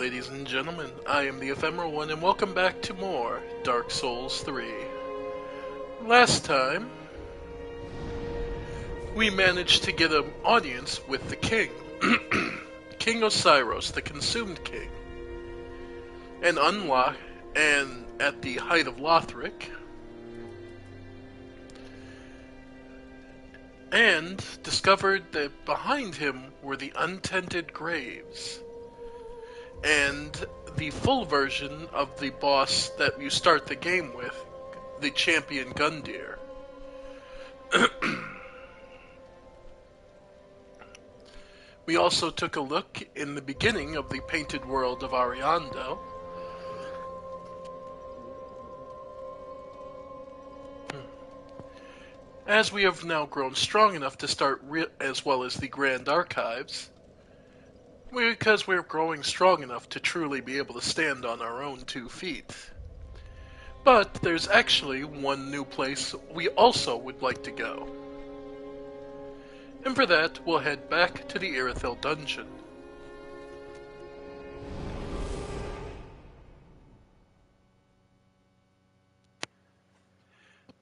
ladies and gentlemen. I am the Ephemeral One, and welcome back to more Dark Souls 3. Last time, we managed to get an audience with the king, King Osiris, the Consumed King, and at the height of Lothric, and discovered that behind him were the untented graves. And the full version of the boss that you start the game with, the champion Gundyr. We also took a look in the beginning of the painted world of Ariando. As we have now grown strong enough to start as well as the Grand Archives, because we're growing strong enough to truly be able to stand on our own 2 feet. But there's actually one new place we also would like to go. And for that, we'll head back to the Irithyll dungeon.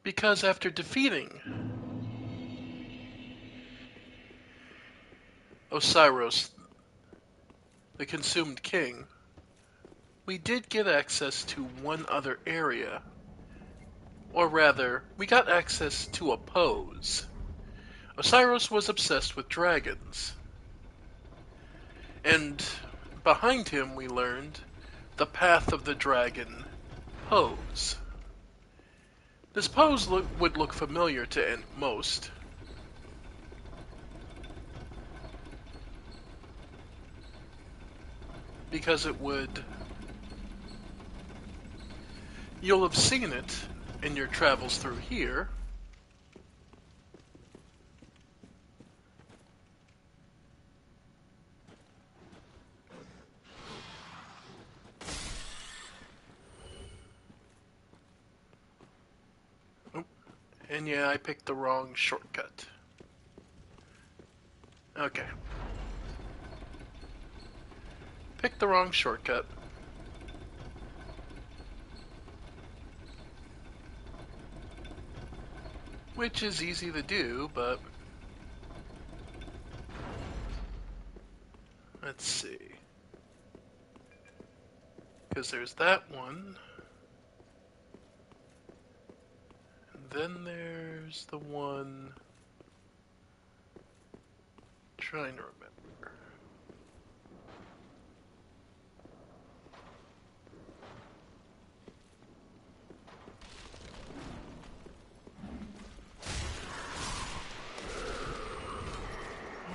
Because after defeating Osiris, the Consumed King, we did get access to one other area. Or rather, we got access to a pose. Osiris was obsessed with dragons. And behind him, we learned the Path of the Dragon pose. This pose would look familiar to most. Because it would... You'll have seen it in your travels through here. Oh, and yeah, I picked the wrong shortcut. Okay. Picked the wrong shortcut. Which is easy to do, but... Let's see. Because there's that one. And then there's the one... Trying to remember.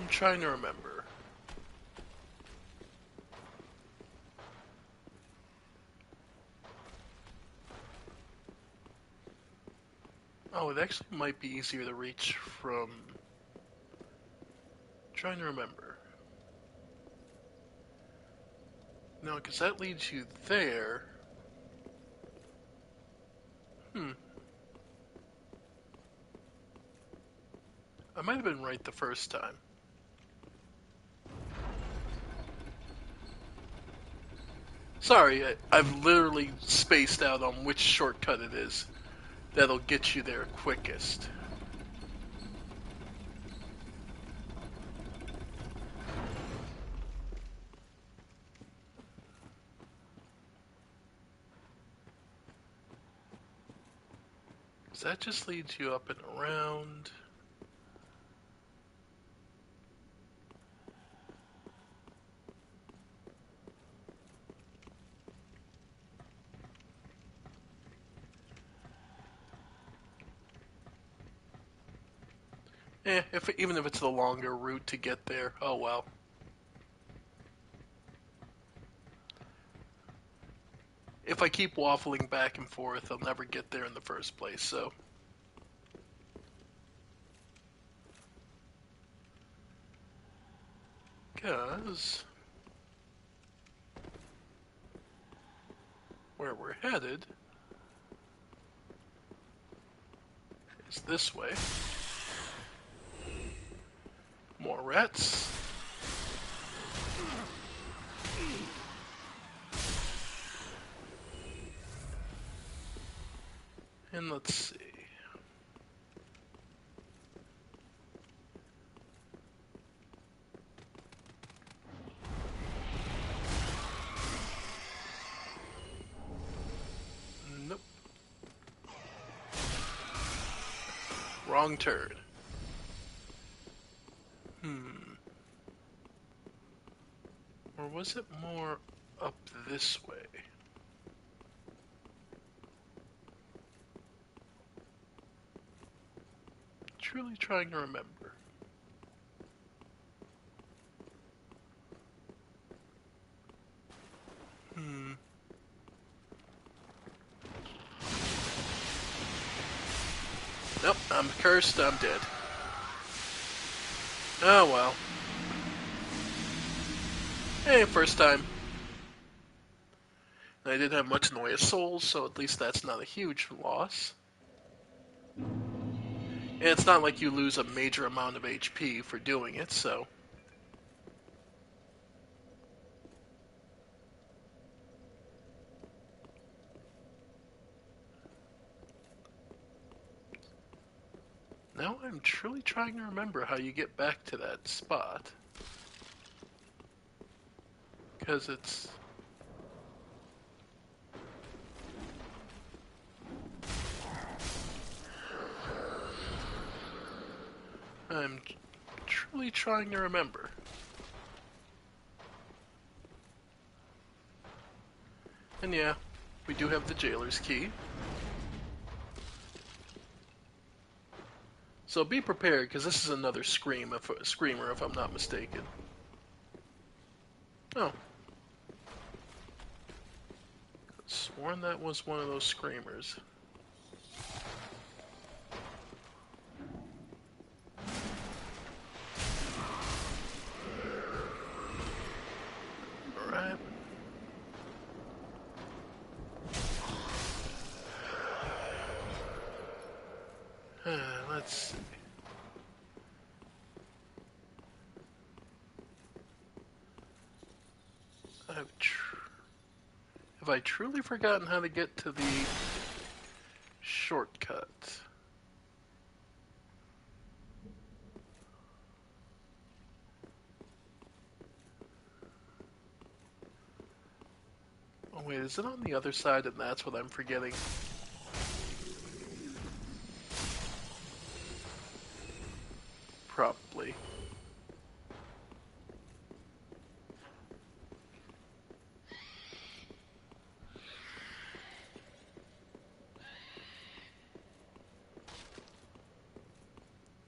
Trying to remember. Oh, it actually might be easier to reach from... Trying to remember. No, because that leads you there. I might have been right the first time. Sorry, I've literally spaced out on which shortcut it is that'll get you there quickest. So that just leads you up and around. Even if it's the longer route to get there, oh well. If I keep waffling back and forth, I'll never get there in the first place, so... Because... where we're headed is this way. More rats. And let's see. Nope. Wrong turn. Or was it more up this way? Truly trying to remember. Nope, I'm cursed, I'm dead. Oh well. Hey, first time. I didn't have much in the way of souls, so at least that's not a huge loss. And it's not like you lose a major amount of HP for doing it, so... Now I'm truly trying to remember how you get back to that spot. Because it's... I'm truly trying to remember. And yeah, we do have the jailer's key. So be prepared, because this is another screamer, if I'm not mistaken. Oh. Sworn that was one of those screamers. Alright. Let's see. Have I truly forgotten how to get to the shortcut? Oh wait, is it on the other side and that's what I'm forgetting? Probably.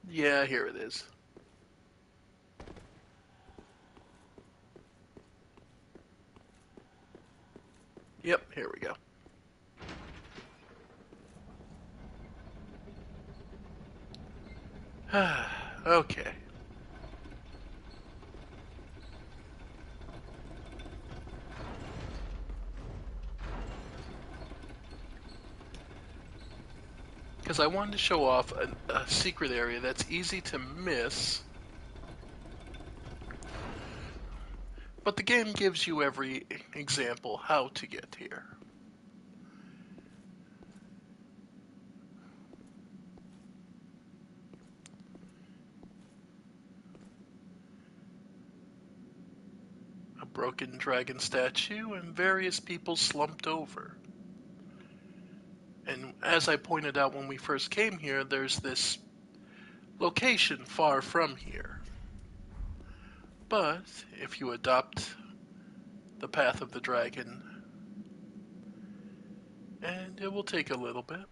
Yeah, here it is. Yep, here we go. Okay. Because I wanted to show off a secret area that's easy to miss, but the game gives you every example how to get here. A broken dragon statue and various people slumped over. And as I pointed out when we first came here, there's this location far from here. But if you adopt the path of the dragon, and it will take a little bit.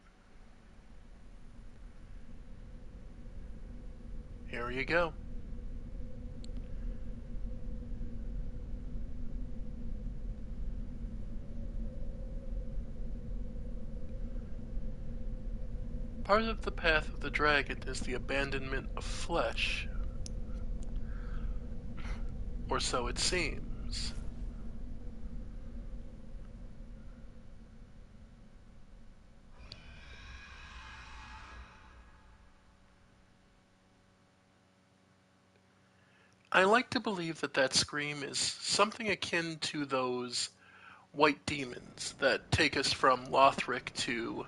Here you go. Part of the path of the dragon is the abandonment of flesh. Or so it seems. I like to believe that that scream is something akin to those white demons that take us from Lothric to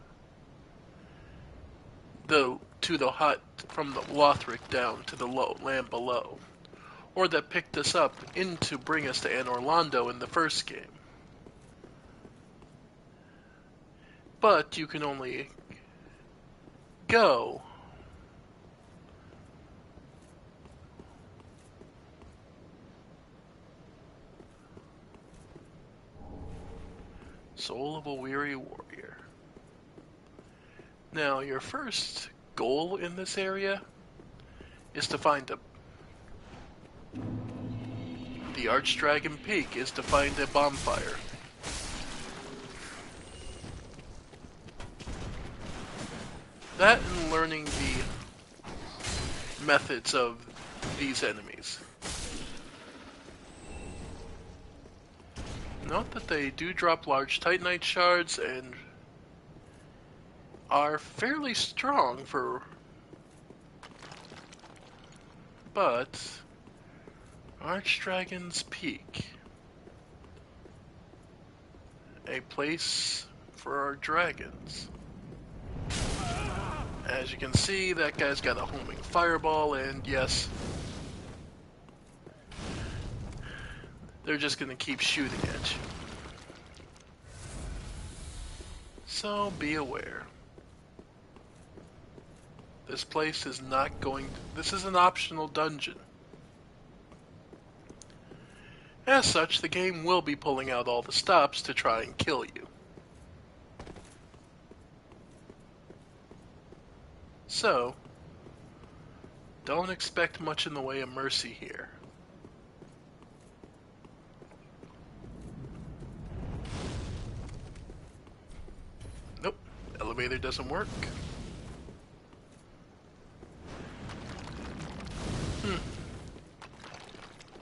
to the hut from the Lothric down to the land below, or that picked us up in to bring us to Anor Londo in the first game. But you can only go Soul of a Weary Warrior. Now, your first goal in this area is to find the Archdragon Peak is to find a bonfire. That and learning the methods of these enemies. Note that they do drop large Titanite shards and are fairly strong but Archdragon's Peak, a place for our dragons. As you can see, that guy's got a homing fireball, and yes, they're just gonna keep shooting at you. So be aware. This place is not going to, this is an optional dungeon. As such, the game will be pulling out all the stops to try and kill you. So, don't expect much in the way of mercy here. Nope, elevator doesn't work.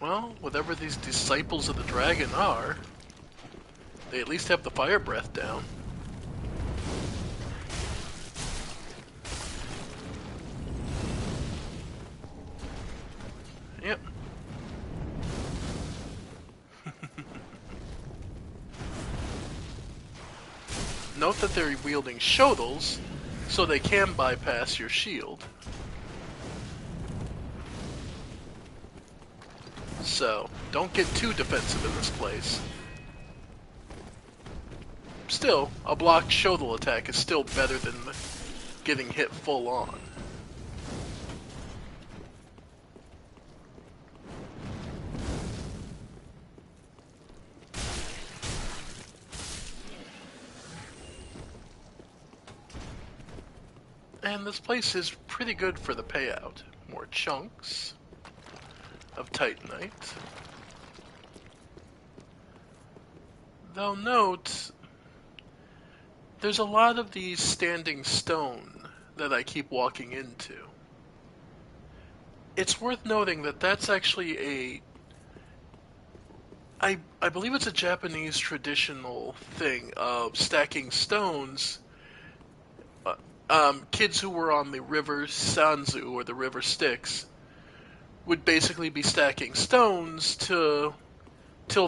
Well, whatever these disciples of the dragon are, they at least have the fire breath down. Yep. Note that they're wielding shodels, so they can bypass your shield. So, don't get too defensive in this place. Still, a blocked shodel attack is still better than getting hit full on. And this place is pretty good for the payout. More chunks of Titanite. Though note, there's a lot of these standing stone that I keep walking into. It's worth noting that that's actually I believe it's a Japanese traditional thing of stacking stones. Kids who were on the river Sanzu, or the river Styx, would basically be stacking stones till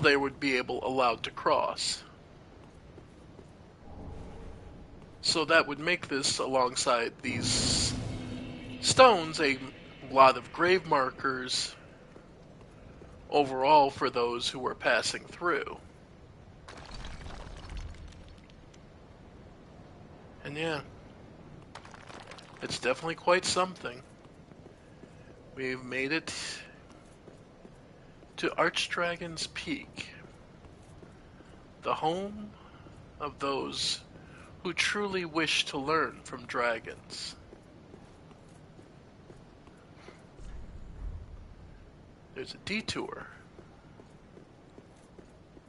they would be allowed to cross. So that would make this, alongside these stones, a lot of grave markers overall for those who were passing through. And yeah, it's definitely quite something. We've made it to Archdragon's Peak, the home of those who truly wish to learn from dragons. There's a detour.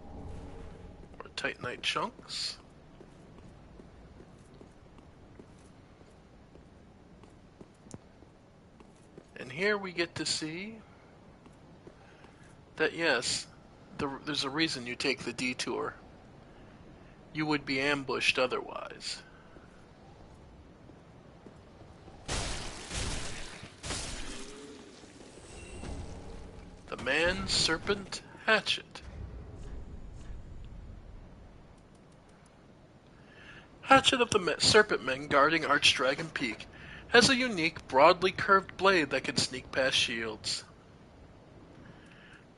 More Titanite chunks. And here we get to see that yes, there's a reason you take the detour. You would be ambushed otherwise. The Man-Serpent Hatchet. Hatchet of the Serpent Men guarding Archdragon Peak has a unique, broadly curved blade that can sneak past shields.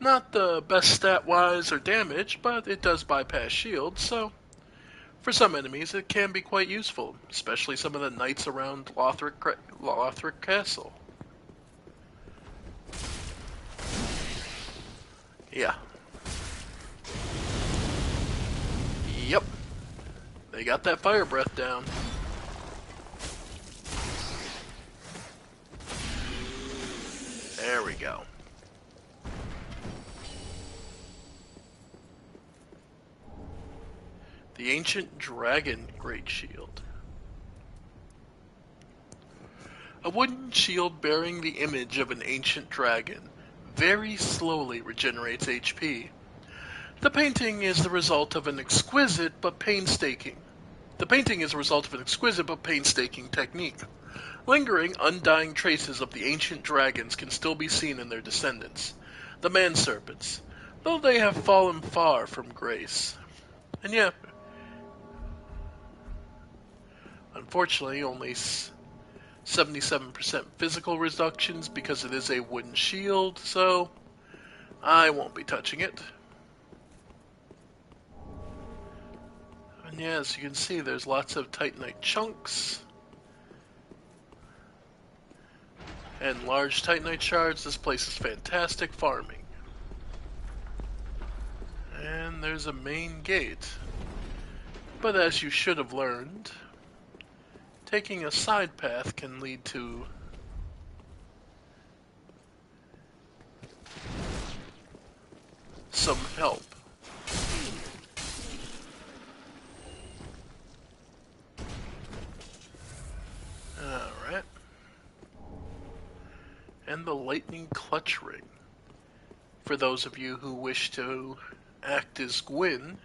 Not the best stat-wise or damage, but it does bypass shields, so for some enemies it can be quite useful, especially some of the knights around Lothric Castle. Yeah. Yep. They got that fire breath down. There we go. The Ancient Dragon Great Shield. A wooden shield bearing the image of an ancient dragon very slowly regenerates HP. The painting is the result of an exquisite but painstaking technique. Lingering, undying traces of the ancient dragons can still be seen in their descendants, the man-serpents, though they have fallen far from grace. And yeah, unfortunately, only 77% physical reductions because it is a wooden shield, so I won't be touching it. And yeah, as you can see, there's lots of Titanite chunks and large Titanite shards. This place is fantastic farming. And there's a main gate. But as you should have learned, taking a side path can lead to some help. Alright. And the lightning clutch ring. For those of you who wish to act as Gwyn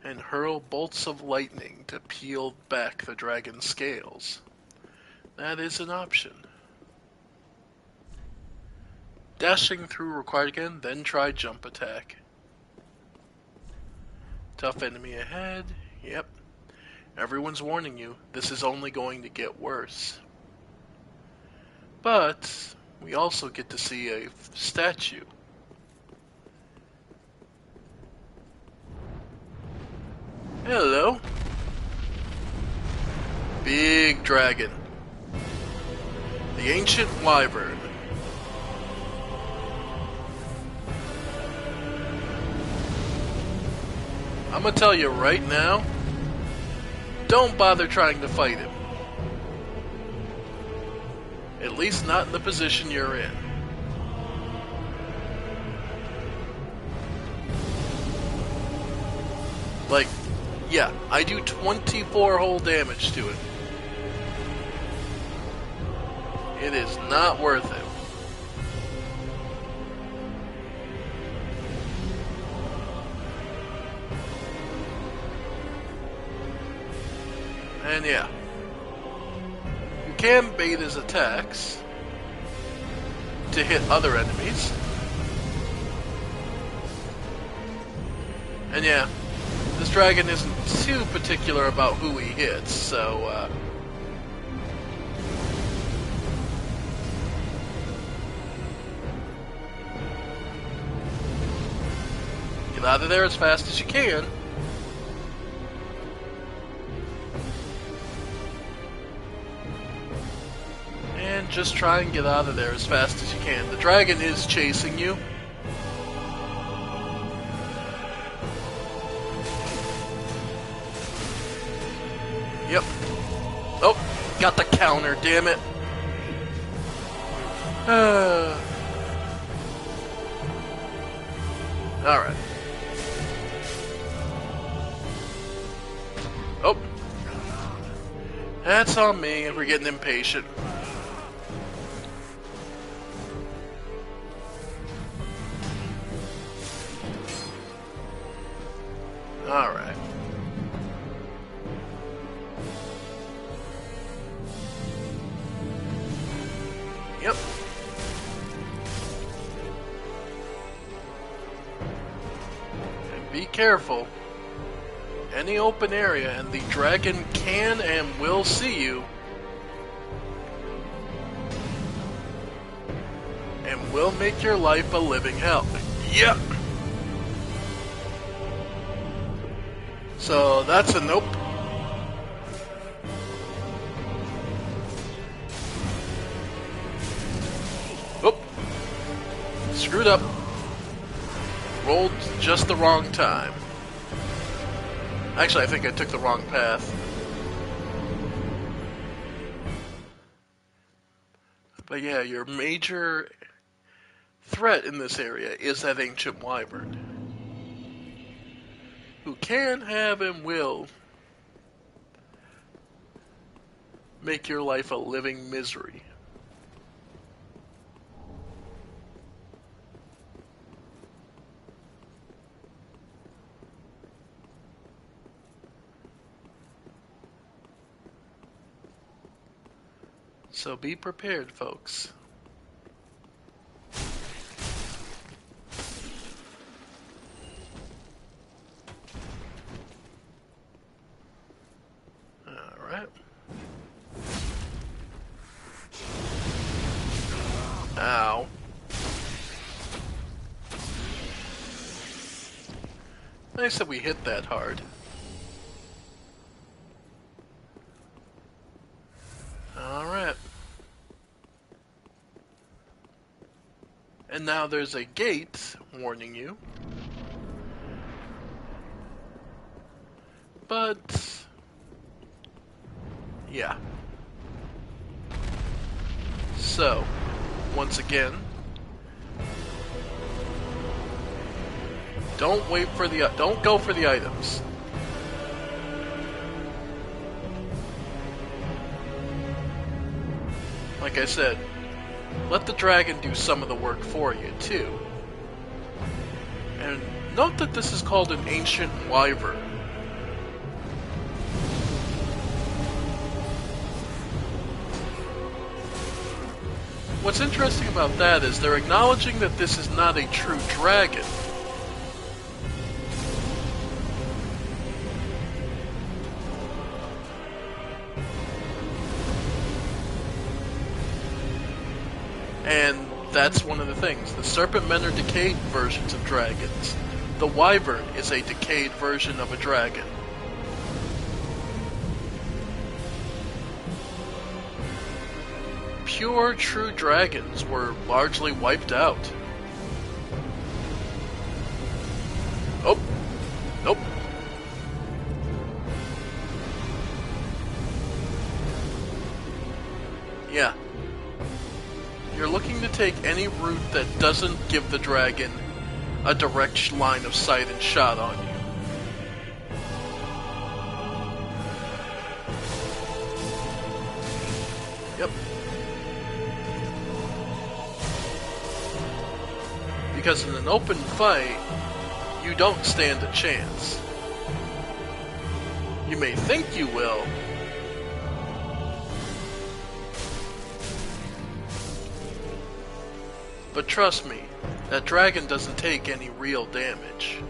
and hurl bolts of lightning to peel back the dragon's scales, that is an option. Dashing through required again, then try jump attack. Tough enemy ahead. Yep. Everyone's warning you, this is only going to get worse. But we also get to see a statue. Hello. Big dragon. The ancient wyvern. I'm gonna tell you right now, don't bother trying to fight him. At least not in the position you're in. Like, yeah, I do 24 whole damage to it. It is not worth it. And yeah, you can bait his attacks to hit other enemies. And yeah, this dragon isn't too particular about who he hits, so get out of there as fast as you can. And just try and get out of there as fast as you can. The dragon is chasing you. Yep. Oh, got the counter, damn it. Alright. Oh. That's on me if we're getting impatient. Alright. Yep. And be careful. Any open area and the dragon can and will see you. will make your life a living hell. Yep. So that's a nope. Oop. Screwed up. Rolled just the wrong time. Actually, I think I took the wrong path. But yeah, your major threat in this area is that ancient wyvern, who can have and will make your life a living misery. So be prepared, folks. Alright. Ow. Nice that we hit that hard. Alright. And now there's a gate warning you. But yeah. So, once again, don't go for the items. Like I said, let the dragon do some of the work for you, too. And note that this is called an ancient wyvern. What's interesting about that is they're acknowledging that this is not a true dragon. And that's one of the things. The serpent men are decayed versions of dragons. The wyvern is a decayed version of a dragon. Pure, true dragons were largely wiped out. Oh. Nope. Yeah. You're looking to take any route that doesn't give the dragon a direct line of sight and shot on you. Yep. Because in an open fight, you don't stand a chance. You may think you will, but trust me, that dragon doesn't take any real damage.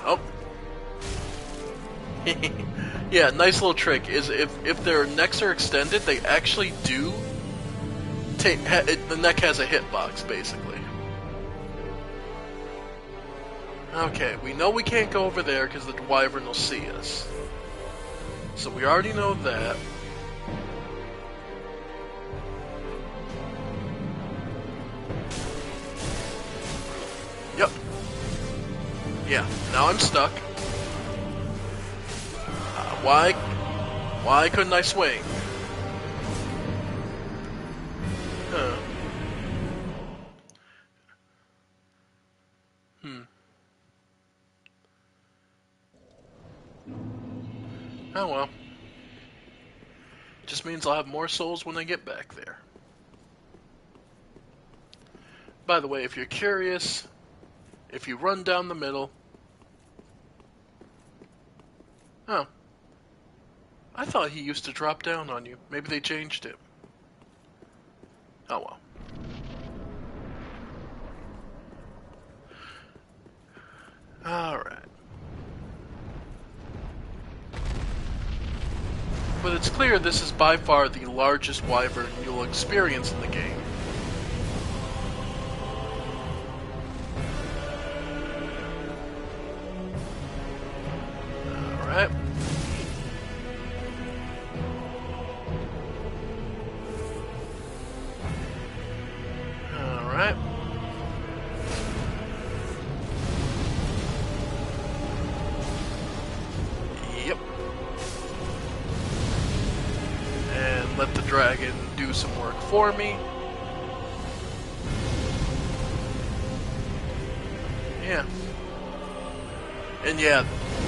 Oh. Yeah, nice little trick is if their necks are extended, they actually do take... the neck has a hitbox, basically. Okay, we know we can't go over there because the wyvern will see us. So we already know that. Yep. Yeah, now I'm stuck. Why couldn't I swing? Huh. Oh well. Just means I'll have more souls when I get back there. By the way, if you're curious, if you run down the middle... Oh. I thought he used to drop down on you. Maybe they changed it. Oh well. Alright. but it's clear this is by far the largest wyvern you'll experience in the game. Alright. Alright. Yep. And let the dragon do some work for me. Yeah. And yeah,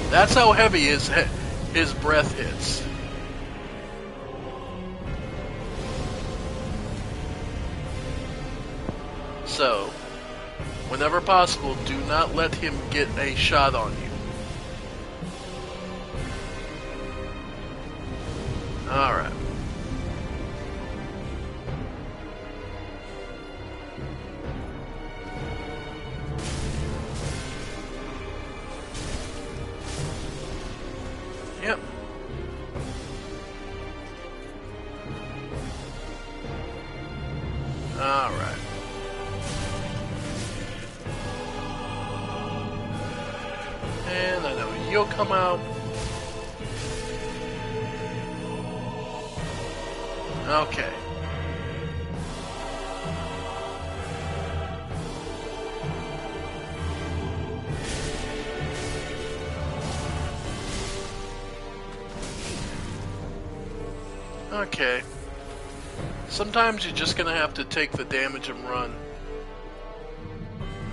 that's how heavy his breath hits. So, whenever possible, do not let him get a shot on you. Alright. Yep. Alright. And I know you'll come out. Okay. Okay. Sometimes you're just gonna have to take the damage and run.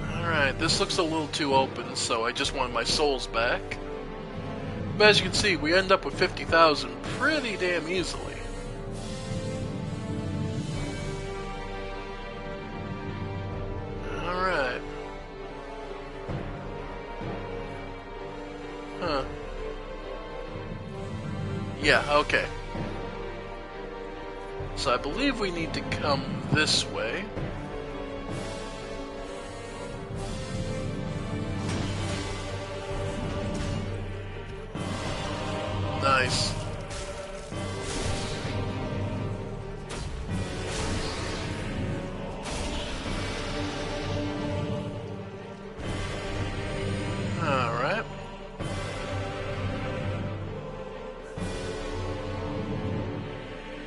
Alright, this looks a little too open, so I just wanted my souls back. But as you can see, we end up with 50,000 pretty damn easily. Alright. Huh. Yeah, okay. So I believe we need to come this way. Nice. Alright.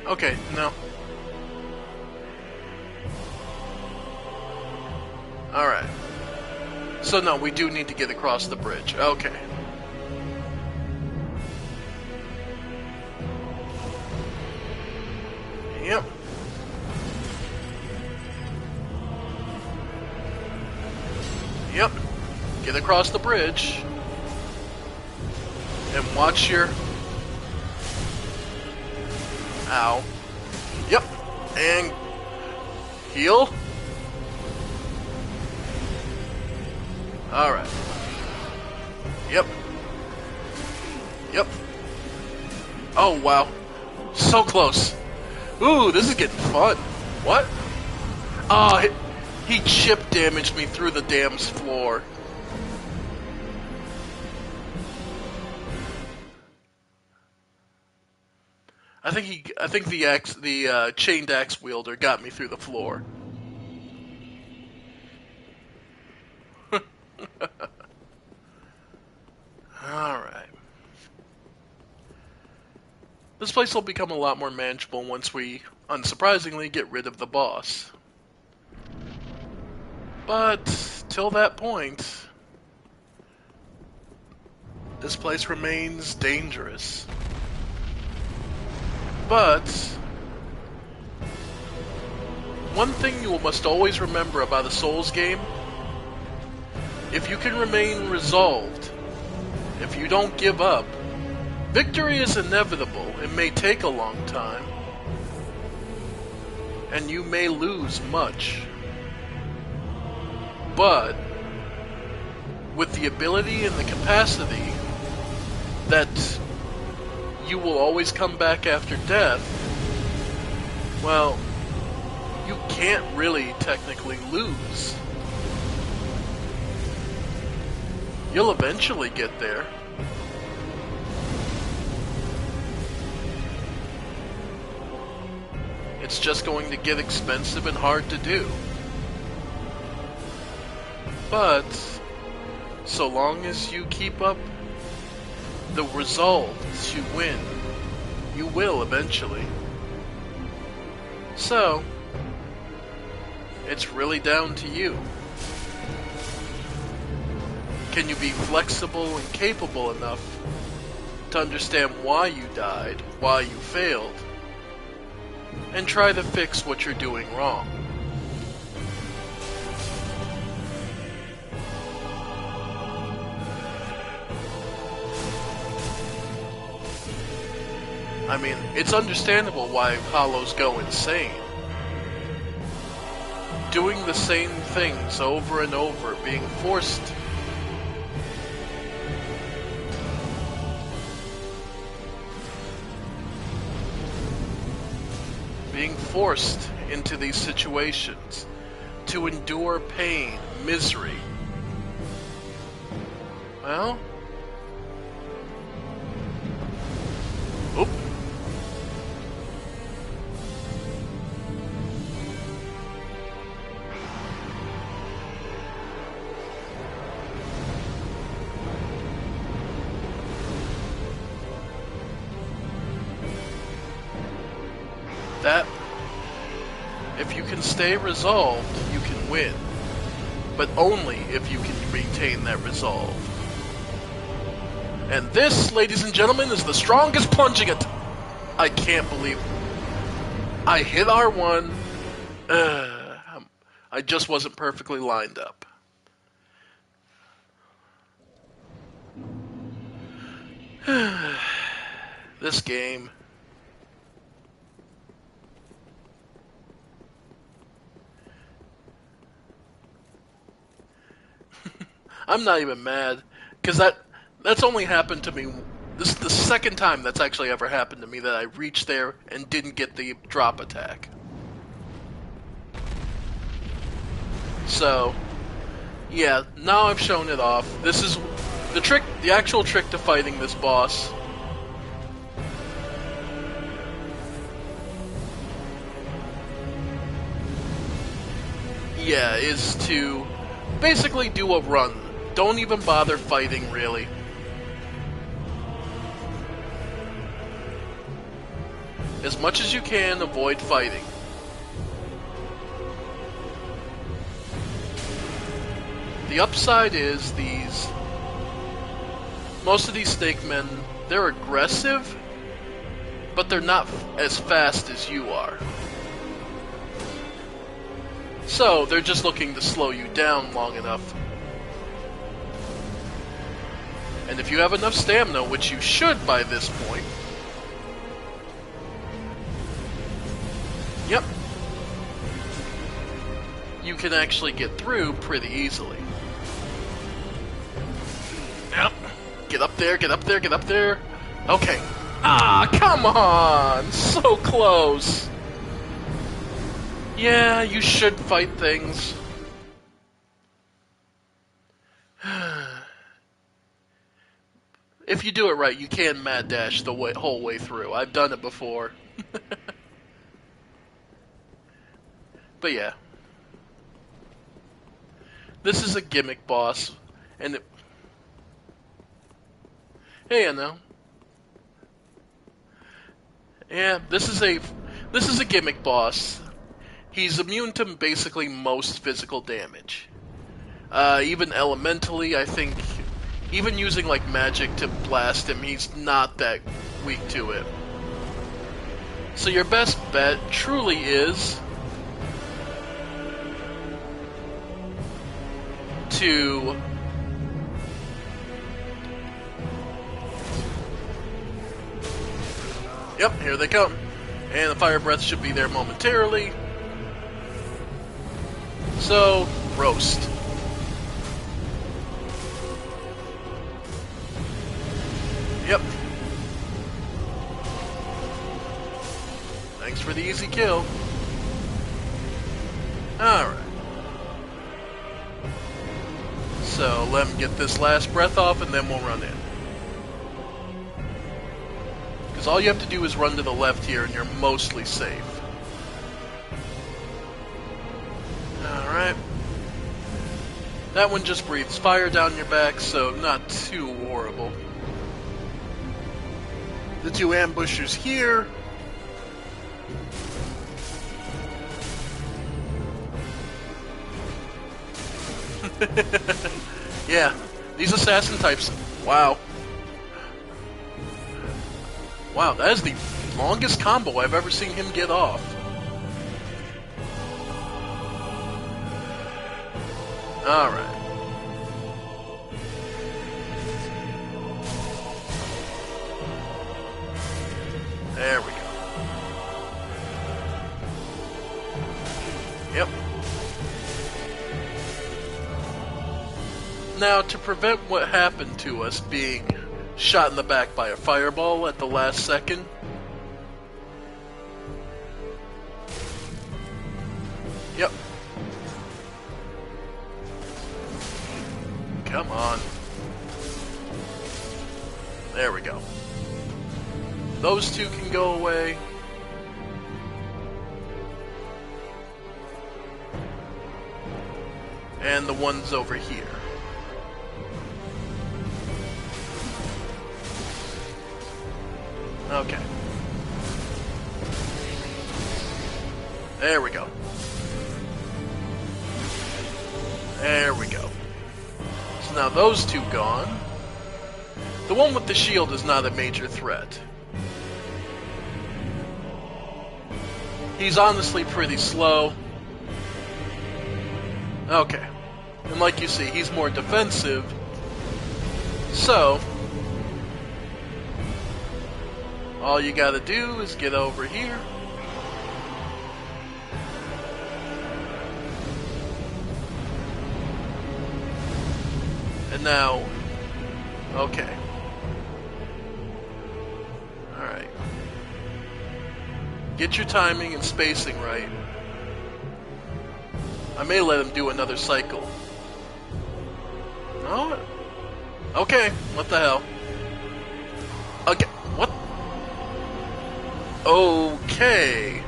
Okay, no. Alright. So no, we do need to get across the bridge. Okay. Yep. Yep. Get across the bridge. And watch your... Ow. Yep. And... heal. Alright. Yep. Yep. Oh, wow. So close. Ooh, this is getting fun. What? Oh, he chip damaged me through the dam's floor. I think the chained axe wielder got me through the floor. Alright. This place will become a lot more manageable once we, unsurprisingly, get rid of the boss. But, till that point, this place remains dangerous. But, one thing you must always remember about a Souls game, if you can remain resolved, if you don't give up, victory is inevitable. It may take a long time, and you may lose much. But, with the ability and the capacity that you will always come back after death, well, you can't really technically lose. You'll eventually get there. it's just going to get expensive and hard to do. But so long as you keep up the resolve to win, you will eventually. So, it's really down to you. Can you be flexible and capable enough to understand why you died, why you failed, and try to fix what you're doing wrong? I mean, it's understandable why hollows go insane. Doing the same things over and over, being forced into these situations to endure pain, misery. Well, oop. That, if you can stay resolved, you can win. But only if you can retain that resolve. And this, ladies and gentlemen, is the strongest plunging attack. I can't believe I hit R1. I just wasn't perfectly lined up. This game. I'm not even mad, because that's only happened to me. This is the second time that's actually ever happened to me, that I reached there and didn't get the drop attack. So, yeah, now I've shown it off. This is the trick, the actual trick to fighting this boss. Yeah, is to basically do a run. Don't even bother fighting, really. As much as you can, avoid fighting. The upside is most of these snake men, they're aggressive, but they're not as fast as you are. So, they're just looking to slow you down long enough. And if you have enough stamina, which you should by this point, yep, you can actually get through pretty easily. Yep, get up there, get up there, get up there. Okay. Ah, come on! So close! Yeah, you should fight things. If you do it right, you can mad dash the whole way through. I've done it before. But yeah. This is a gimmick boss. And hey, I know. Yeah, this is a gimmick boss. He's immune to basically most physical damage. Even elementally, I think, even using like magic to blast him, he's not that weak to it. So your best bet truly is to yep, here they come. And the fire breath should be there momentarily. So, roast. Yep. Thanks for the easy kill. Alright. So, let him get this last breath off and then we'll run in. Because all you have to do is run to the left here and you're mostly safe. That one just breathes fire down your back, so not too horrible. The two ambushers here. Yeah, these assassin types. Wow. Wow, that is the longest combo I've ever seen him get off. Alright. There we go. Yep. Now, to prevent what happened to us being shot in the back by a fireball at the last second, yep. Come on. There we go. Those two can go away. And the ones over here. Okay. There we go. There we go. So now those two gone. The one with the shield is not a major threat. He's honestly pretty slow. Okay. And like you see, he's more defensive. So, all you gotta do is get over here. And now, okay. Alright. Get your timing and spacing right. I may let him do another cycle. Oh, okay. What the hell? Okay. What? Okay.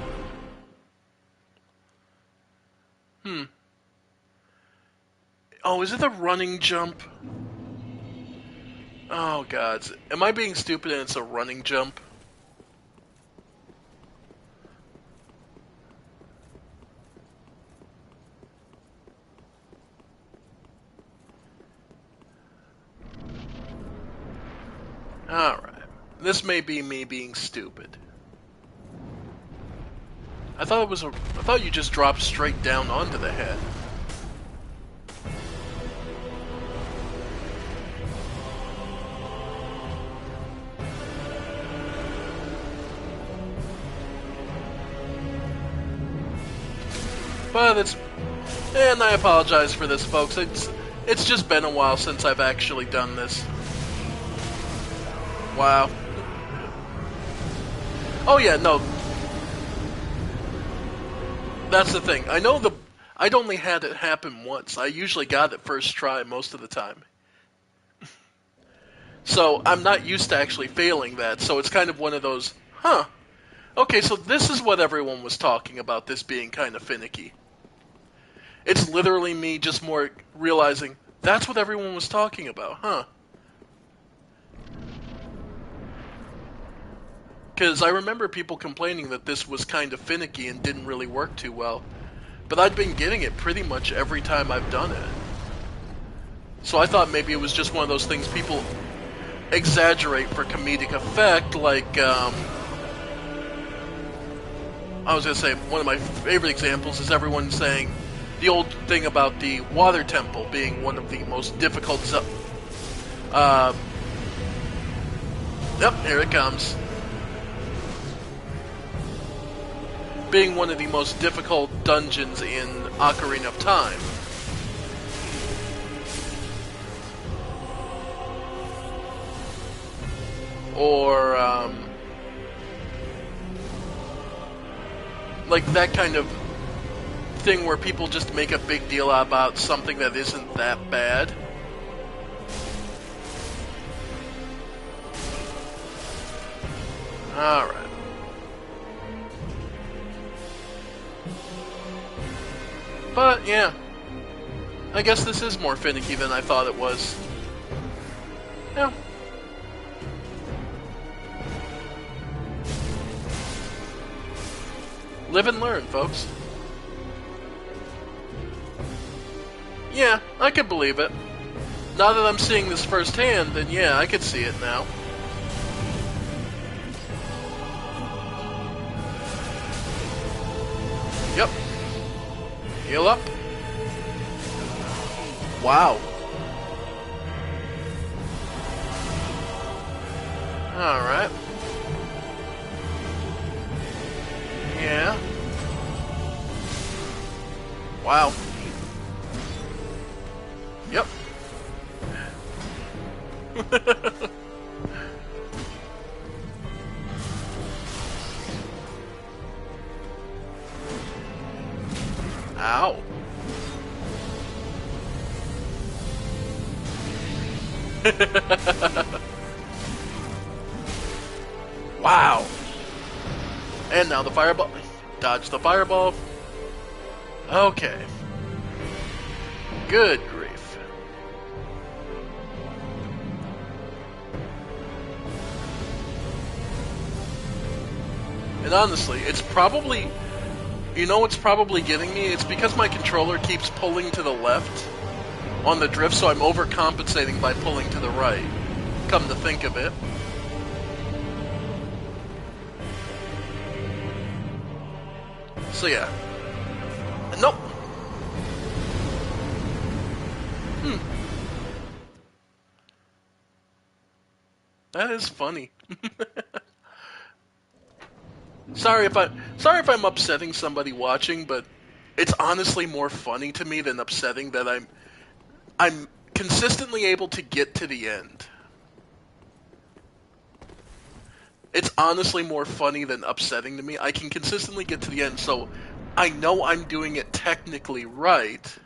Oh, is it a running jump? Oh, God. Am I being stupid and it's a running jump? Alright. This may be me being stupid. I thought you just dropped straight down onto the head. But and I apologize for this, folks. It's just been a while since I've actually done this. Wow. Oh yeah, no. That's the thing. I know I'd only had it happen once. I usually got it first try most of the time. So I'm not used to actually failing that. So it's kind of one of those, huh. Okay, so this is what everyone was talking about, this being kind of finicky. It's literally me just more realizing, that's what everyone was talking about, huh? Because I remember people complaining that this was kind of finicky and didn't really work too well. But I'd been getting it pretty much every time I've done it. So I thought maybe it was just one of those things people exaggerate for comedic effect, like, I was going to say, one of my favorite examples is everyone saying the old thing about the water temple being one of the most difficult... Yep, here it comes. Being one of the most difficult dungeons in Ocarina of Time. Or, like that kind of thing where people just make a big deal about something that isn't that bad. Alright. But, yeah. I guess this is more finicky than I thought it was. Yeah. Live and learn, folks. Yeah, I could believe it. Now that I'm seeing this firsthand, then yeah, I could see it now. Yep. Heal up. Wow. Alright. Yeah. Wow. Yep. Ow. Wow. And now the fireball. Dodge the fireball. Okay. Good grief. And honestly, it's probably... You know what's probably getting me? It's because my controller keeps pulling to the left on the drift, so I'm overcompensating by pulling to the right. Come to think of it. So yeah. Nope. That is funny. Sorry if I'm upsetting somebody watching, but it's honestly more funny to me than upsetting that I'm consistently able to get to the end. It's honestly more funny than upsetting to me. I can consistently get to the end, so I know I'm doing it technically right.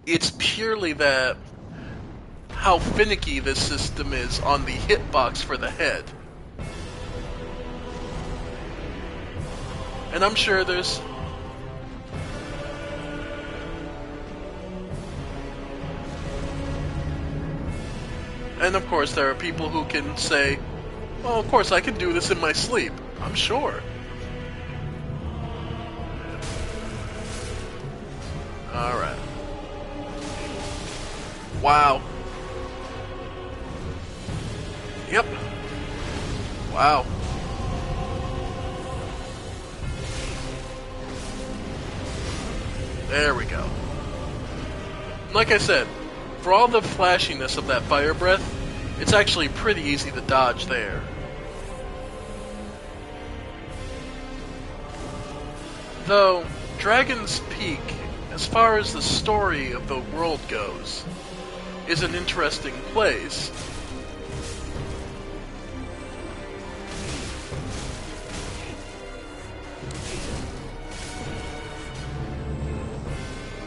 It's purely that how finicky this system is on the hitbox for the head. And I'm sure there's... And of course there are people who can say, well, of course I can do this in my sleep. I'm sure. Alright. Wow. Yep. Wow. There we go. Like I said, for all the flashiness of that fire breath, it's actually pretty easy to dodge there. Though, Dragon's Peak, as far as the story of the world goes, is an interesting place.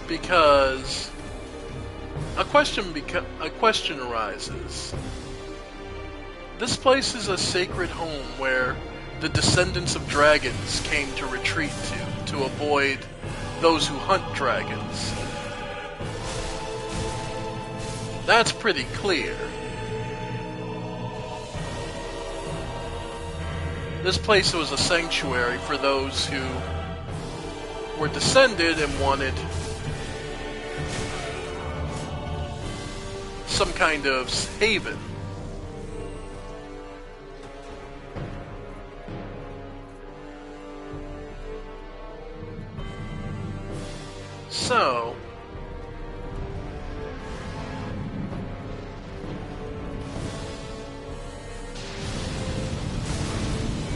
Because a question arises. This place is a sacred home where the descendants of dragons came to retreat to avoid those who hunt dragons. That's pretty clear. This place was a sanctuary for those who were descended and wanted some kind of haven. So,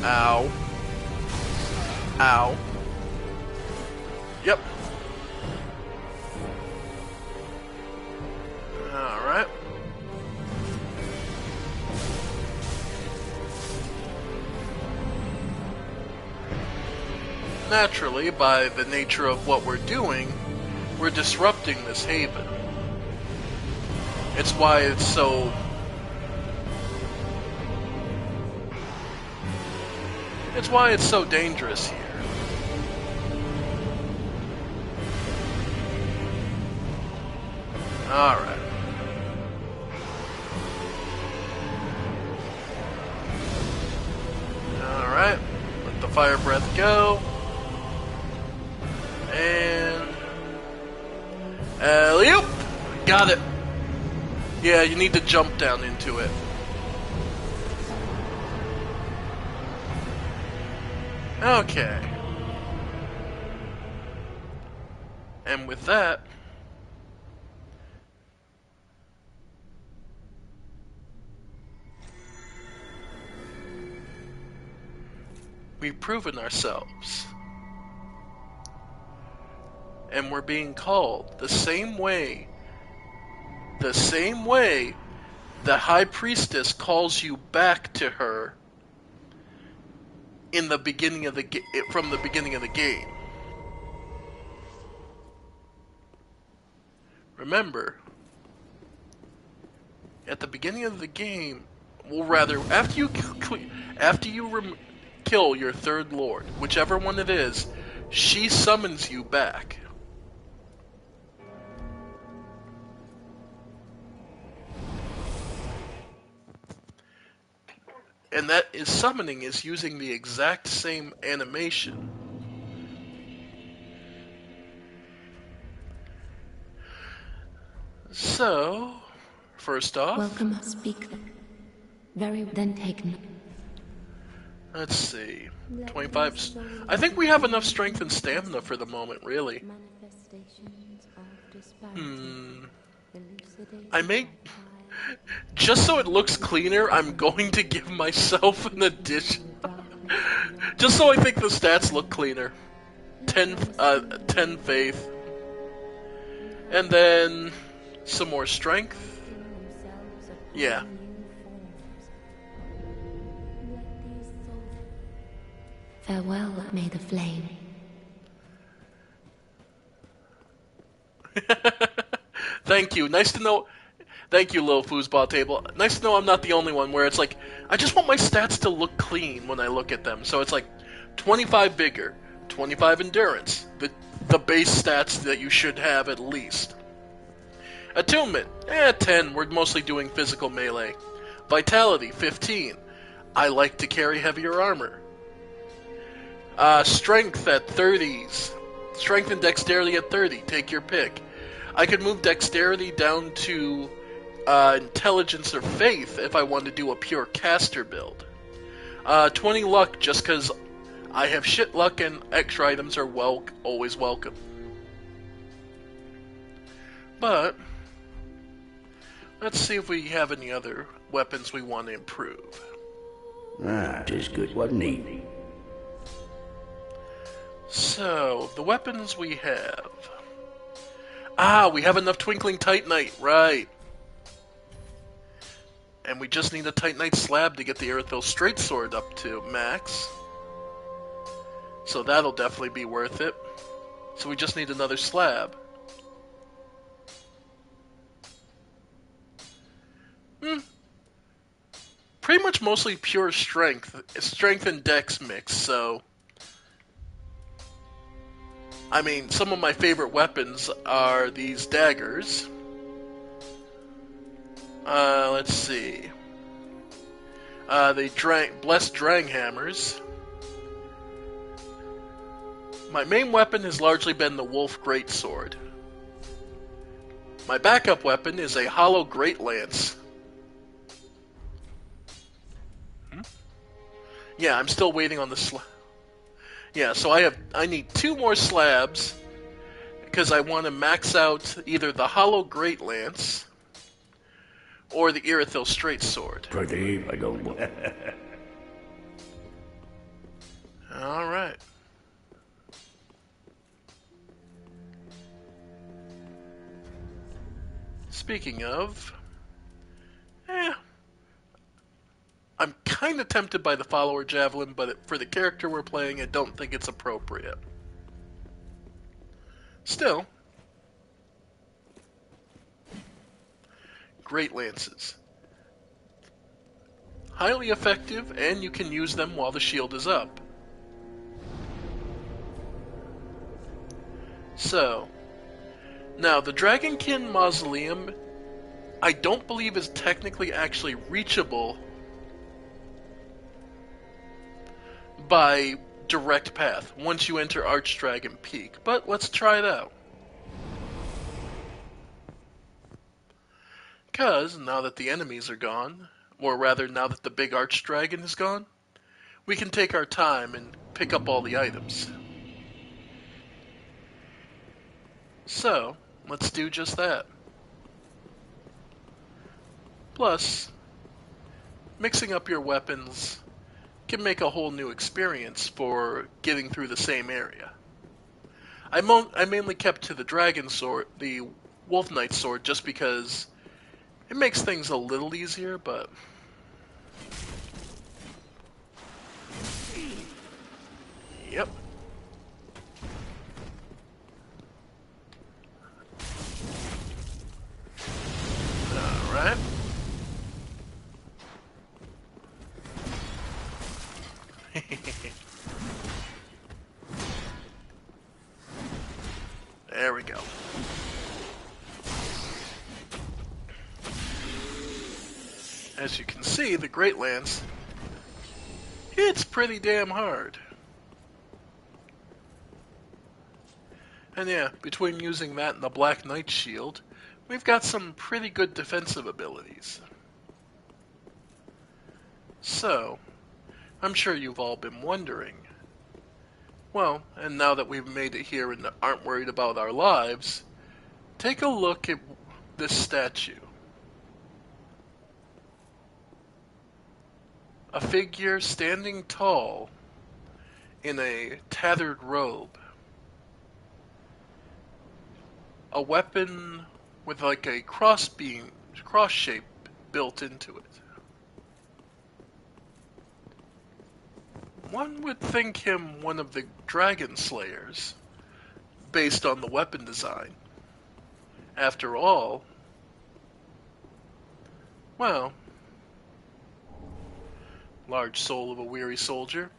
ow. Ow. Yep. Alright. Naturally, by the nature of what we're doing, we're disrupting this haven. It's why it's so... It's why it's so dangerous here. Alright. Alright. Let the fire breath go. And... alley-oop! Got it. Yeah, you need to jump down into it. Okay. And with that... we've proven ourselves. And we're being called the same way the High Priestess calls you back to her in the beginning of the from the beginning of the game. Remember, at the beginning of the game, well, rather after you kill your third lord, whichever one it is, she summons you back. And that is summoning is using the exact same animation. So, first off, welcome, speak. Very then taken. Let's see. 25. I think we have enough strength and stamina for the moment, really. I may... just so it looks cleaner, I'm going to give myself an addition. Just so I think the stats look cleaner. 10 faith. And then some more strength. Yeah. Farewell, may the flame. Thank you. Nice to know. Thank you, little foosball table. Nice to know I'm not the only one where it's like, I just want my stats to look clean when I look at them. So it's like 25 vigor, 25 endurance, the base stats that you should have at least. Attunement, 10. We're mostly doing physical melee. Vitality, 15. I like to carry heavier armor. Strength at 30s. Strength and dexterity at 30. Take your pick. I could move dexterity down to intelligence or faith if I wanted to do a pure caster build. 20 luck just because I have shit luck and extra items are always welcome. But let's see if we have any other weapons we want to improve. Ah, 'tis good, wasn't he? So, the weapons we have... we have enough Twinkling Titanite, right. And we just need a Titanite slab to get the Aerithil Straight Sword up to max. So that'll definitely be worth it. So we just need another slab. Pretty much mostly pure strength. Strength and dex mix, so... I mean, some of my favorite weapons are these daggers. Let's see. The Blessed Drang Hammers. My main weapon has largely been the Wolf Greatsword. My backup weapon is a Hollow Great Lance. Yeah, I'm still waiting on the slab. Yeah, so I need 2 more slabs because I want to max out either the Hollow Great Lance or the Irithyll Straight Sword. Pretty, I don't want. All right. Speaking of, I'm kind of tempted by the Follower Javelin, but for the character we're playing, I don't think it's appropriate. Still, Great Lances. Highly effective, and you can use them while the shield is up. So, Now, the Dragonkin Mausoleum, I don't believe is technically actually reachable by direct path once you enter Archdragon Peak, but let's try it out. Because now that the enemies are gone, or rather now that the big Archdragon is gone, we can take our time and pick up all the items. So, let's do just that. Plus, mixing up your weapons can make a whole new experience for getting through the same area. I mainly kept to the Dragon Sword, the Wolf Knight Sword, just because it makes things a little easier, but... Yep. Alright. There we go. As you can see, the Great Lance, it's pretty damn hard. And yeah, between using that and the Black Knight Shield, we've got some pretty good defensive abilities. So, I'm sure you've all been wondering. Well, and now that we've made it here and aren't worried about our lives, take a look at this statue. A figure standing tall in a tattered robe. A weapon with like a cross shape built into it. One would think him one of the Dragon Slayers, based on the weapon design. After all, well, large soul of a weary soldier.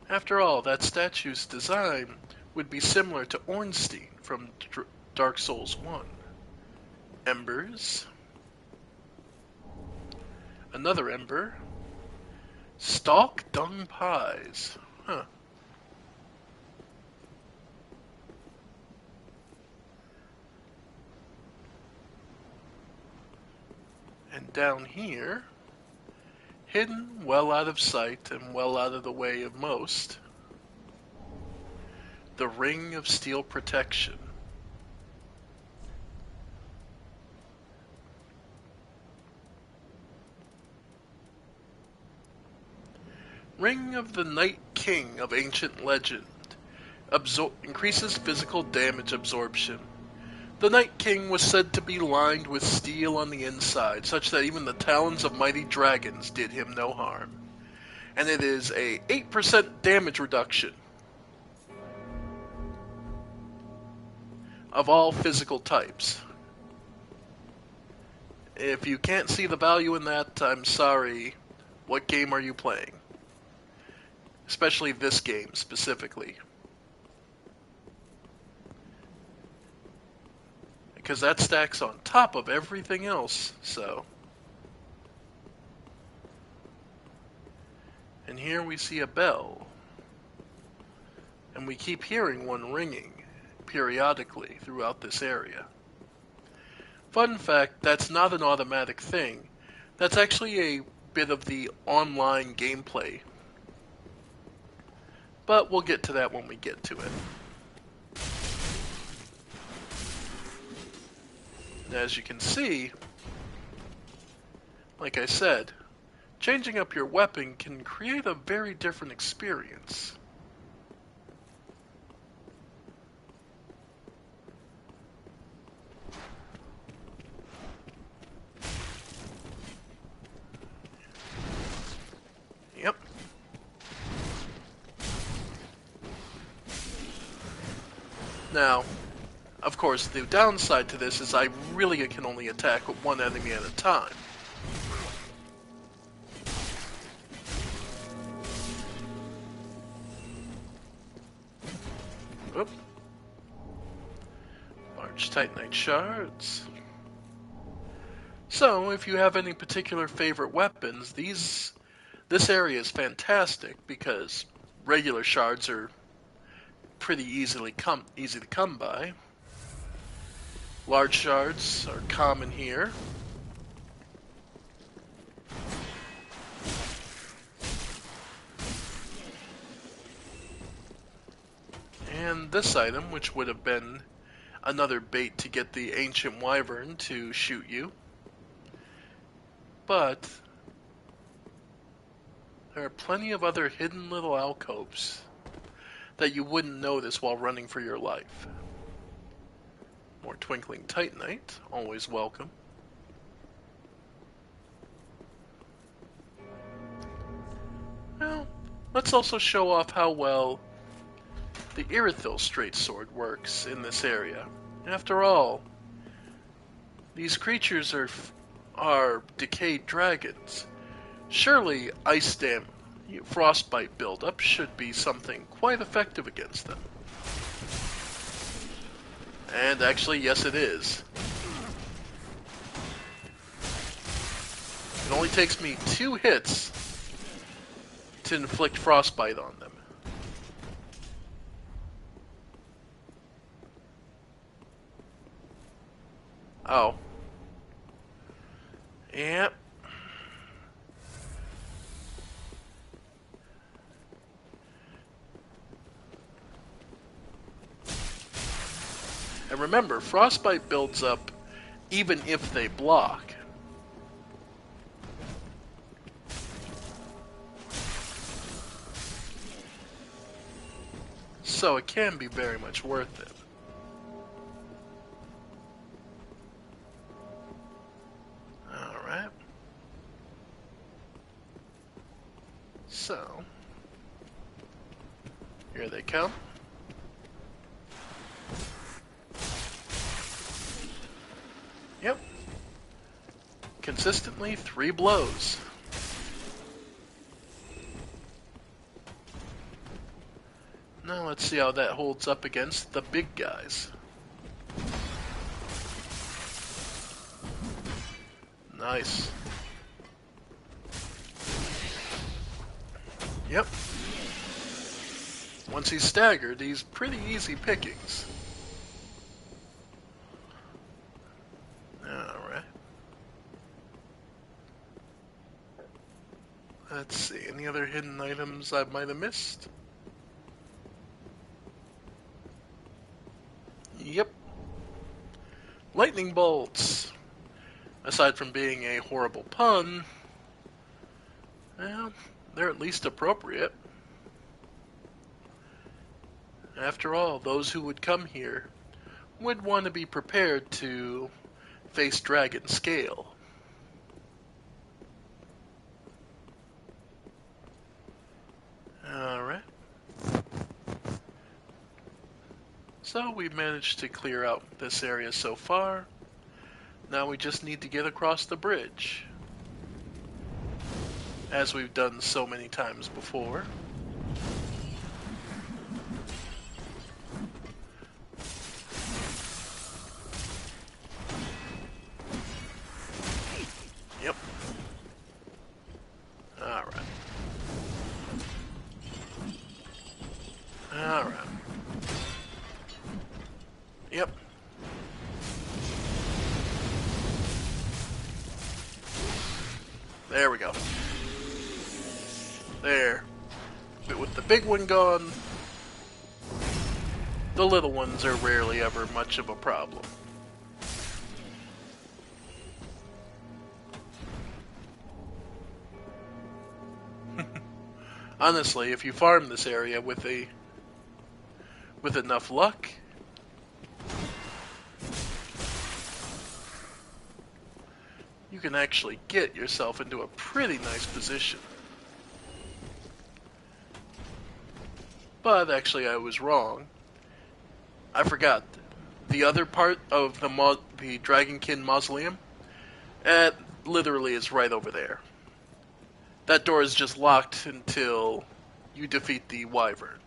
After all, that statue's design would be similar to Ornstein from Dark Souls 1. Embers. Another ember. Stalk dung pies. Huh. And down here, hidden well out of sight and well out of the way of most, the Ring of Steel Protection. Ring of the Night King of ancient legend. Increases physical damage absorption. The Night King was said to be lined with steel on the inside, such that even the talons of mighty dragons did him no harm. And it is a 8% damage reduction of all physical types. If you can't see the value in that, I'm sorry. What game are you playing? Especially this game, specifically. Because that stacks on top of everything else, so... And here we see a bell. And we keep hearing one ringing periodically throughout this area. Fun fact, that's not an automatic thing. That's actually a bit of the online gameplay. But we'll get to that when we get to it. And as you can see, like I said, changing up your weapon can create a very different experience. Yep. Now, of course, the downside to this is I really can only attack one enemy at a time. Oop. Titanite shards. So, if you have any particular favorite weapons, this area is fantastic because regular shards are pretty easy to come by. Large shards are common here. And this item, which would have been another bait to get the ancient wyvern to shoot you. But there are plenty of other hidden little alcoves that you wouldn't notice while running for your life. More twinkling titanite, always welcome. Well, let's also show off how well the Irithil straight sword works in this area. After all, these creatures are decayed dragons. Surely ice dam frostbite buildup should be something quite effective against them. And actually, yes it is. It only takes me 2 hits to inflict frostbite on them. Oh. Yep. And remember, frostbite builds up even if they block. So it can be very much worth it. Alright. So, here they come. Yep. Consistently 3 blows. Now let's see how that holds up against the big guys. Nice. Yep. Once he's staggered, he's pretty easy pickings. Alright. Let's see, any other hidden items I might have missed? Yep. Lightning bolts. Aside from being a horrible pun, well, they're at least appropriate. After all, those who would come here would want to be prepared to face dragon scale. Alright. So we've managed to clear out this area so far. Now we just need to get across the bridge, as we've done so many times before. Yep. Alright. Alright. Yep. There we go. There. But with the big one gone, the little ones are rarely ever much of a problem. Honestly, if you farm this area with enough luck, you can actually get yourself into a pretty nice position. But actually I was wrong. I forgot. The other part of the Dragonkin Mausoleum, it literally is right over there. That door is just locked until you defeat the wyvern.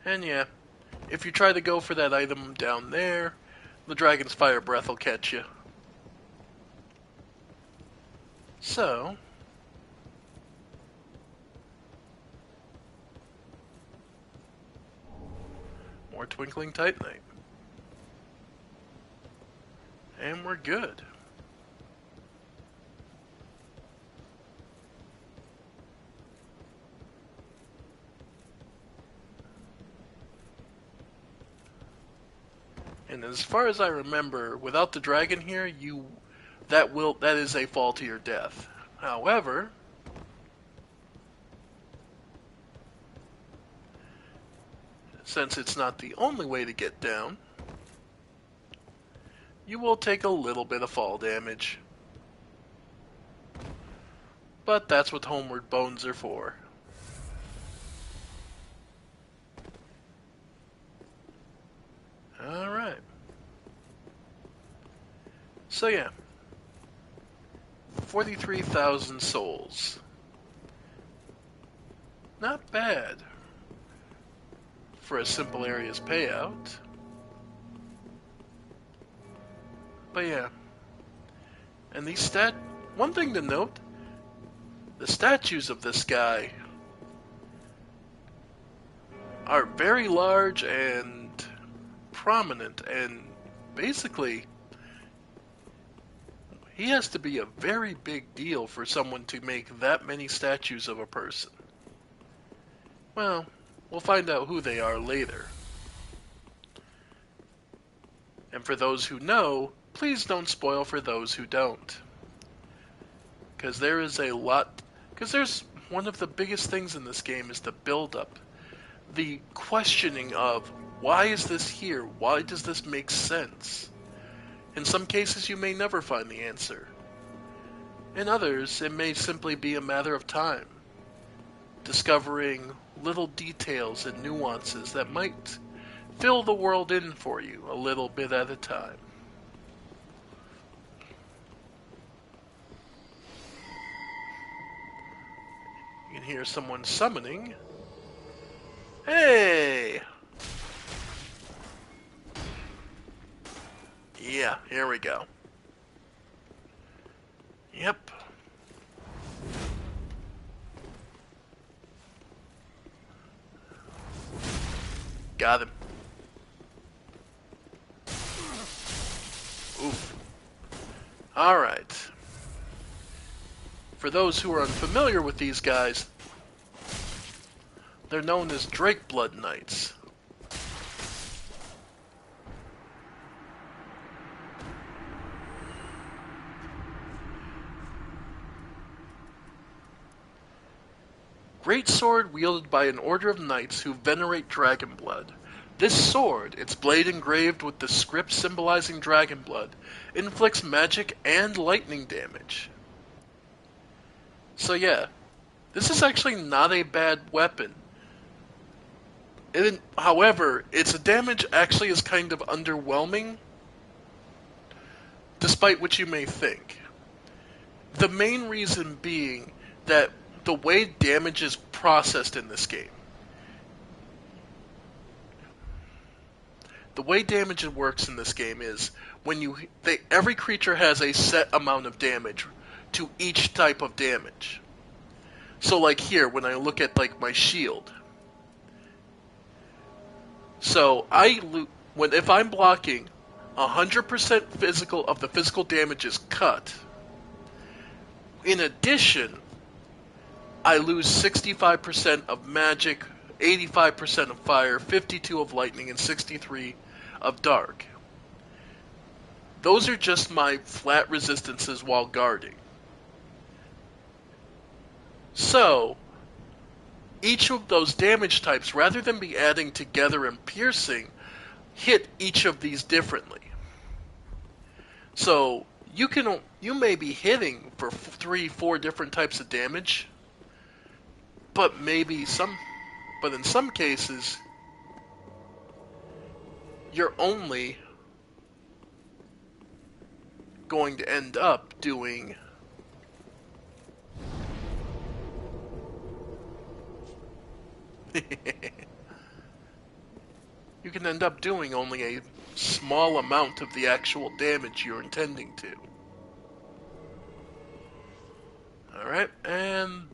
And yeah, if you try to go for that item down there, the dragon's fire breath will catch you. So, more twinkling titanite. And we're good. And as far as I remember, without the dragon here, that is a fall to your death. However, since it's not the only way to get down, you will take a little bit of fall damage. But that's what homeward bones are for. Alright. So yeah. 43,000 souls. Not bad for a simple area's payout. But yeah. And one thing to note, the statues of this guy are very large and prominent, and basically he has to be a very big deal for someone to make that many statues of a person. Well, we'll find out who they are later. And for those who know, please don't spoil for those who don't. Because there's one of the biggest things in this game is the build-up. The questioning of, why is this here? Why does this make sense? In some cases, you may never find the answer. In others, it may simply be a matter of time, discovering little details and nuances that might fill the world in for you a little bit at a time. You can hear someone summoning. Hey! Yeah, here we go. Yep. Got him. Oof. Alright. For those who are unfamiliar with these guys, they're known as Drakeblood Knights. Great sword wielded by an order of knights who venerate dragon blood. This sword, its blade engraved with the script symbolizing dragon blood, inflicts magic and lightning damage. So yeah, this is actually not a bad weapon. However, its damage actually is kind of underwhelming, despite what you may think. The main reason being that the way damage is processed in this game. The way damage works in this game is every creature has a set amount of damage to each type of damage. So like here, when I look at like my shield, so if I'm blocking, 100% physical of the physical damage is cut. In addition, I lose 65% of magic, 85% of fire, 52 of lightning, and 63 of dark. Those are just my flat resistances while guarding. So, each of those damage types, rather than be adding together and piercing, hit each of these differently. So, you may be hitting for 3-4 different types of damage, but in some cases, you're only going to end up doing you can end up doing only a small amount of the actual damage you're intending to. Alright, and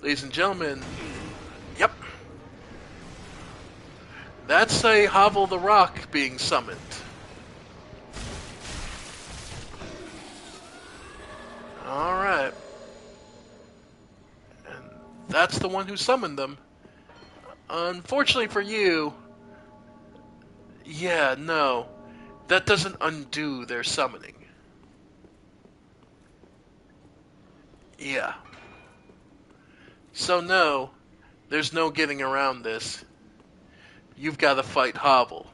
ladies and gentlemen, yep, that's a Hovel the Rock being summoned. Alright. And that's the one who summoned them. Unfortunately for you, yeah, no. That doesn't undo their summoning. Yeah. So no, there's no getting around this. You've got to fight Hovel.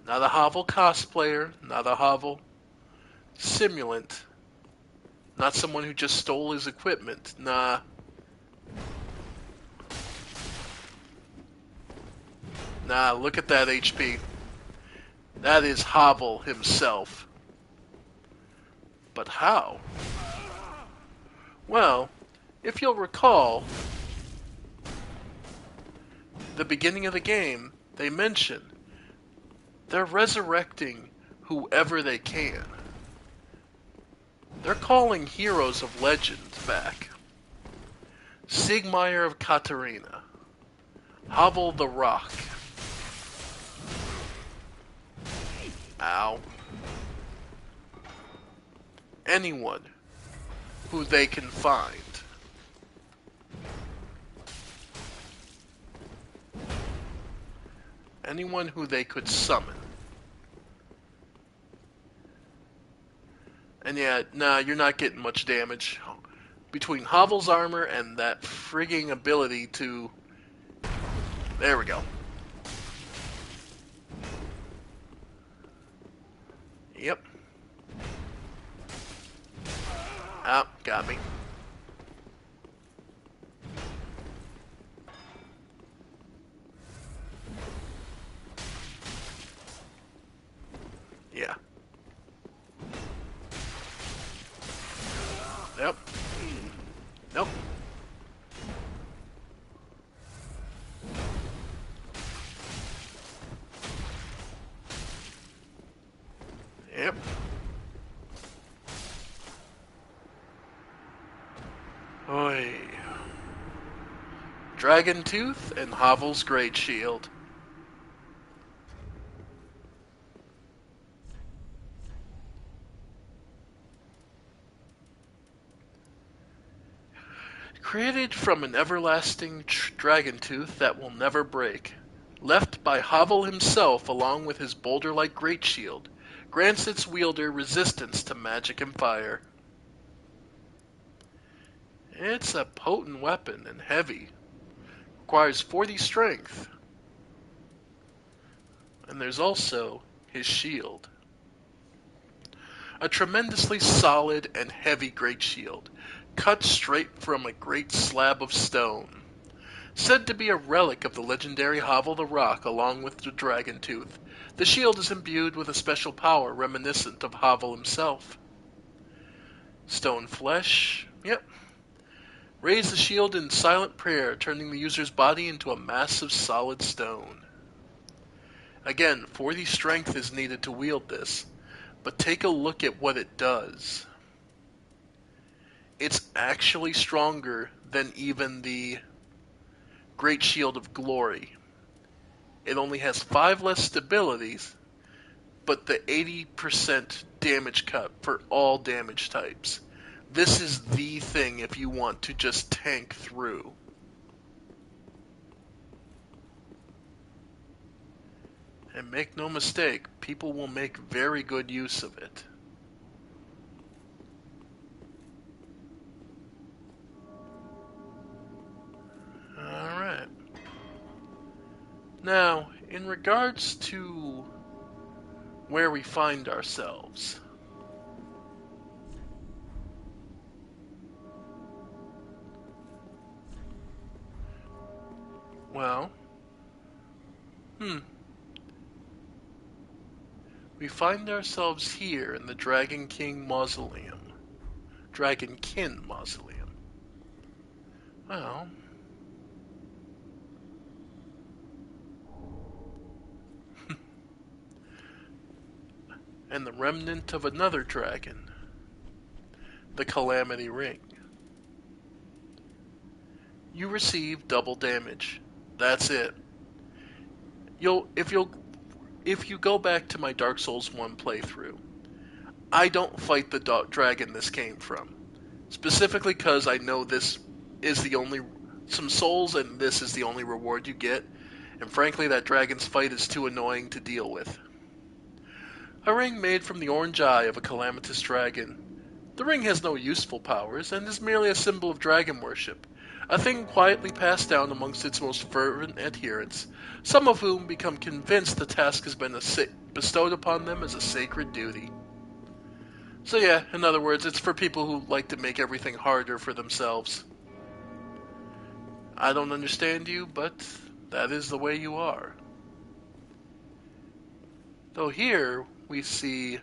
Not a Hovel cosplayer, not a Hovel simulant, not someone who just stole his equipment. Nah. Nah, look at that HP. That is Hovel himself. But how? Well, if you'll recall, the beginning of the game, they mention they're resurrecting whoever they can. They're calling heroes of legend back. Sigmire of Katarina, Hovel the Rock. Ow. Anyone who they can find. Anyone who they could summon. And yeah, nah, you're not getting much damage. Between Hovel's armor and that frigging ability to... There we go. Yep. Ah, got me. Yeah. Yep. Nope. Yep. Oi. Dragon Tooth and Hovel's Great Shield. Created from an everlasting dragon tooth that will never break, left by Havel himself along with his boulder-like great shield, grants its wielder resistance to magic and fire. It's a potent weapon and heavy. Requires 40 strength. And there's also his shield. A tremendously solid and heavy great shield, cut straight from a great slab of stone. Said to be a relic of the legendary Havel the Rock along with the Dragon Tooth, the shield is imbued with a special power reminiscent of Havel himself. Stone flesh, yep. Raise the shield in silent prayer, turning the user's body into a mass of solid stone. Again, 40 strength is needed to wield this, but take a look at what it does. It's actually stronger than even the Great Shield of Glory. It only has 5 less stabilities, but the 80% damage cut for all damage types. This is the thing if you want to just tank through. And make no mistake, people will make very good use of it. Alright. Now, in regards to where we find ourselves, well, we find ourselves here in the Dragon King Mausoleum. Dragonkin Mausoleum. Well, and the remnant of another dragon, the Calamity Ring. You receive double damage. That's it. If you go back to my Dark Souls 1 playthrough, I don't fight the dragon this came from. Specifically because I know this is the only some souls and this is the only reward you get, and frankly that dragon's fight is too annoying to deal with. A ring made from the orange eye of a calamitous dragon. The ring has no useful powers and is merely a symbol of dragon worship, a thing quietly passed down amongst its most fervent adherents, some of whom become convinced the task has been bestowed upon them as a sacred duty. So yeah, in other words, it's for people who like to make everything harder for themselves. I don't understand you, but that is the way you are. Though here we see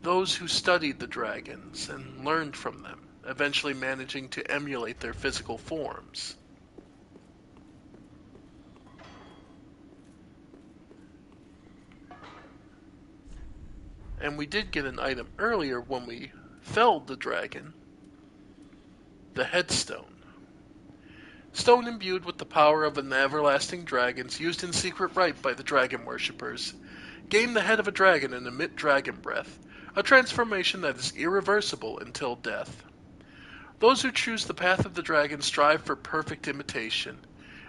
those who studied the dragons and learned from them, eventually managing to emulate their physical forms. And we did get an item earlier when we felled the dragon, the headstone. Stone imbued with the power of an everlasting dragons used in secret rite by the dragon worshippers. Gain the head of a dragon and emit dragon breath, a transformation that is irreversible until death. Those who choose the path of the dragon strive for perfect imitation,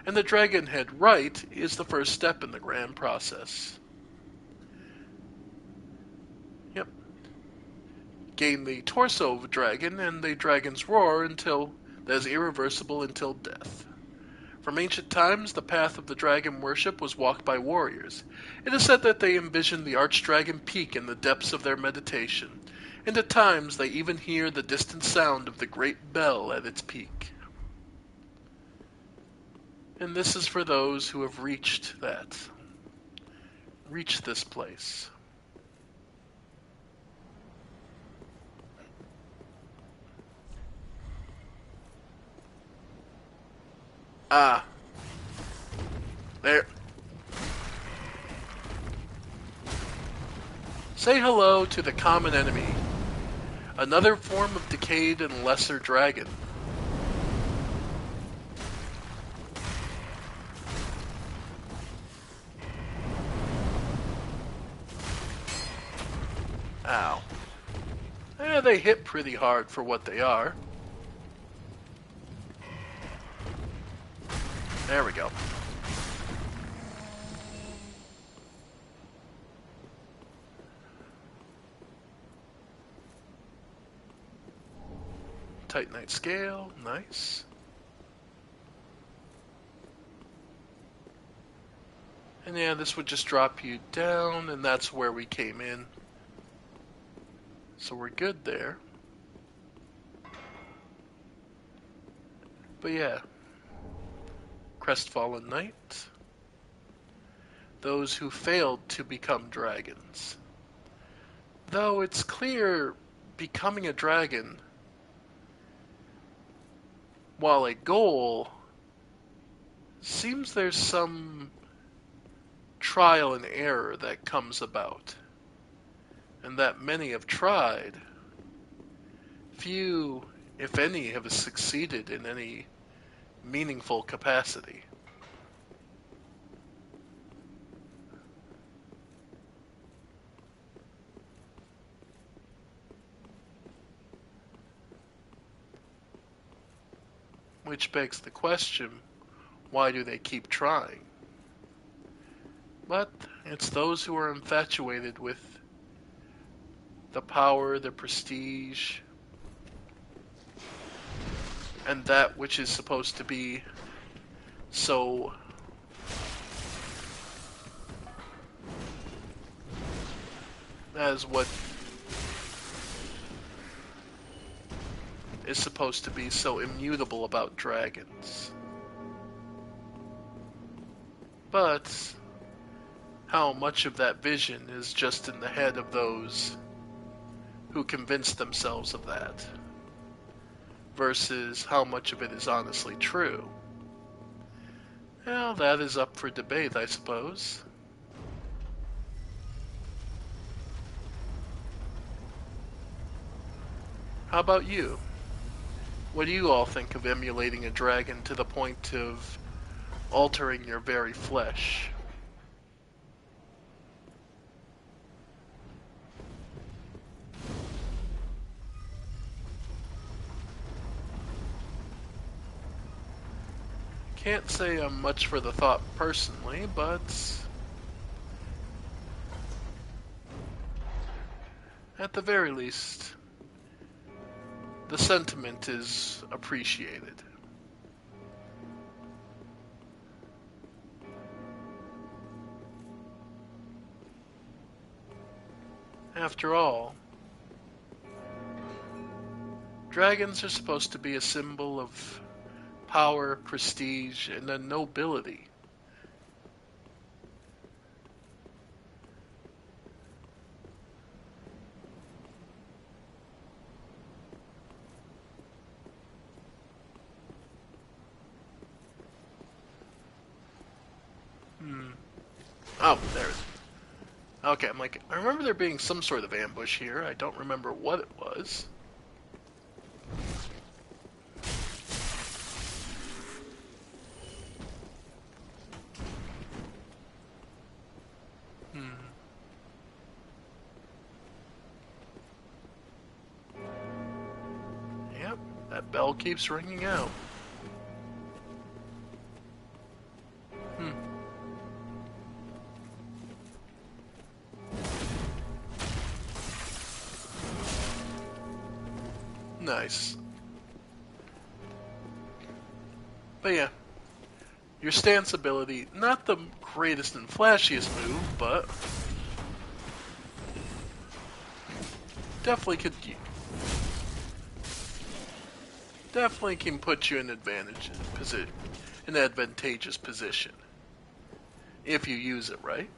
and the dragon head rite is the first step in the grand process. Yep. Gain the torso of a dragon and the dragon's roar until that is irreversible until death. From ancient times, the path of the dragon worship was walked by warriors. It is said that they envisioned the archdragon peak in the depths of their meditation, and at times they even hear the distant sound of the great bell at its peak. And this is for those who have reached this place. Ah. There. Say hello to the common enemy. Another form of decayed and lesser dragon. Ow. Yeah, they hit pretty hard for what they are. There we go. Titanite scale, nice. And yeah, this would just drop you down, and that's where we came in. So we're good there. But yeah. Crestfallen Knight. Those who failed to become dragons. Though it's clear becoming a dragon, while a goal, seems there's some trial and error that comes about, and that many have tried. Few, if any, have succeeded in any meaningful capacity. Which begs the question, why do they keep trying? But it's those who are infatuated with the power, the prestige, and that which is supposed to be so as what is supposed to be so immutable about dragons. But how much of that vision is just in the head of those who convince themselves of that, versus how much of it is honestly true? Well, that is up for debate, I suppose. How about you? What do you all think of emulating a dragon to the point of altering your very flesh? Can't say I'm much for the thought personally, but at the very least, the sentiment is appreciated. After all, dragons are supposed to be a symbol of power, prestige, and a nobility. Hmm. Oh, there it is. Okay, I'm like, I remember there being some sort of ambush here. I don't remember what it was. Hmm. Yep, that bell keeps ringing out. Hmm. Nice. But yeah, your stance ability, not the greatest and flashiest move, but definitely could definitely can put you in an advantageous position if you use it right.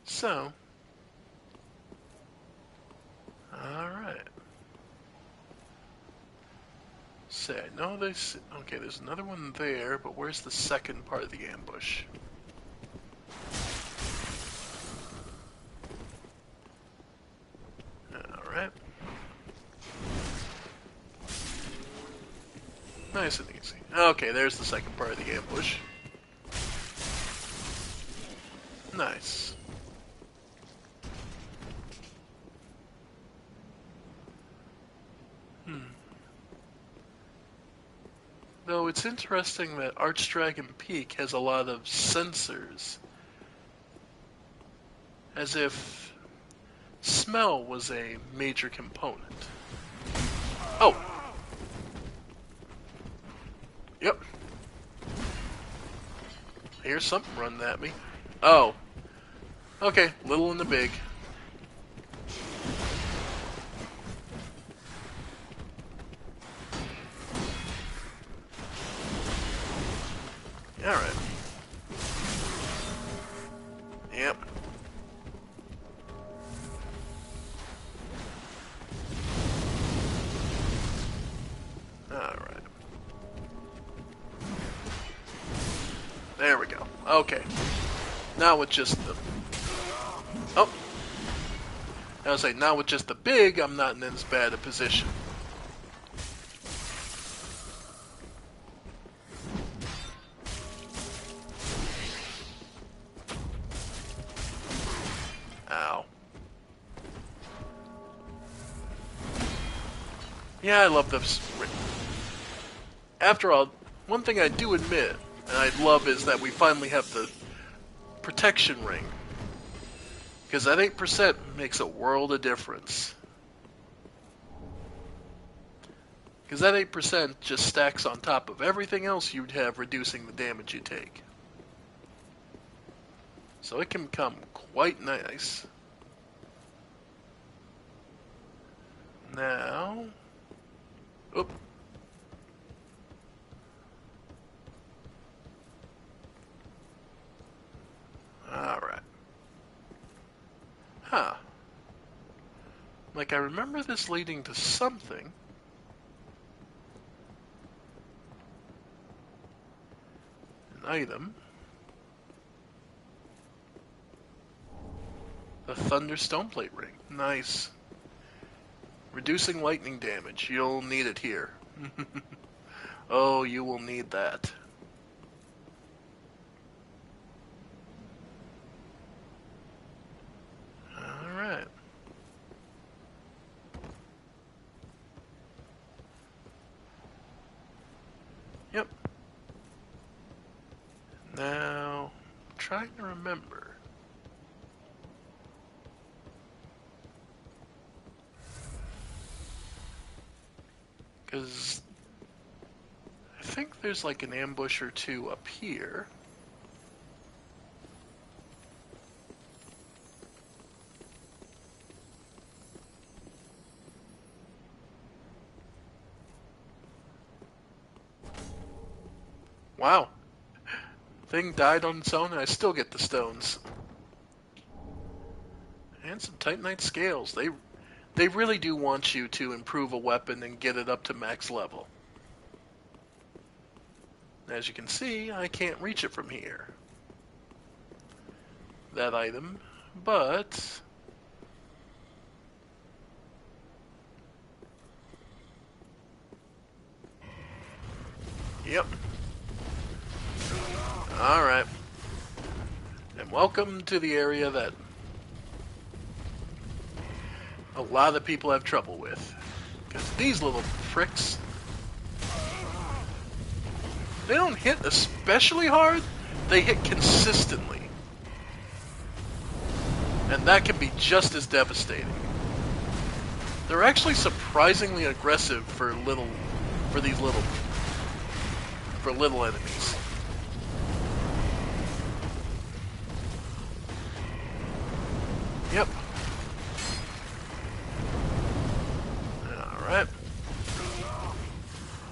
So, all right. Say, I know this. Okay, there's another one there, but where's the second part of the ambush? All right. Nice and easy. Okay, there's the second part of the ambush. Nice. Hmm. Though it's interesting that Archdragon Peak has a lot of sensors, as if smell was a major component. Oh, yep. Here's something running at me. Oh, okay, little and the big. Alright. Yep. Alright. There we go. Okay. Now with just the... Oh! I was like, now with just the big, I'm not in as bad a position. Ow. Yeah, I love this. After all, one thing I do admit, and I love, is that we finally have the protection ring. Because that 8% makes a world of difference. Because that 8% just stacks on top of everything else you'd have, reducing the damage you take. So it can become quite nice. Now... Oop. Alright. Huh. Like, I remember this leading to something. An item. The Thunderstone Plate Ring. Nice. Reducing lightning damage. You'll need it here. Oh, you will need that. Alright. Yep. Now, I'm trying to remember. Because I think there's like an ambush or two up here. Wow. Thing died on its own and I still get the stones. And some Titanite scales. They really do want you to improve a weapon and get it up to max level. As you can see, I can't reach it from here. That item, but yep. Alright. And welcome to the area that a lot of people have trouble with. Because these little pricks, they don't hit especially hard, they hit consistently. And that can be just as devastating. They're actually surprisingly aggressive for little enemies. Yep. Alright.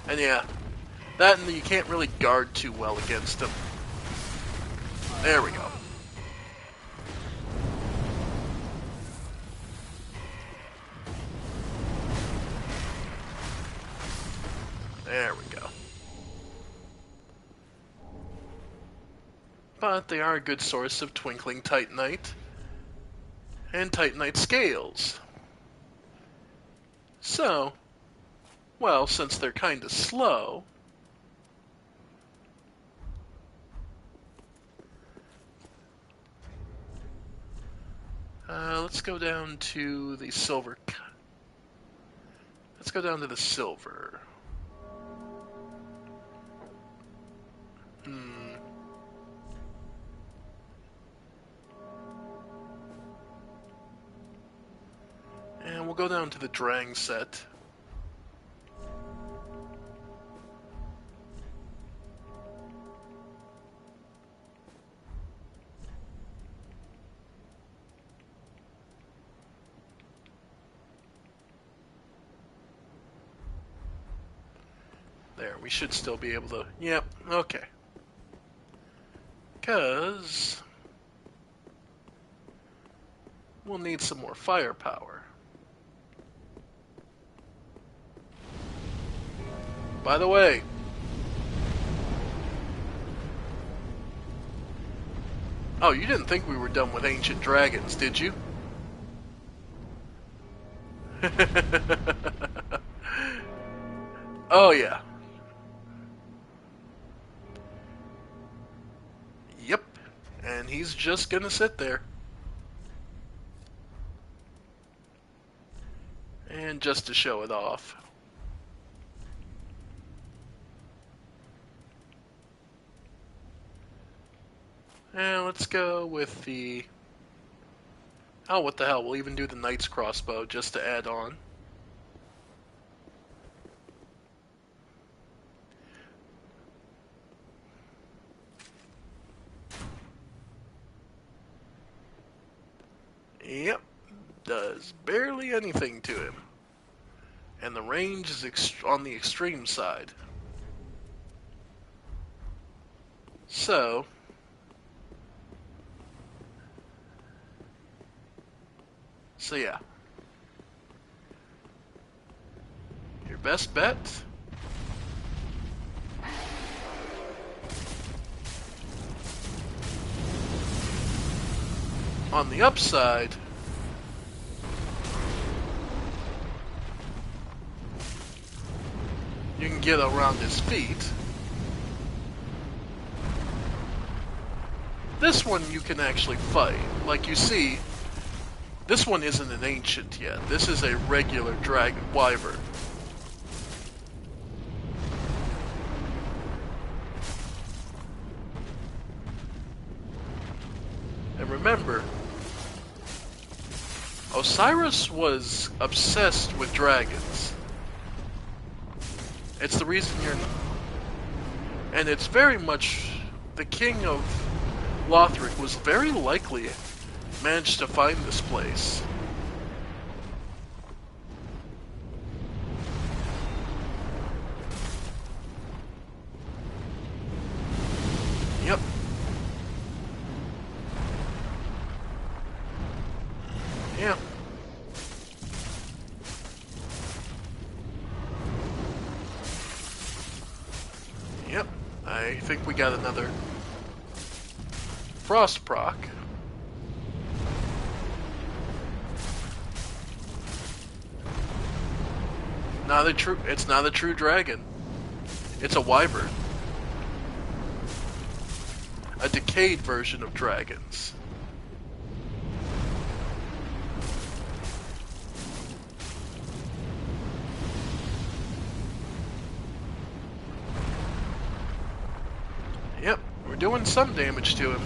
And yeah, that and you can't really guard too well against them. There we go. There we go. But they are a good source of twinkling Titanite and Titanite scales. So, well, since they're kind of slow, let's go down to the silver. Let's go down to the silver. And we'll go down to the Drang set. There, we should still be able to... Yep, okay. Because we'll need some more firepower. By the way, oh, you didn't think we were done with ancient dragons, did you? Oh, yeah. Yep. And he's just gonna sit there. And just to show it off. And let's go with the... Oh, what the hell, we'll even do the Knight's Crossbow just to add on. Yep, does barely anything to him. And the range is on the extreme side. So... So yeah. Your best bet... On the upside... can get around his feet. This one you can actually fight. Like you see, this one isn't an ancient yet. This is a regular dragon wyvern. And remember, Osiris was obsessed with dragons. It's the reason you're not. And it's very much the king of Lothric was very likely managed to find this place. Yep. Yeah. Yep. I think we got another frost proc. It's not a true dragon. It's a wyvern. A decayed version of dragons. Yep, we're doing some damage to him.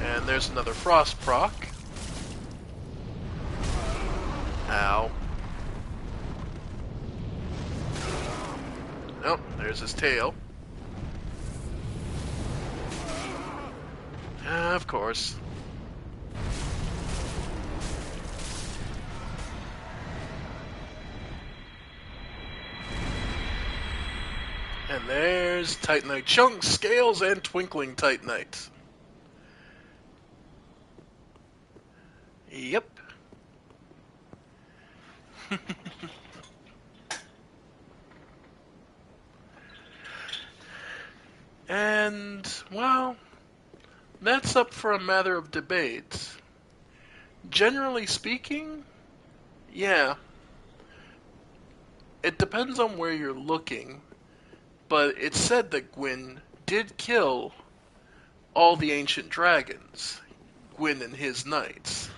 And there's another frost proc. Ow. Oh, there's his tail. Of course. And there's Titanite chunks, scales, and twinkling Titanite. Yep. And, well, that's up for a matter of debate. Generally speaking, yeah. It depends on where you're looking, but it's said that Gwyn did kill all the ancient dragons, Gwyn and his knights.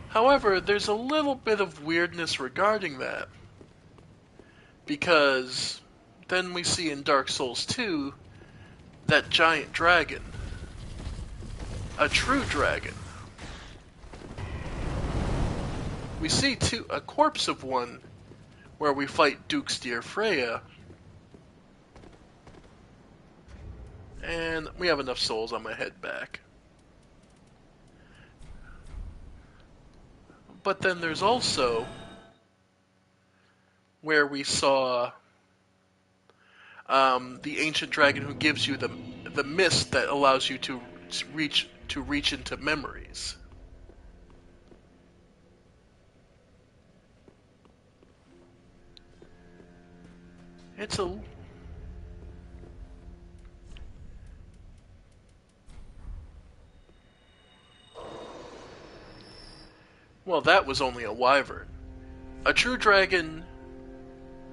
However, there's a little bit of weirdness regarding that, because then we see in Dark Souls 2 that giant dragon, a true dragon. We see a corpse of one where we fight Duke's dear Freya, and we have enough souls. I'm gonna head back. But then there's also where we saw the ancient dragon who gives you the mist that allows you to reach into memories. It's a well, that was only a wyvern. A true dragon,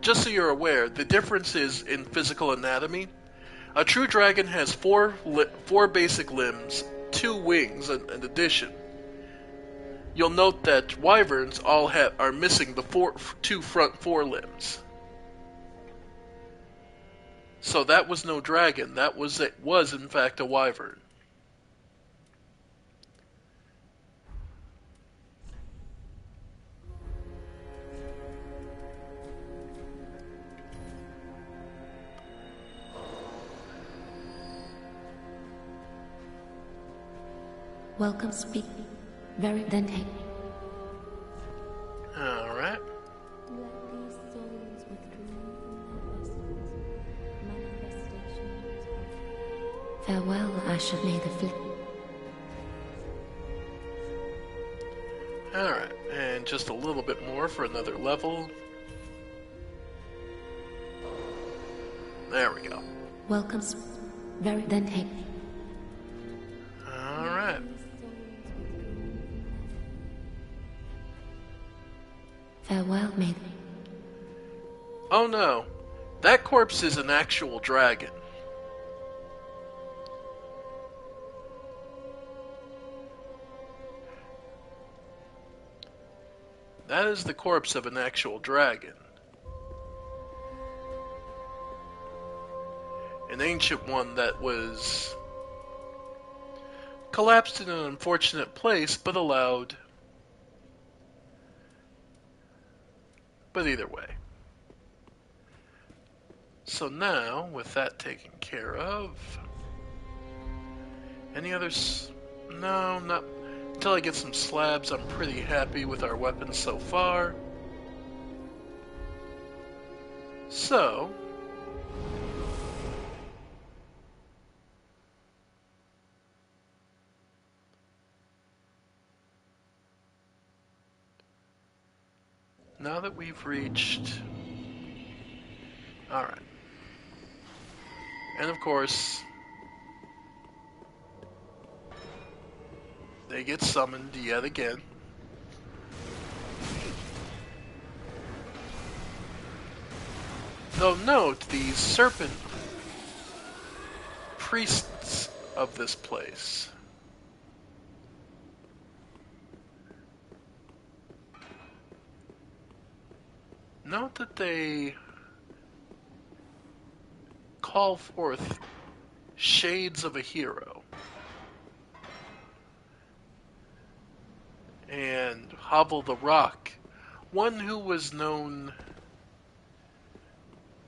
just so you're aware, the difference is in physical anatomy. A true dragon has four basic limbs, 2 wings in addition. You'll note that wyverns all are missing the 2 front forelimbs. So that was no dragon. That was in fact a wyvern. Welcome, speak. Very then take. All right. Let these souls withdraw from their vessels, manifestations of... Farewell, I should neither flee. All right, and just a little bit more for another level. There we go. Welcome, very then take. Farewell, maiden. Oh no, that corpse is an actual dragon. That is the corpse of an actual dragon. An ancient one that was collapsed in an unfortunate place, but allowed. But either way. So now, with that taken care of, any others? No, not until I get some slabs. I'm pretty happy with our weapons so far. So, now that we've reached... Alright. And of course, they get summoned yet again. Though note, these serpent priests of this place note that they call forth shades of a hero. And Hobble the Rock, one who was known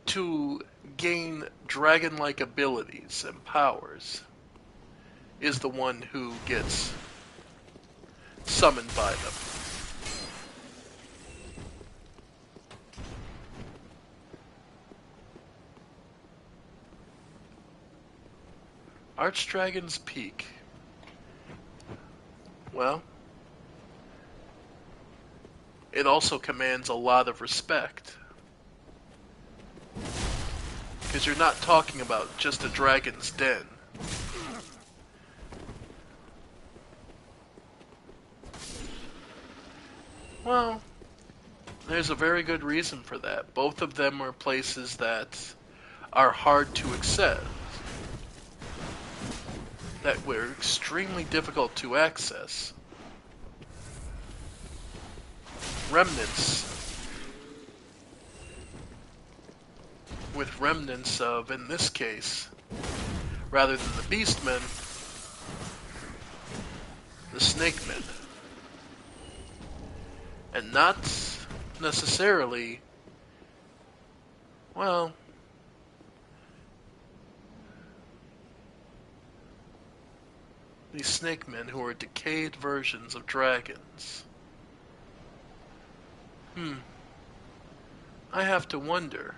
to gain dragon-like abilities and powers, is the one who gets summoned by them. Archdragon's Peak. Well, it also commands a lot of respect. Because you're not talking about just a dragon's den. Well, there's a very good reason for that. Both of them are places that are hard to accept. That were extremely difficult to access. Remnants. With remnants of, in this case, rather than the beastmen, the snakemen. And not necessarily, well, these snakemen who are decayed versions of dragons. I have to wonder.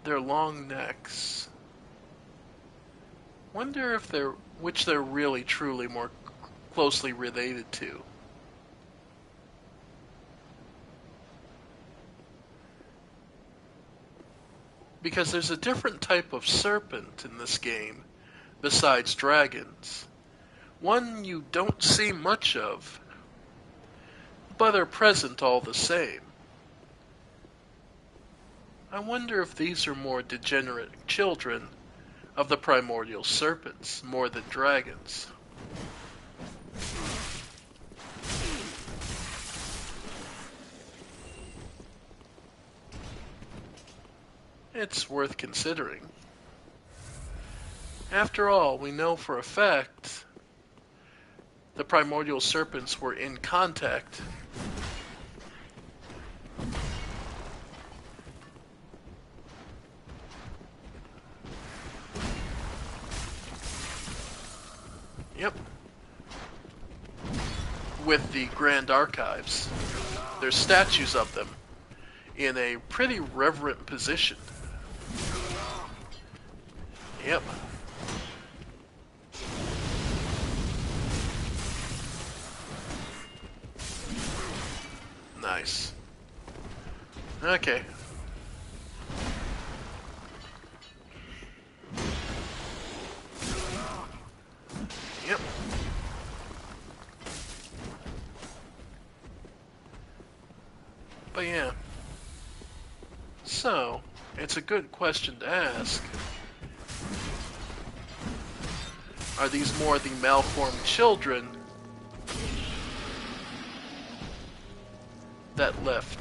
Their long necks. Wonder if which they're really truly more closely related to. Because there's a different type of serpent in this game besides dragons. One you don't see much of, but are present all the same. I wonder if these are more degenerate children of the primordial serpents, more than dragons. It's worth considering. After all, we know for a fact the primordial serpents were in contact with the Grand Archives. There's statues of them in a pretty reverent position. Yep. Nice. Okay. But yeah. So, it's a good question to ask. Are these more the malformed children that left,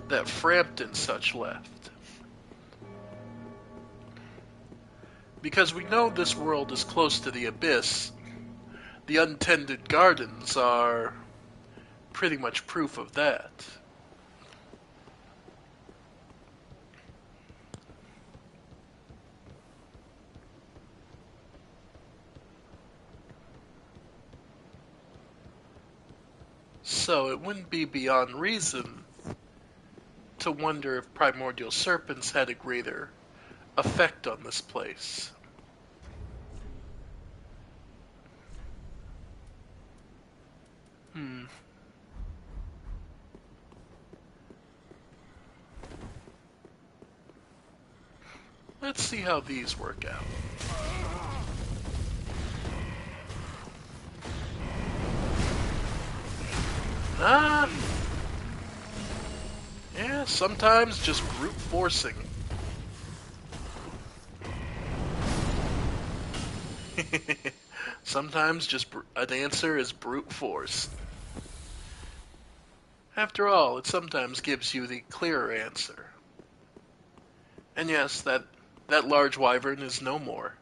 that Frampton such left? Because we know this world is close to the abyss, the untended gardens are pretty much proof of that. So it wouldn't be beyond reason to wonder if primordial serpents had a greater effect on this place. Hmm. Let's see how these work out. Ah, yeah, sometimes just brute forcing. Sometimes just an answer is brute force. After all, it sometimes gives you the clearer answer. And yes, that large wyvern is no more.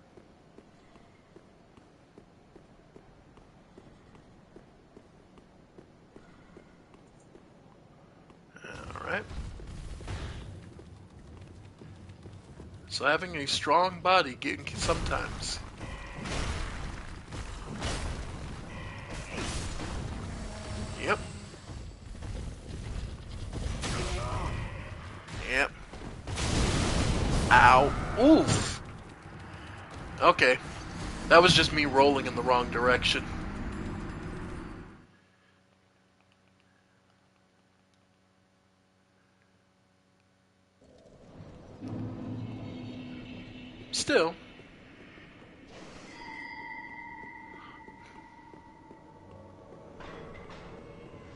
Alright. So having a strong body can sometimes. Yep. Yep. Ow. Oof. Okay. That was just me rolling in the wrong direction. Still.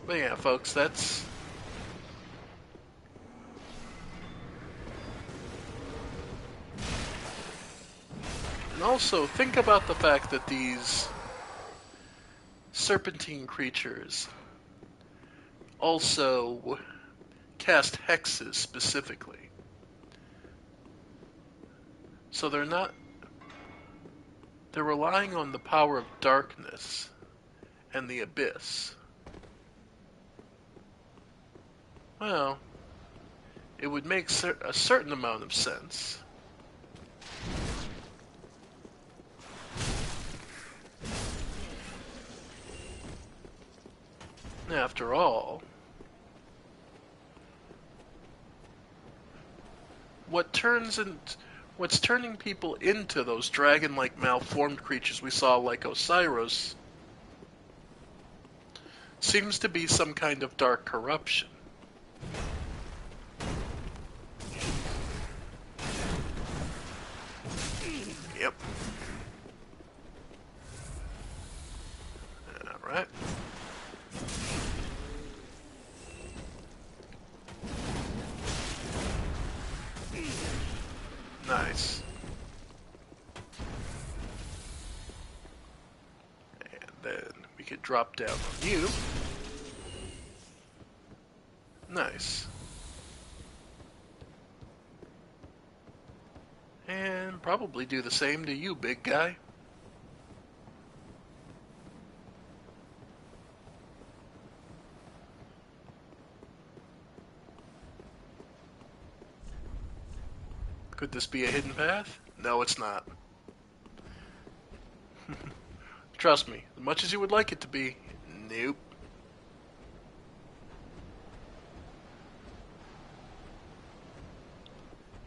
But yeah, folks, that's... And also, think about the fact that these serpentine creatures also cast hexes specifically. So they're relying on the power of darkness and the abyss. Well, it would make a certain amount of sense. After all, what's turning people into those dragon-like malformed creatures we saw like Osiris seems to be some kind of dark corruption. Yep. Alright. Nice. And then we could drop down on you. Nice. And probably do the same to you, big guy. Could this be a hidden path? No, it's not. Trust me, as much as you would like it to be, nope.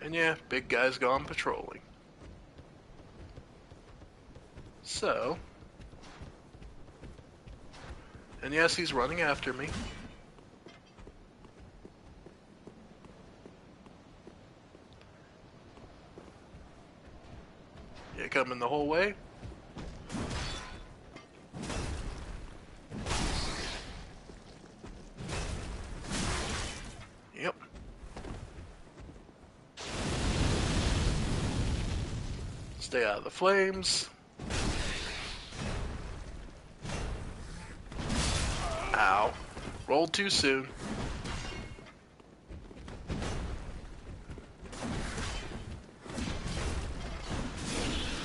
And yeah, big guy's gone patrolling. So... And yes, he's running after me. You coming the whole way? Stay out of the flames. Ow. Rolled too soon.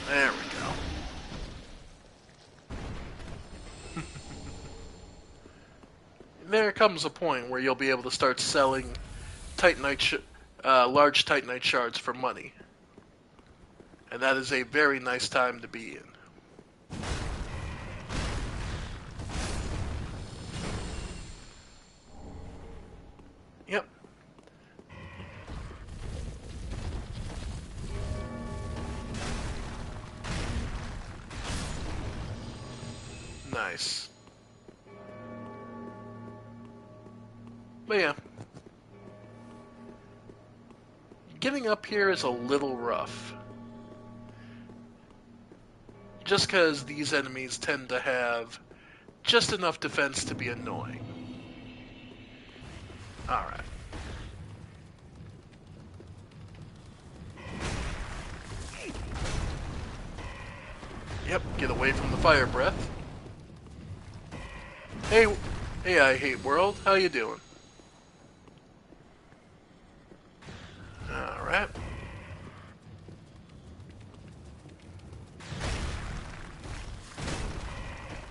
There we go. There comes a point where you'll be able to start selling large Titanite shards for money. And that is a very nice time to be in. Yep. Nice. But yeah. Getting up here is a little rough. Just because these enemies tend to have just enough defense to be annoying. Alright. Yep, get away from the fire breath. Hey, I hate world. How you doing? Alright.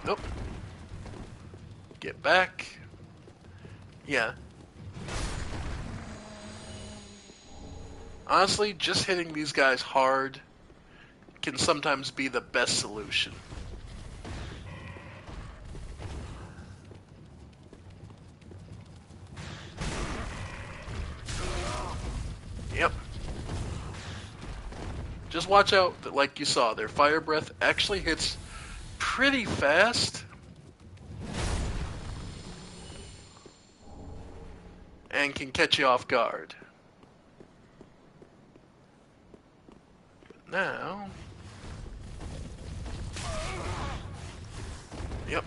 Nope. Get back. Yeah. Honestly, just hitting these guys hard can sometimes be the best solution. Yep. Just watch out that, like you saw, their fire breath actually hits pretty fast. And can catch you off guard. But now... Yep.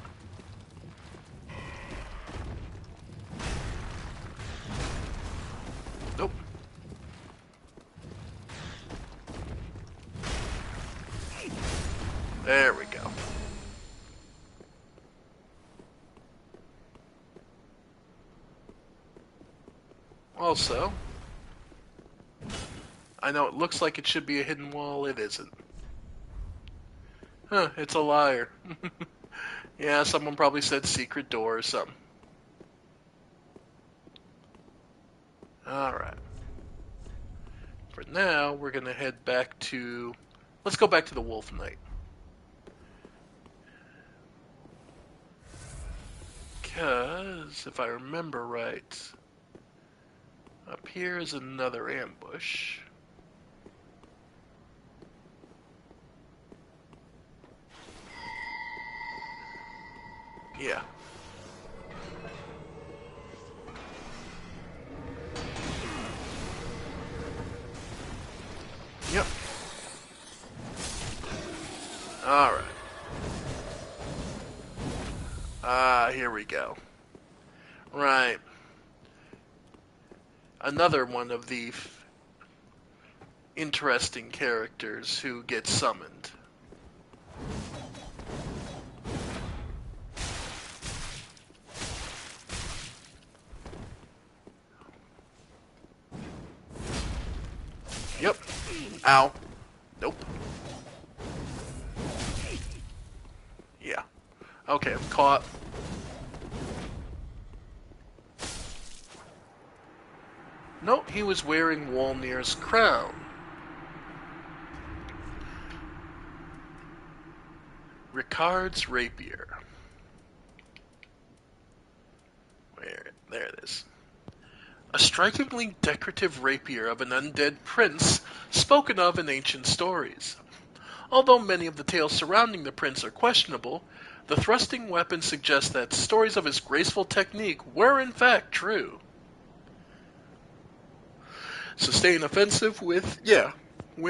Nope. There we go. Also, I know it looks like it should be a hidden wall, it isn't. Huh, it's a liar. Yeah, someone probably said secret door or something. Alright. For now, we're gonna head back to... Let's go back to the Wolf Knight. Because, if I remember right, up here is another ambush. Yeah. Yep. Alright. Here we go. Right. Another one of the interesting characters who gets summoned. Yep. Ow. Nope. Yeah. Okay, I'm caught. Note he was wearing Wolnir's crown. Ricard's rapier. There it is. A strikingly decorative rapier of an undead prince spoken of in ancient stories. Although many of the tales surrounding the prince are questionable, the thrusting weapon suggests that stories of his graceful technique were in fact true. Sustain offensive with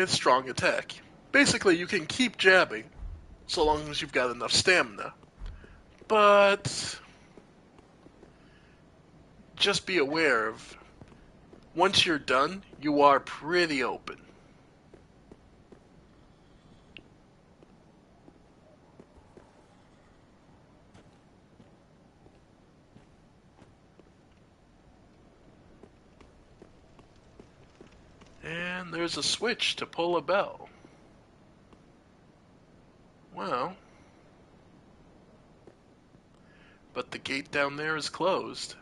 strong attack. Basically, you can keep jabbing, so long as you've got enough stamina. But just be aware of, once you're done, you are pretty open. And there's a switch to pull a bell. Well, but the gate down there is closed.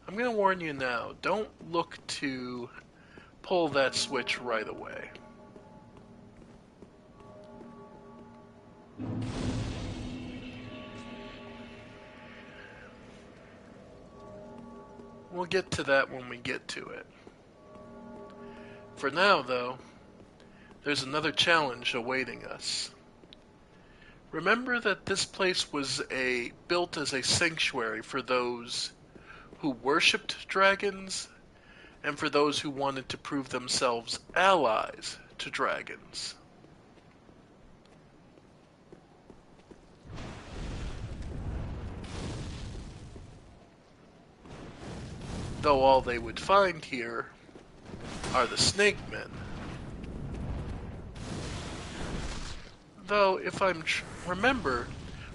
I'm going to warn you now, don't look to pull that switch right away. We'll get to that when we get to it. For now, though, there's another challenge awaiting us. Remember that this place was built as a sanctuary for those who worshipped dragons and for those who wanted to prove themselves allies to dragons. Though all they would find here are the snake men. Though, if remember,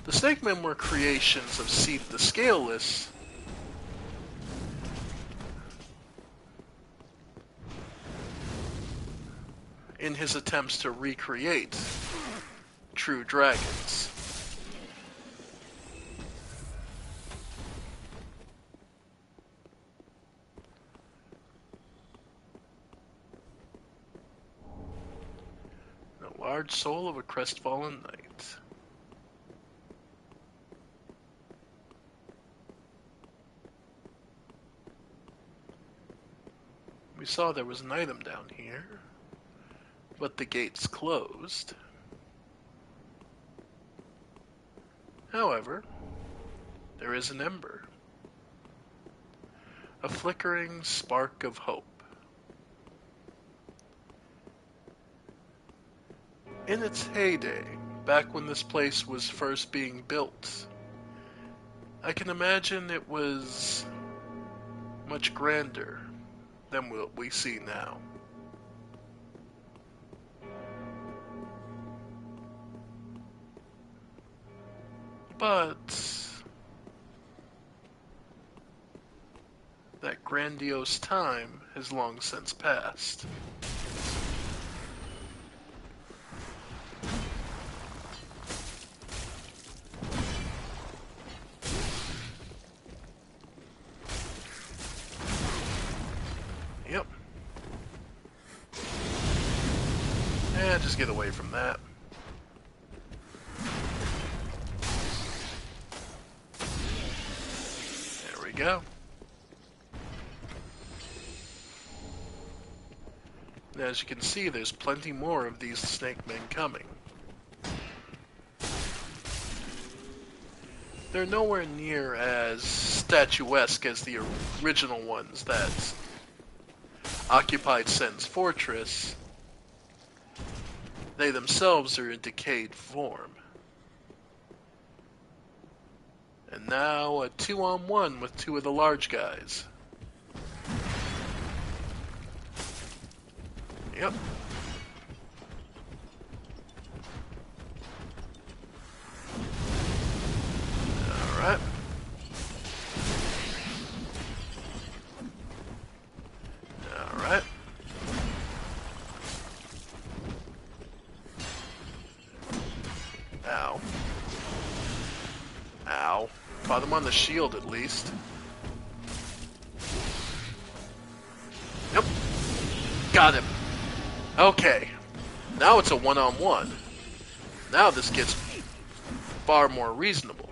the snake men were creations of Seed the Scaleless, in his attempts to recreate true dragons. The large soul of a crestfallen knight. We saw there was an item down here, but the gate's closed. However, there is an ember, a flickering spark of hope. In its heyday, back when this place was first being built, I can imagine it was much grander than what we see now. But that grandiose time has long since passed. Yep. Yeah, just get away from that. There we go. And as you can see, there's plenty more of these snake men coming. They're nowhere near as statuesque as the original ones that occupied Sen's fortress. They themselves are in decayed form. And now a 2-on-1 with two of the large guys. Yep. Alright. Alright. Ow. Ow. Caught him on the shield at least. Yep. Got him. Okay. Now it's a 1-on-1. Now this gets far more reasonable.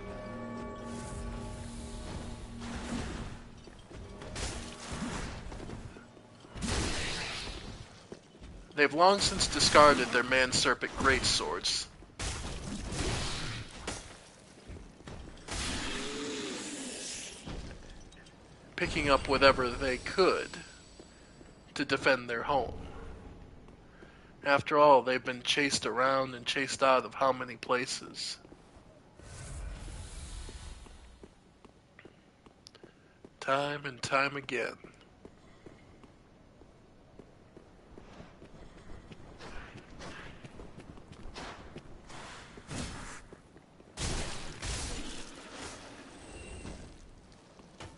They've long since discarded their man-serpent greatswords. Picking up whatever they could to defend their home. After all, they've been chased around and chased out of how many places? Time and time again.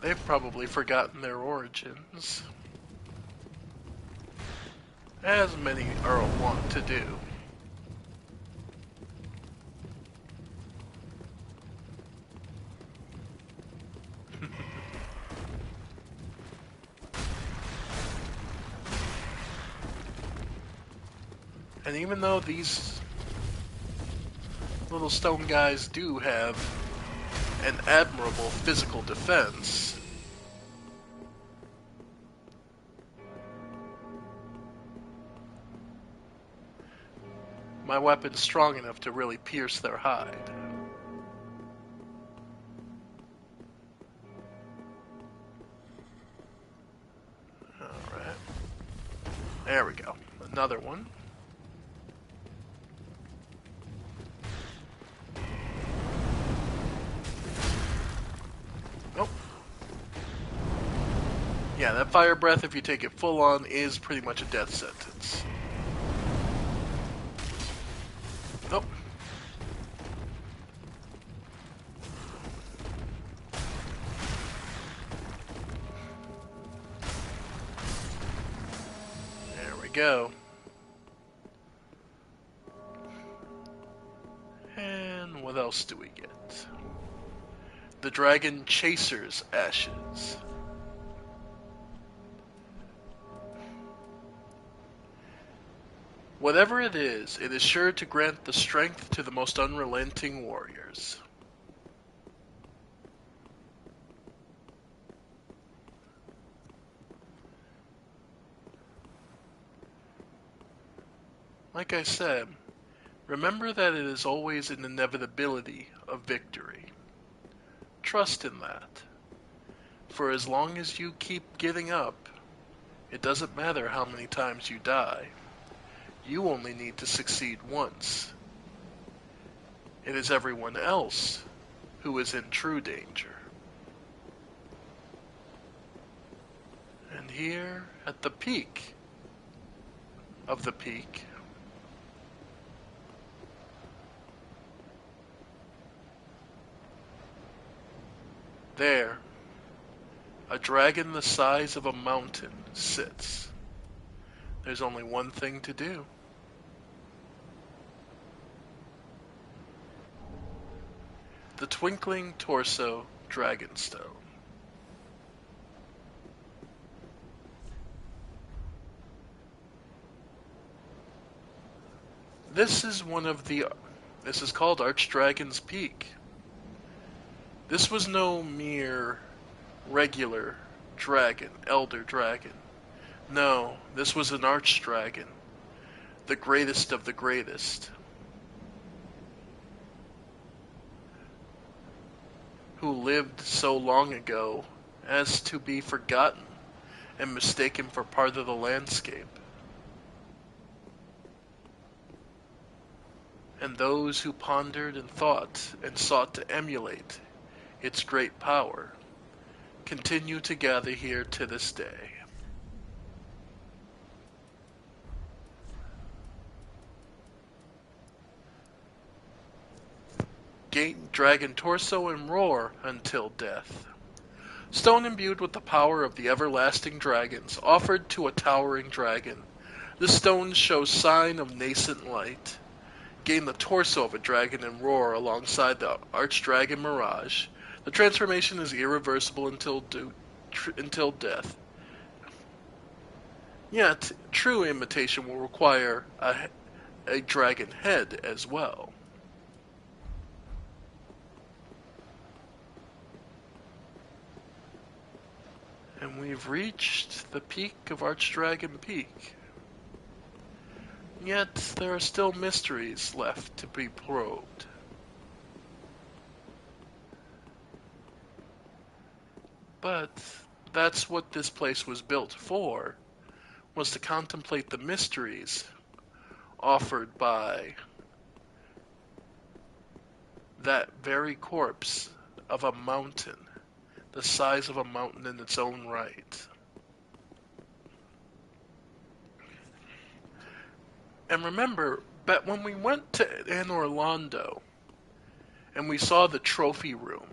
They've probably forgotten their origins, as many are wont to do. And even though these little stone guys do have an admirable physical defense, my weapon's strong enough to really pierce their hide. Alright. There we go. Another one. Nope. Yeah, that fire breath, if you take it full on, is pretty much a death sentence. Nope. There we go. And what else do we get? The Dragon Chaser's Ashes. Whatever it is sure to grant the strength to the most unrelenting warriors. Like I said, remember that it is always an inevitability of victory. Trust in that. For as long as you keep getting up, it doesn't matter how many times you die. You only need to succeed once. It is everyone else who is in true danger. And here at the peak of the peak, there, a dragon the size of a mountain sits. There's only one thing to do. The Twinkling Torso Dragonstone. This is called Archdragon's Peak. This was no mere regular dragon, elder dragon. No, this was an archdragon, the greatest of the greatest, who lived so long ago as to be forgotten and mistaken for part of the landscape. And those who pondered and thought and sought to emulate its great power continue to gather here to this day. Gain dragon torso and roar until death. Stone imbued with the power of the everlasting dragons, offered to a towering dragon. The stones show sign of nascent light. Gain the torso of a dragon and roar alongside the archdragon Mirage. The transformation is irreversible until death. Yet, true imitation will require a dragon head as well. And we've reached the peak of Archdragon Peak. Yet, there are still mysteries left to be probed. But that's what this place was built for, was to contemplate the mysteries offered by that very corpse of a mountain, the size of a mountain in its own right. And remember, but when we went to Anne Orlando and we saw the trophy room,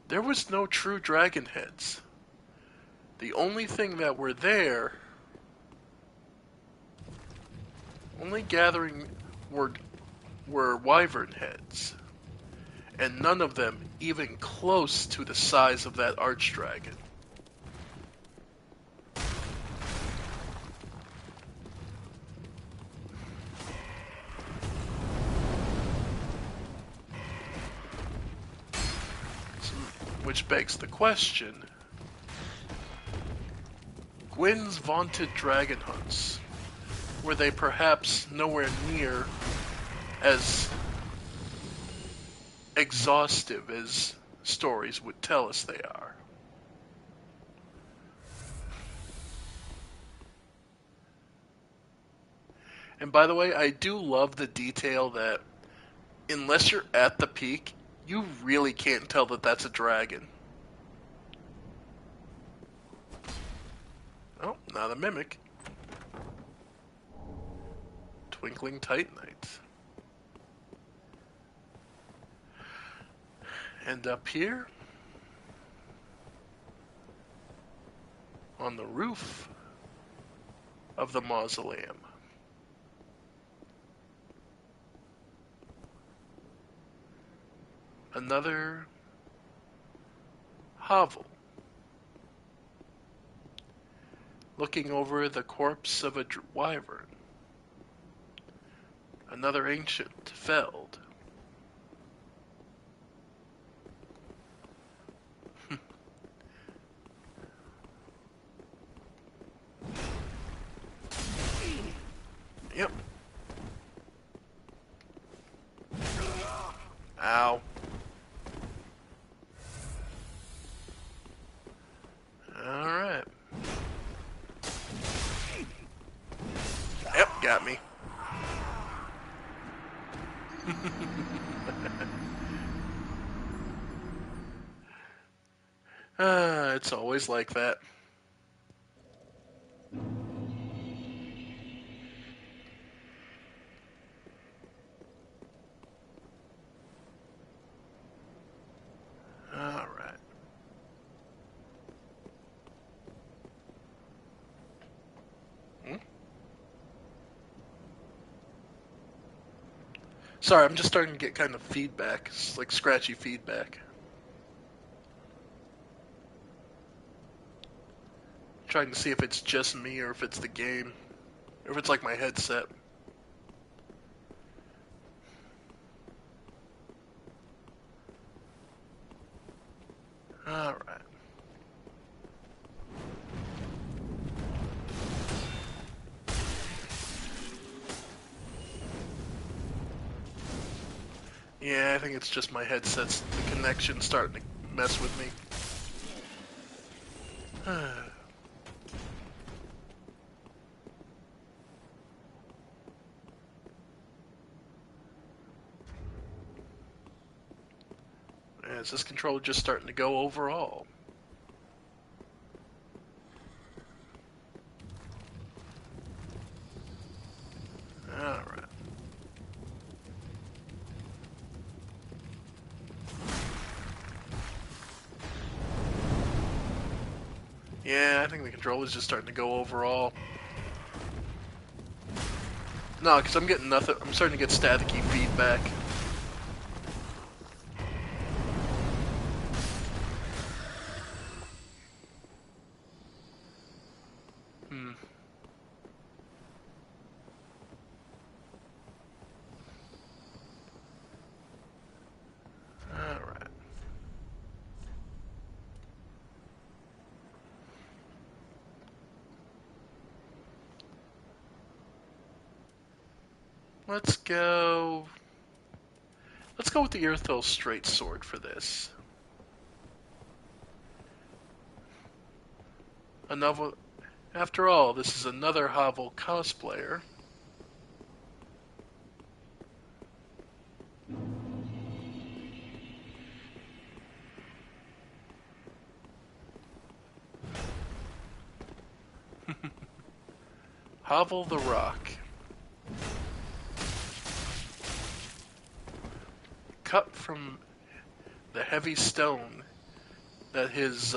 there was no true dragon heads. The only thing that were there, only gathering were wyvern heads, and none of them even close to the size of that archdragon. Which begs the question, Gwyn's vaunted dragon hunts, were they perhaps nowhere near as exhaustive as stories would tell us they are? And by the way, I do love the detail that unless you're at the peak, you really can't tell that that's a dragon. Oh, not a mimic. Twinkling Titanite. And up here, on the roof of the mausoleum, another hovel, looking over the corpse of a wyvern. Another ancient felled. Yep. Ow. Alright. Yep, got me. It's always like that. Alright. Sorry, I'm just starting to get kind of feedback. It's like scratchy feedback. Trying to see if it's just me or if it's the game. Or if it's like my headset. Alright. Yeah, I think it's just my headset's the connection starting to mess with me. Is this controller just starting to go overall? Alright. Yeah, I think the controller's just starting to go overall. No, because I'm getting nothing. I'm starting to get staticky feedback. Alright. Let's go... Let's go with the Earthfell Straight Sword for this. Another... After all, this is another Hovel cosplayer. Hovel the Rock. Cut from the heavy stone that his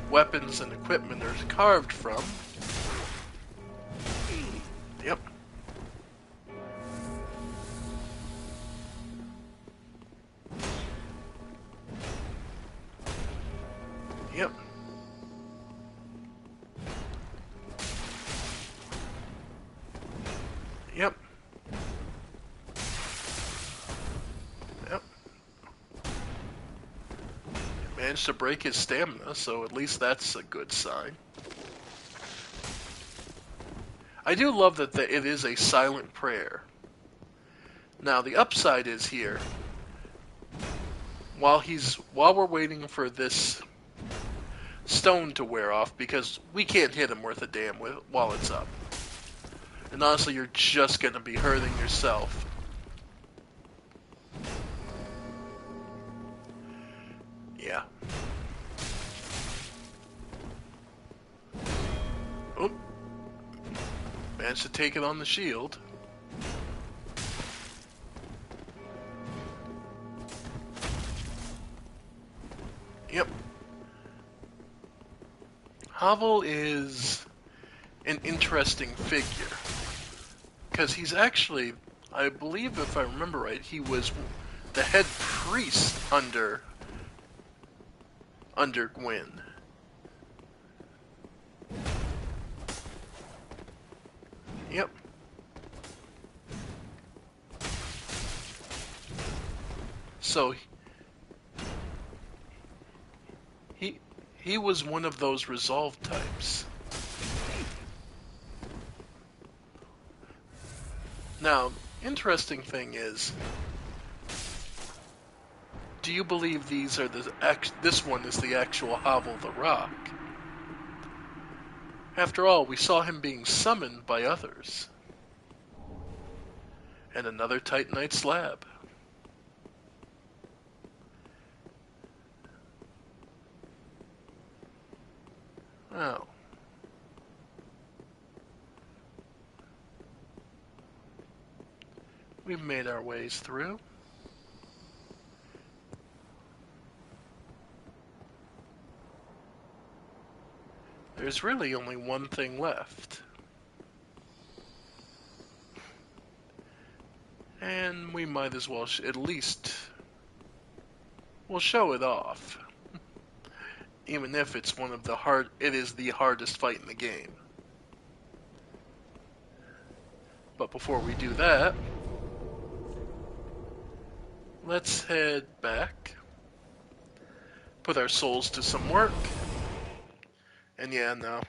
weapons and equipment are carved from. Yep. Yep. Yep. Yep. Managed to break his stamina, so at least that's a good sign. I do love that it is a silent prayer. Now the upside is here, while we're waiting for this stone to wear off, because we can't hit him worth a damn while it's up. And honestly, you're just gonna be hurting yourself. Yeah. Oop. Managed to take it on the shield. Yep. Havel is an interesting figure, because he's actually, I believe if I remember right, he was the head priest under Gwyn. Yep. So he was one of those resolve types. Now, interesting thing is, do you believe these are this one is the actual Havel the Rock? After all, we saw him being summoned by others. And another Titanite slab. Oh. We've made our ways through. There's really only one thing left. And we might as well at least we'll show it off. Even if it's it is the hardest fight in the game. But before we do that, let's head back, put our souls to some work, and yeah, no.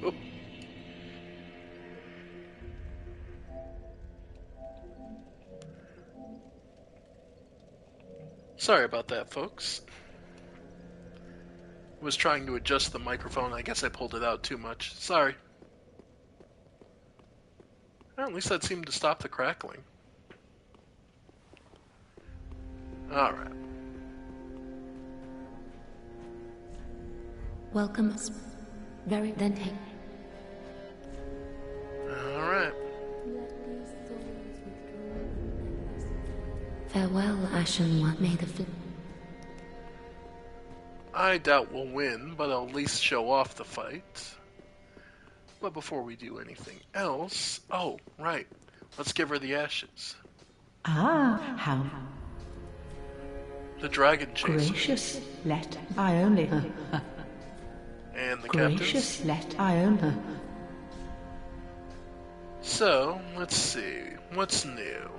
Oop. Sorry about that, folks. Was trying to adjust the microphone. I guess I pulled it out too much. Sorry. Well, at least that seemed to stop the crackling. Alright. Welcome. Very then take. Alright. Farewell, Ashen One. May the I doubt we'll win, but I'll at least show off the fight. But before we do anything else... Oh, right. Let's give her the ashes. Ah, how The dragon chaser. gracious. Let I only her. And the Gracious, captains. let I own her. So, let's see. What's new?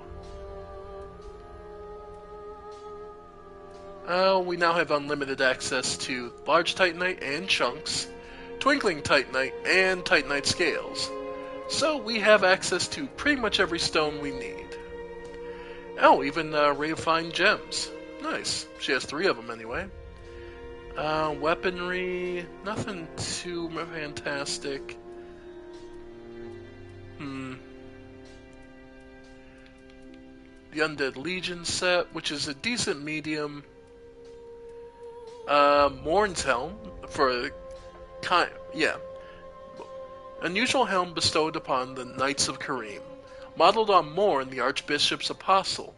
We now have unlimited access to Large Titanite and Chunks, Twinkling Titanite, and Titanite Scales. So we have access to pretty much every stone we need. Oh, even Refined Gems. Nice. She has 3 of them anyway. Weaponry, nothing too fantastic. The Undead Legion set, which is a decent medium. Morn's Helm for unusual helm bestowed upon the Knights of Kareem, modeled on Morn, the Archbishop's apostle.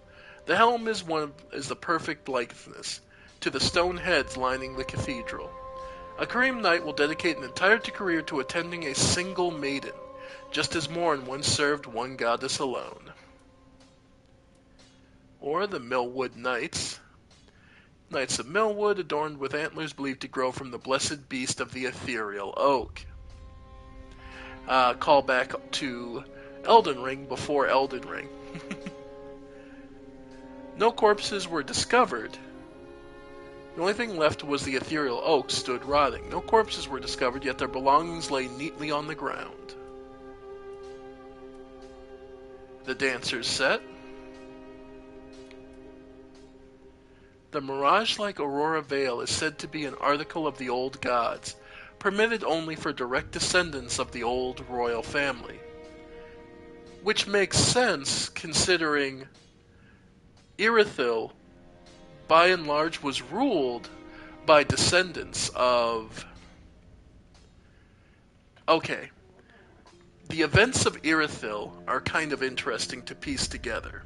The helm is the perfect likeness to the stone heads lining the cathedral. A Kareem knight will dedicate an entire career to attending a single maiden, just as Morn once served one goddess alone. Or the Millwood Knights. Knights of Millwood, adorned with antlers believed to grow from the blessed beast of the ethereal oak. Call back to Elden Ring before Elden Ring. No corpses were discovered. The only thing left was the ethereal oak stood rotting. No corpses were discovered, yet their belongings lay neatly on the ground. The dancers set. The mirage-like Aurora Veil is said to be an article of the old gods, permitted only for direct descendants of the old royal family. Which makes sense, considering Irithyll, by and large, was ruled by descendants of... Okay. The events of Irithyll are kind of interesting to piece together.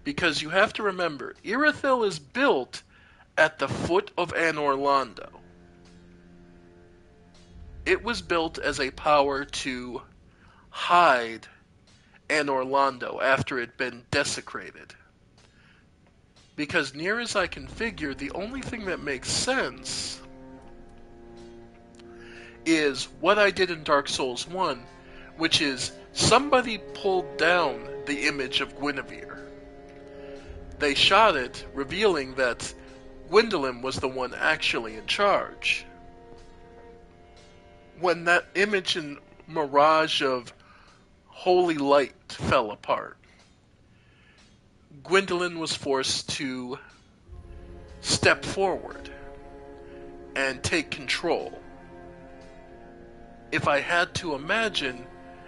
Because you have to remember, Irithyll is built at the foot of Anor Londo. It was built as a power to hide Anor Londo after it had been desecrated. Because near as I can figure, the only thing that makes sense is what I did in Dark Souls 1, which is somebody pulled down the image of Guinevere. They shot it, revealing that Gwendolyn was the one actually in charge. When that image and mirage of holy light fell apart, Gwendolyn was forced to step forward and take control. If I had to imagine,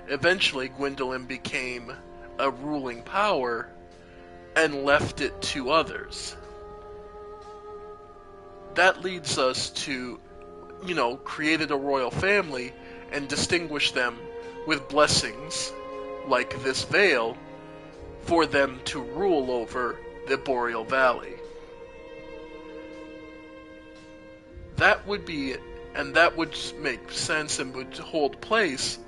eventually Gwendolyn became a ruling power and left it to others. That leads us to, created a royal family and distinguished them with blessings like this veil for them to rule over the Boreal Valley. That would make sense and would hold place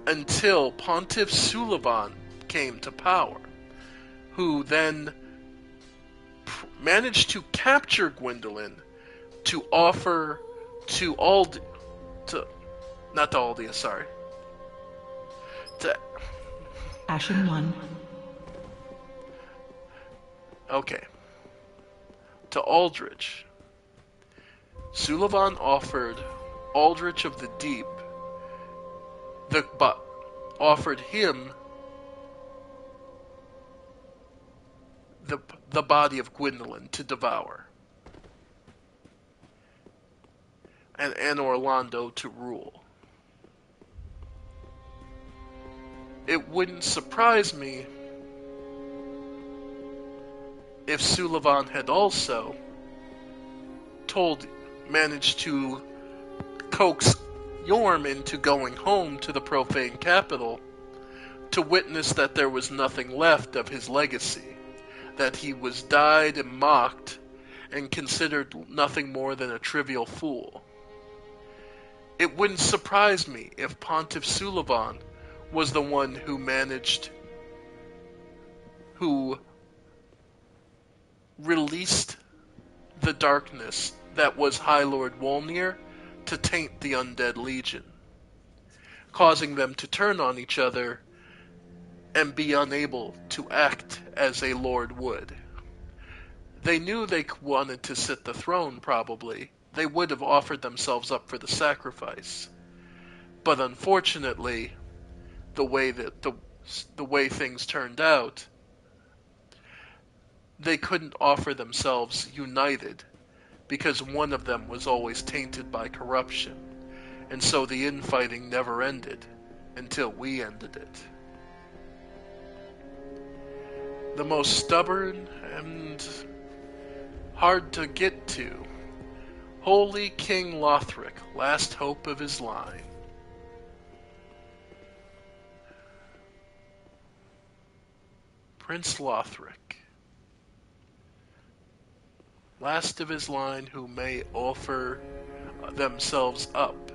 until Pontiff Sulivan came to power, who then managed to capture Gwendolyn to offer to Ashen One. Okay. To Aldrich. Sulivan offered Aldrich of the Deep, offered him the body of Gwendolyn to devour, and Anor Londo to rule. It wouldn't surprise me if Sulivan had also managed to coax Yorm into going home to the profane capital to witness that there was nothing left of his legacy, that he was died and mocked and considered nothing more than a trivial fool. It wouldn't surprise me if Pontiff Sulivan was the one who released the darkness that was High Lord Wolnir to taint the Undead Legion, causing them to turn on each other and be unable to act as a lord would. They knew they wanted to sit the throne, probably. They would have offered themselves up for the sacrifice. But unfortunately, the way things turned out, they couldn't offer themselves united, because one of them was always tainted by corruption, and so the infighting never ended until we ended it. The most stubborn and hard to get to, Holy King Lothric, last hope of his line. Prince Lothric. last of his line who may offer themselves up.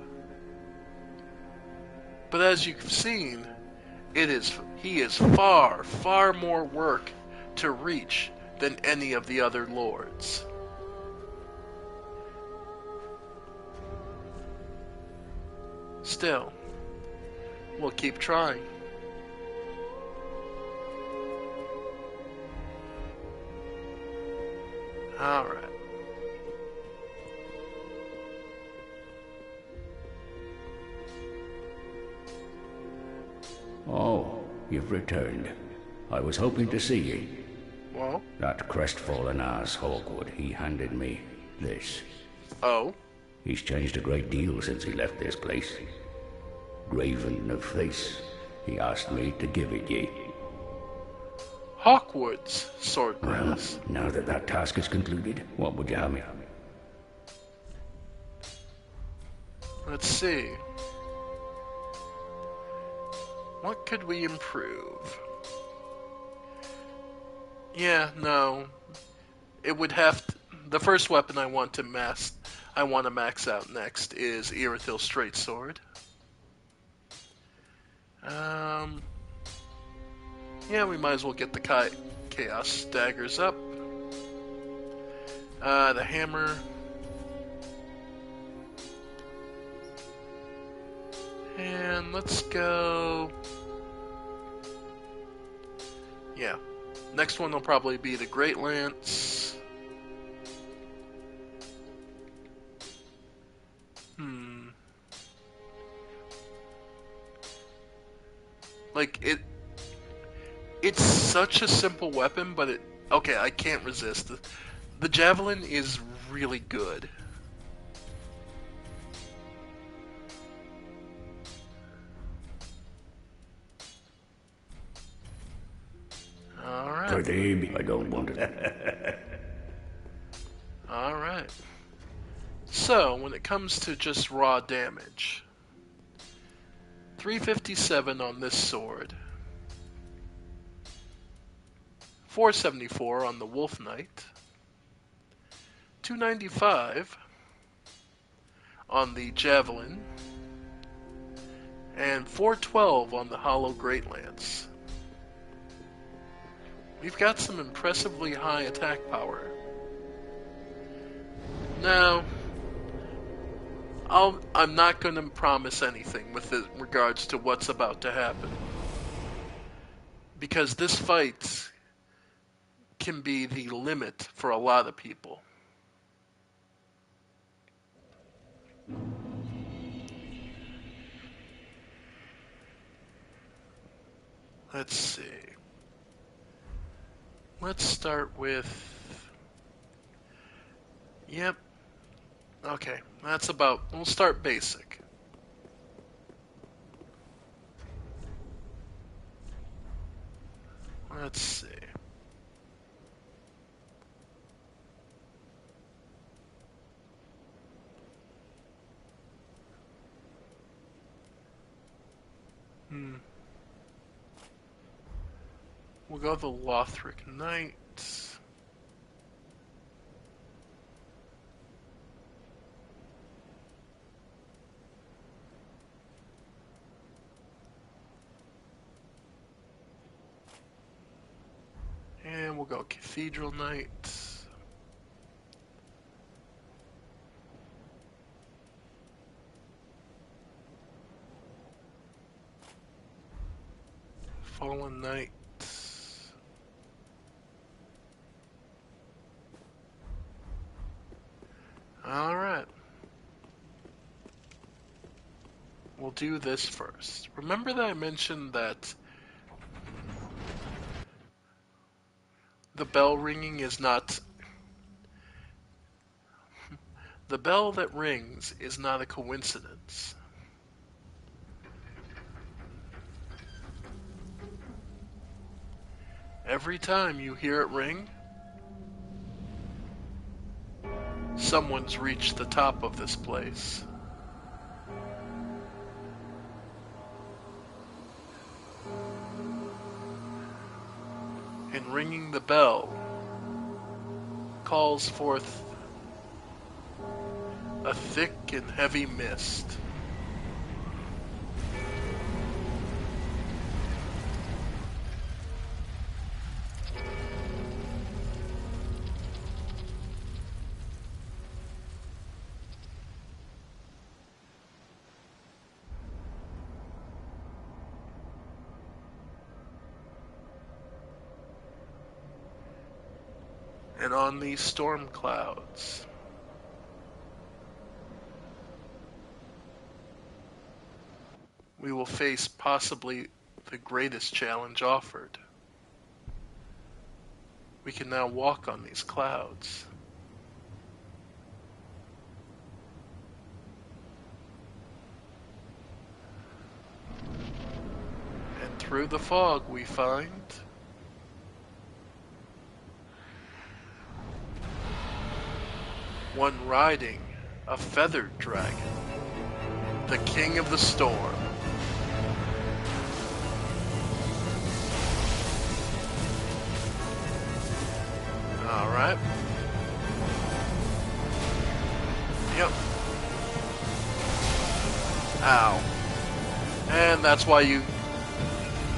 But as you've seen, he is far, far more work to reach than any of the other lords. Still, we'll keep trying. Alright. Oh, you've returned. I was hoping to see you. Well, That crestfallen ass Hawkwood, he handed me this. oh, He's changed a great deal since he left this place. Graven of face, he asked me to give it ye. Hawkwood's Well, swordgrass. now that that task is concluded, what would you have me? Let's see. What could we improve? Yeah, no. It would have to, the first weapon I want to max out next is Irithyll's straight sword. Yeah, we might as well get the chaos daggers up. The hammer. And let's go. Yeah. Next one will probably be the Great Lance. Like it's such a simple weapon, but okay, I can't resist. The javelin is really good. Alright. Pradeep, I don't want it. Alright. So, when it comes to just raw damage, 357 on this sword, 474 on the Wolf Knight, 295 on the Javelin, and 412 on the Hollow Great Lance. We've got some impressively high attack power. Now, I'm not going to promise anything with regards to what's about to happen, because this fight can be the limit for a lot of people. Let's see. Let's start with... Yep. Okay, we'll start basic. Let's see. We'll go the Lothric Knight. And we'll go Cathedral Knight. Fallen Knight. Alright. We'll do this first. Remember that I mentioned that the bell ringing is not... The bell that rings is not a coincidence. Every time you hear it ring, someone's reached the top of this place. And ringing the bell calls forth a thick and heavy mist. And on these storm clouds, we will face possibly the greatest challenge offered. We can now walk on these clouds. And through the fog we find one riding a feathered dragon, the king of the storm. Alright. Yep. Ow. And that's why you...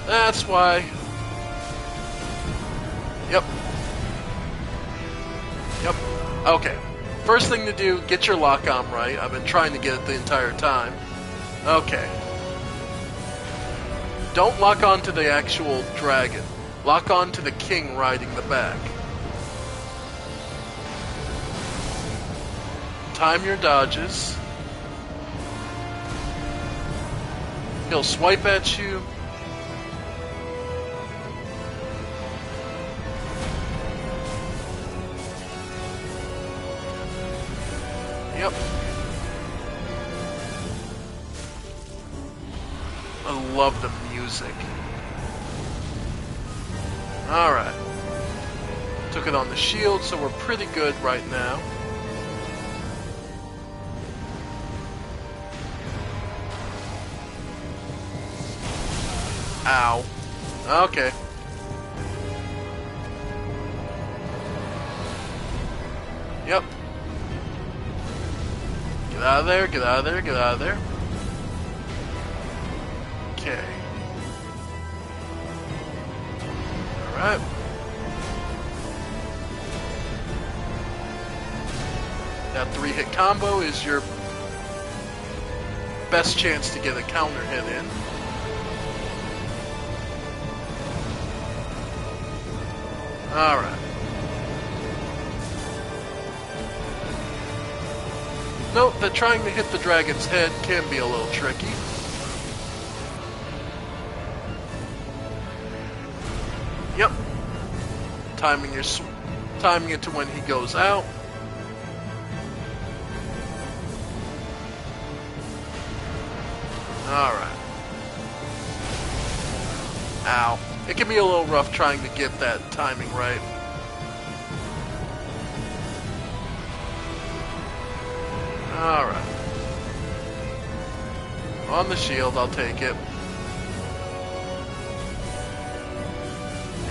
That's why... Yep. Yep. Okay. First thing to do, get your lock-on right. I've been trying to get it the entire time. Okay. Don't lock on to the actual dragon. Lock on to the king riding the back. Time your dodges. He'll swipe at you. Yep. I love the music. Alright. Took it on the shield, so we're pretty good right now. Ow. Okay. Yep. Get out of there, get out of there, get out of there. Okay. Alright. That 3-hit combo is your best chance to get a counter hit in. Alright. Note that trying to hit the dragon's head can be a little tricky. Yep. Timing it to when he goes out. Alright. Ow. It can be a little rough trying to get that timing right. Alright. On the shield, I'll take it.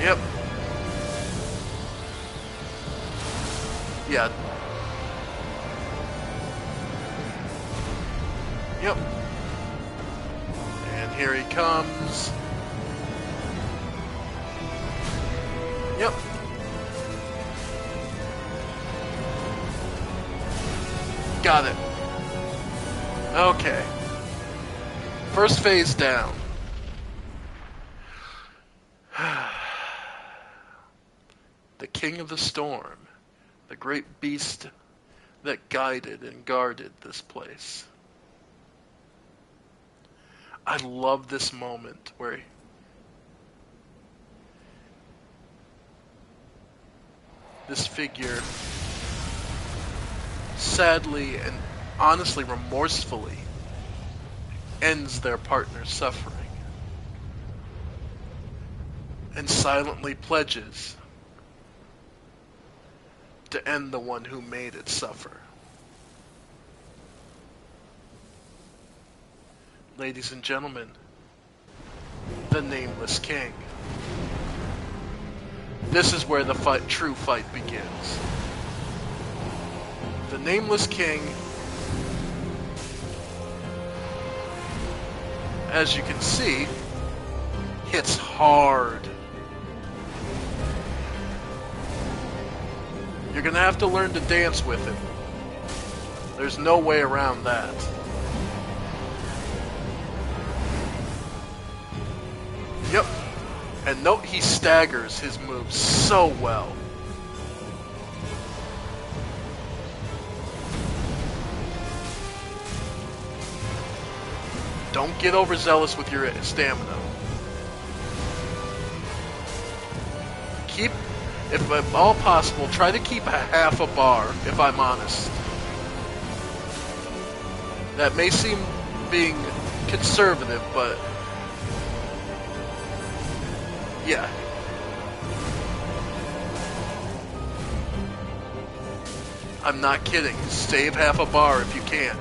Yep. Yeah. Yep. And here he comes. Yep. Got it. Okay. First phase down. The king of the storm. The great beast that guided and guarded this place. I love this moment where this figure sadly and honestly remorsefully ends their partner's suffering and silently pledges to end the one who made it suffer. Ladies and gentlemen, the Nameless King. This is where the true fight begins. Nameless King, as you can see, hits hard. You're gonna have to learn to dance with it. There's no way around that. Yep. And note he staggers his moves so well. Don't get overzealous with your stamina. Keep, if at all possible, try to keep a half a bar, if I'm honest. That may seem being conservative, but yeah. I'm not kidding. Save half a bar if you can.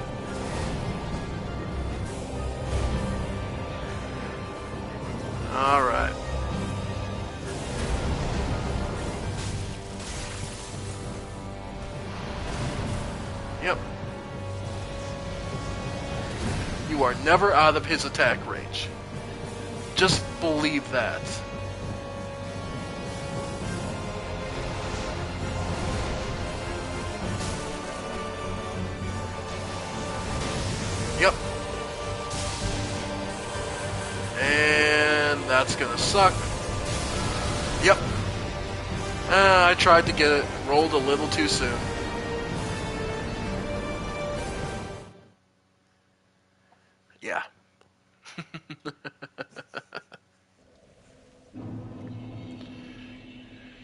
Alright. Yep. You are never out of his attack range. Just believe that. Yep. And that's gonna suck. Yep. I tried to get it. Rolled a little too soon. Yeah.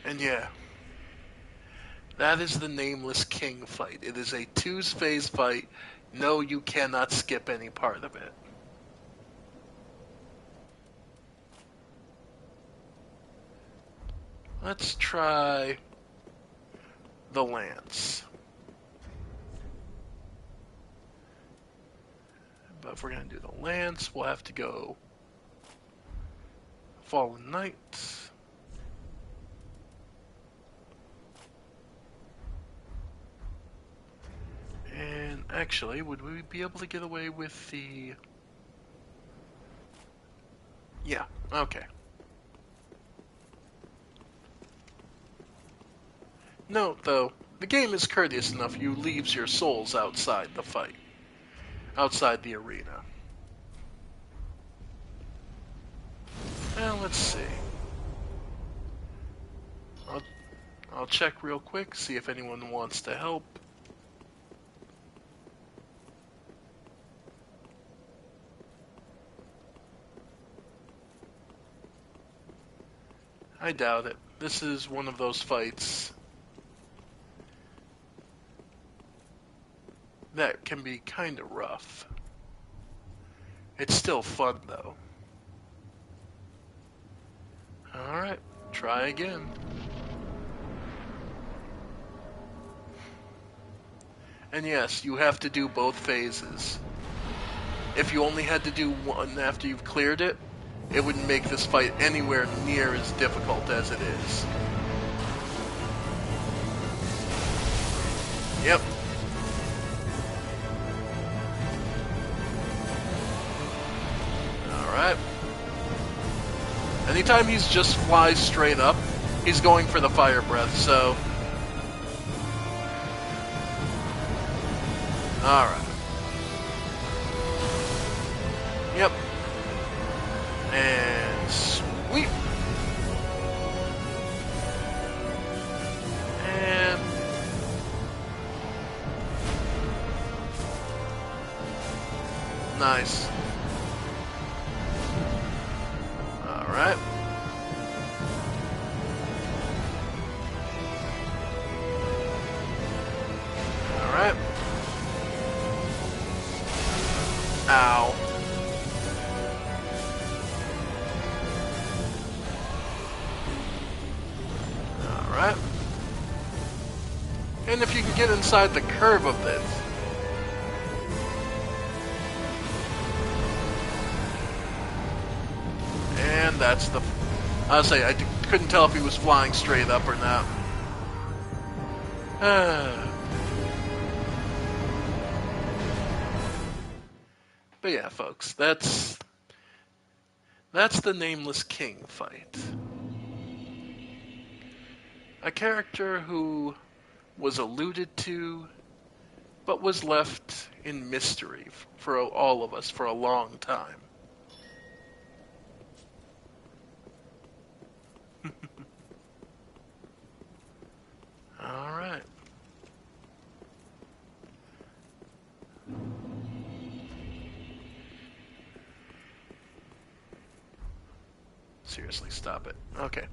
And yeah. That is the Nameless King fight. It is a 2-phase fight. No, you cannot skip any part of it. Let's try the Lance. But if we're going to do the Lance, we'll have to go Fallen Knight. And actually, would we be able to get away with the... Yeah, okay. Note, though, the game is courteous enough you leaves your souls outside the fight. Outside the arena. Now, let's see. I'll check real quick, see if anyone wants to help. I doubt it. This is one of those fights that can be kind of rough. It's still fun, though. Alright, try again. And yes, you have to do both phases. If you only had to do one after you've cleared it, it wouldn't make this fight anywhere near as difficult as it is. Yep. Alright. Anytime he's just flies straight up, he's going for the fire breath, so... Alright. Yep. And sweep. And nice. Alright. Alright. Ow. Alright. And if you can get inside the curve of this. And that's the... I'll say, I couldn't tell if he was flying straight up or not. But yeah, folks, that's the Nameless King fight. A character who was alluded to, but was left in mystery for all of us for a long time. Alright. Seriously, stop it. Okay.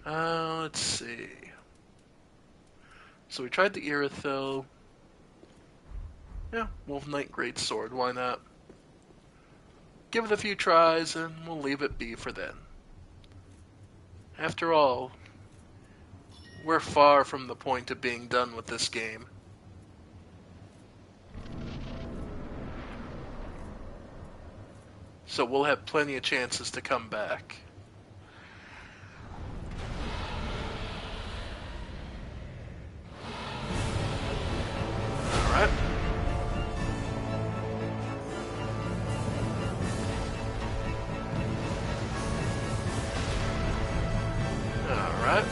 Let's see. So we tried the Irithyll. Yeah, Wolf Knight Greatsword, why not? Give it a few tries and we'll leave it be for then. After all, we're far from the point of being done with this game. So we'll have plenty of chances to come back. Alright. Alright.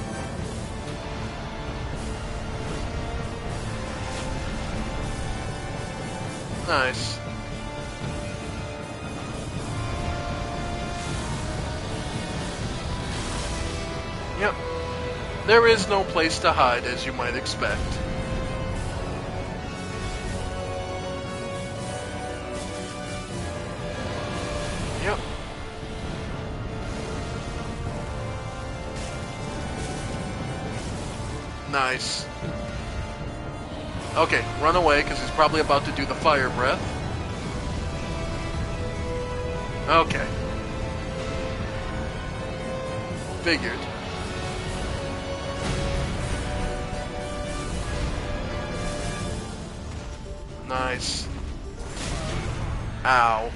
Nice. Yep. There is no place to hide, as you might expect. Yep. Nice. Okay, run away, because he's probably about to do the fire breath. Okay. Figured. Nice. Ow.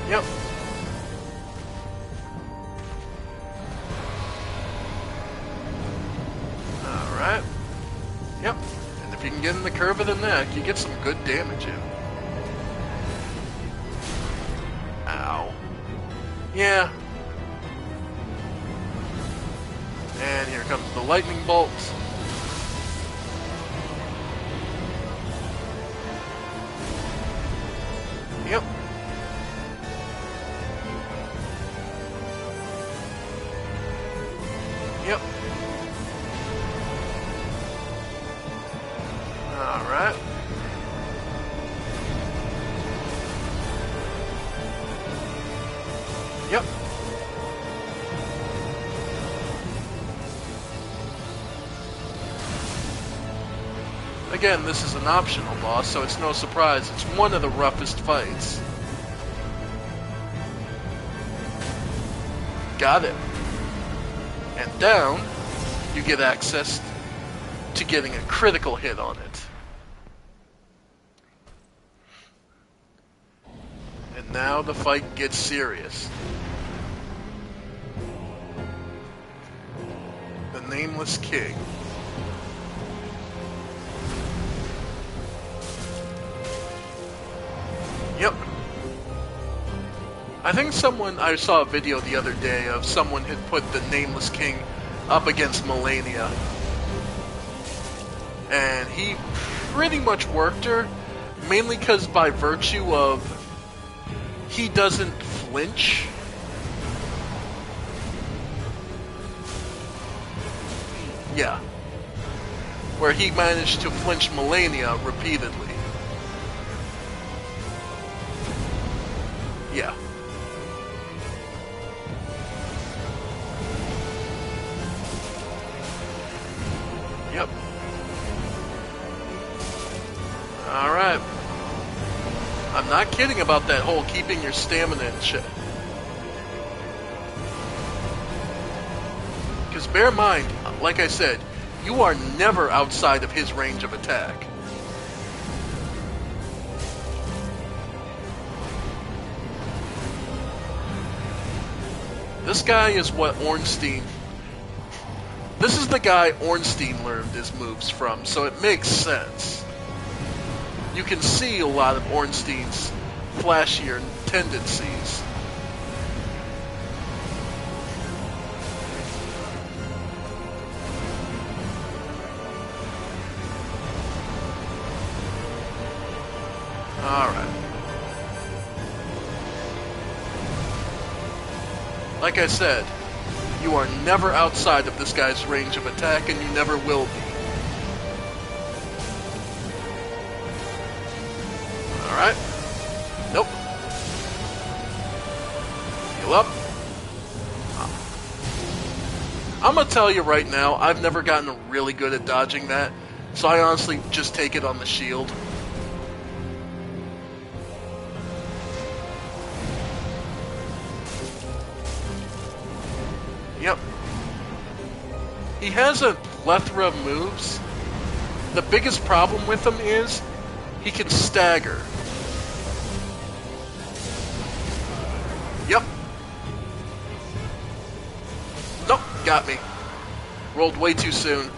Yep. Alright. Yep. And if you can get in the curve of the neck, you get some good damage in. Ow. Yeah. And here comes the lightning bolt. Yep. Yep. Alright. Yep. Again, this is an optional boss, so it's no surprise. It's one of the roughest fights. Got it. And down, you get access to getting a critical hit on it. And now the fight gets serious. The Nameless King. Yep. I think I saw a video the other day of someone had put the Nameless King up against Melania. And he pretty much worked her, mainly because by virtue of he doesn't flinch. Yeah. Where he managed to flinch Melania repeatedly. Yeah. Yep. Alright. I'm not kidding about that whole keeping your stamina in check. Because bear in mind, like I said, you are never outside of his range of attack. This guy is what Ornstein This is the guy Ornstein learned his moves from, so it makes sense. You can see a lot of Ornstein's flashier tendencies. Alright. Like I said, you are never outside of this guy's range of attack, and you never will be. Alright. Nope. Heal up. I'm gonna tell you right now, I've never gotten really good at dodging that, so I honestly just take it on the shield. Yep. He has a plethora of moves. The biggest problem with him is he can stagger. Yep. Nope, got me. Rolled way too soon.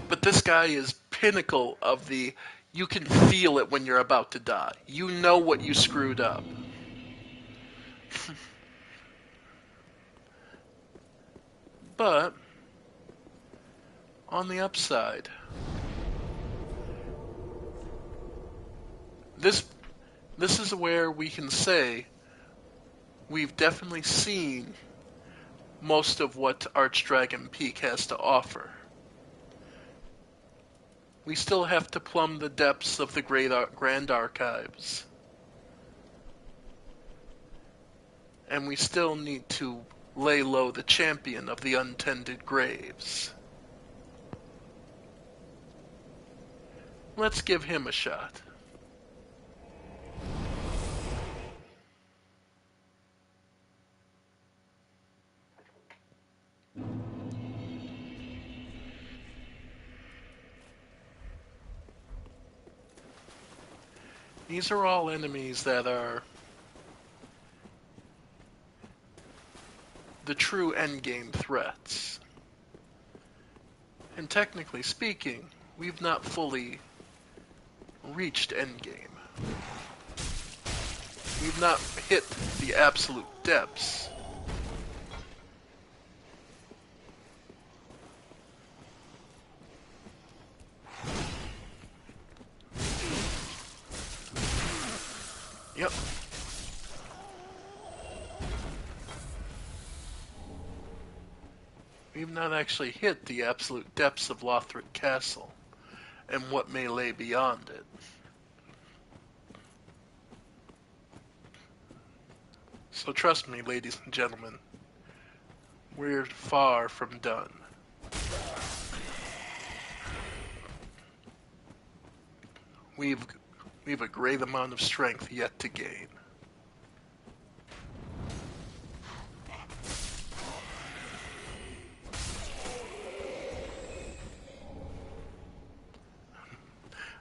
But this guy is pinnacle of the, you can feel it when you're about to die. You know what you screwed up. But on the upside, this is where we can say we've definitely seen most of what Archdragon Peak has to offer. We still have to plumb the depths of the Grand Archives. And we still need to lay low the champion of the untended graves. Let's give him a shot. These are all enemies that are the true endgame threats. And technically speaking, we've not fully reached endgame. We've not hit the absolute depths. Yep. We've not actually hit the absolute depths of Lothric Castle and what may lay beyond it. So trust me, ladies and gentlemen, we're far from done. We've a great amount of strength yet to gain.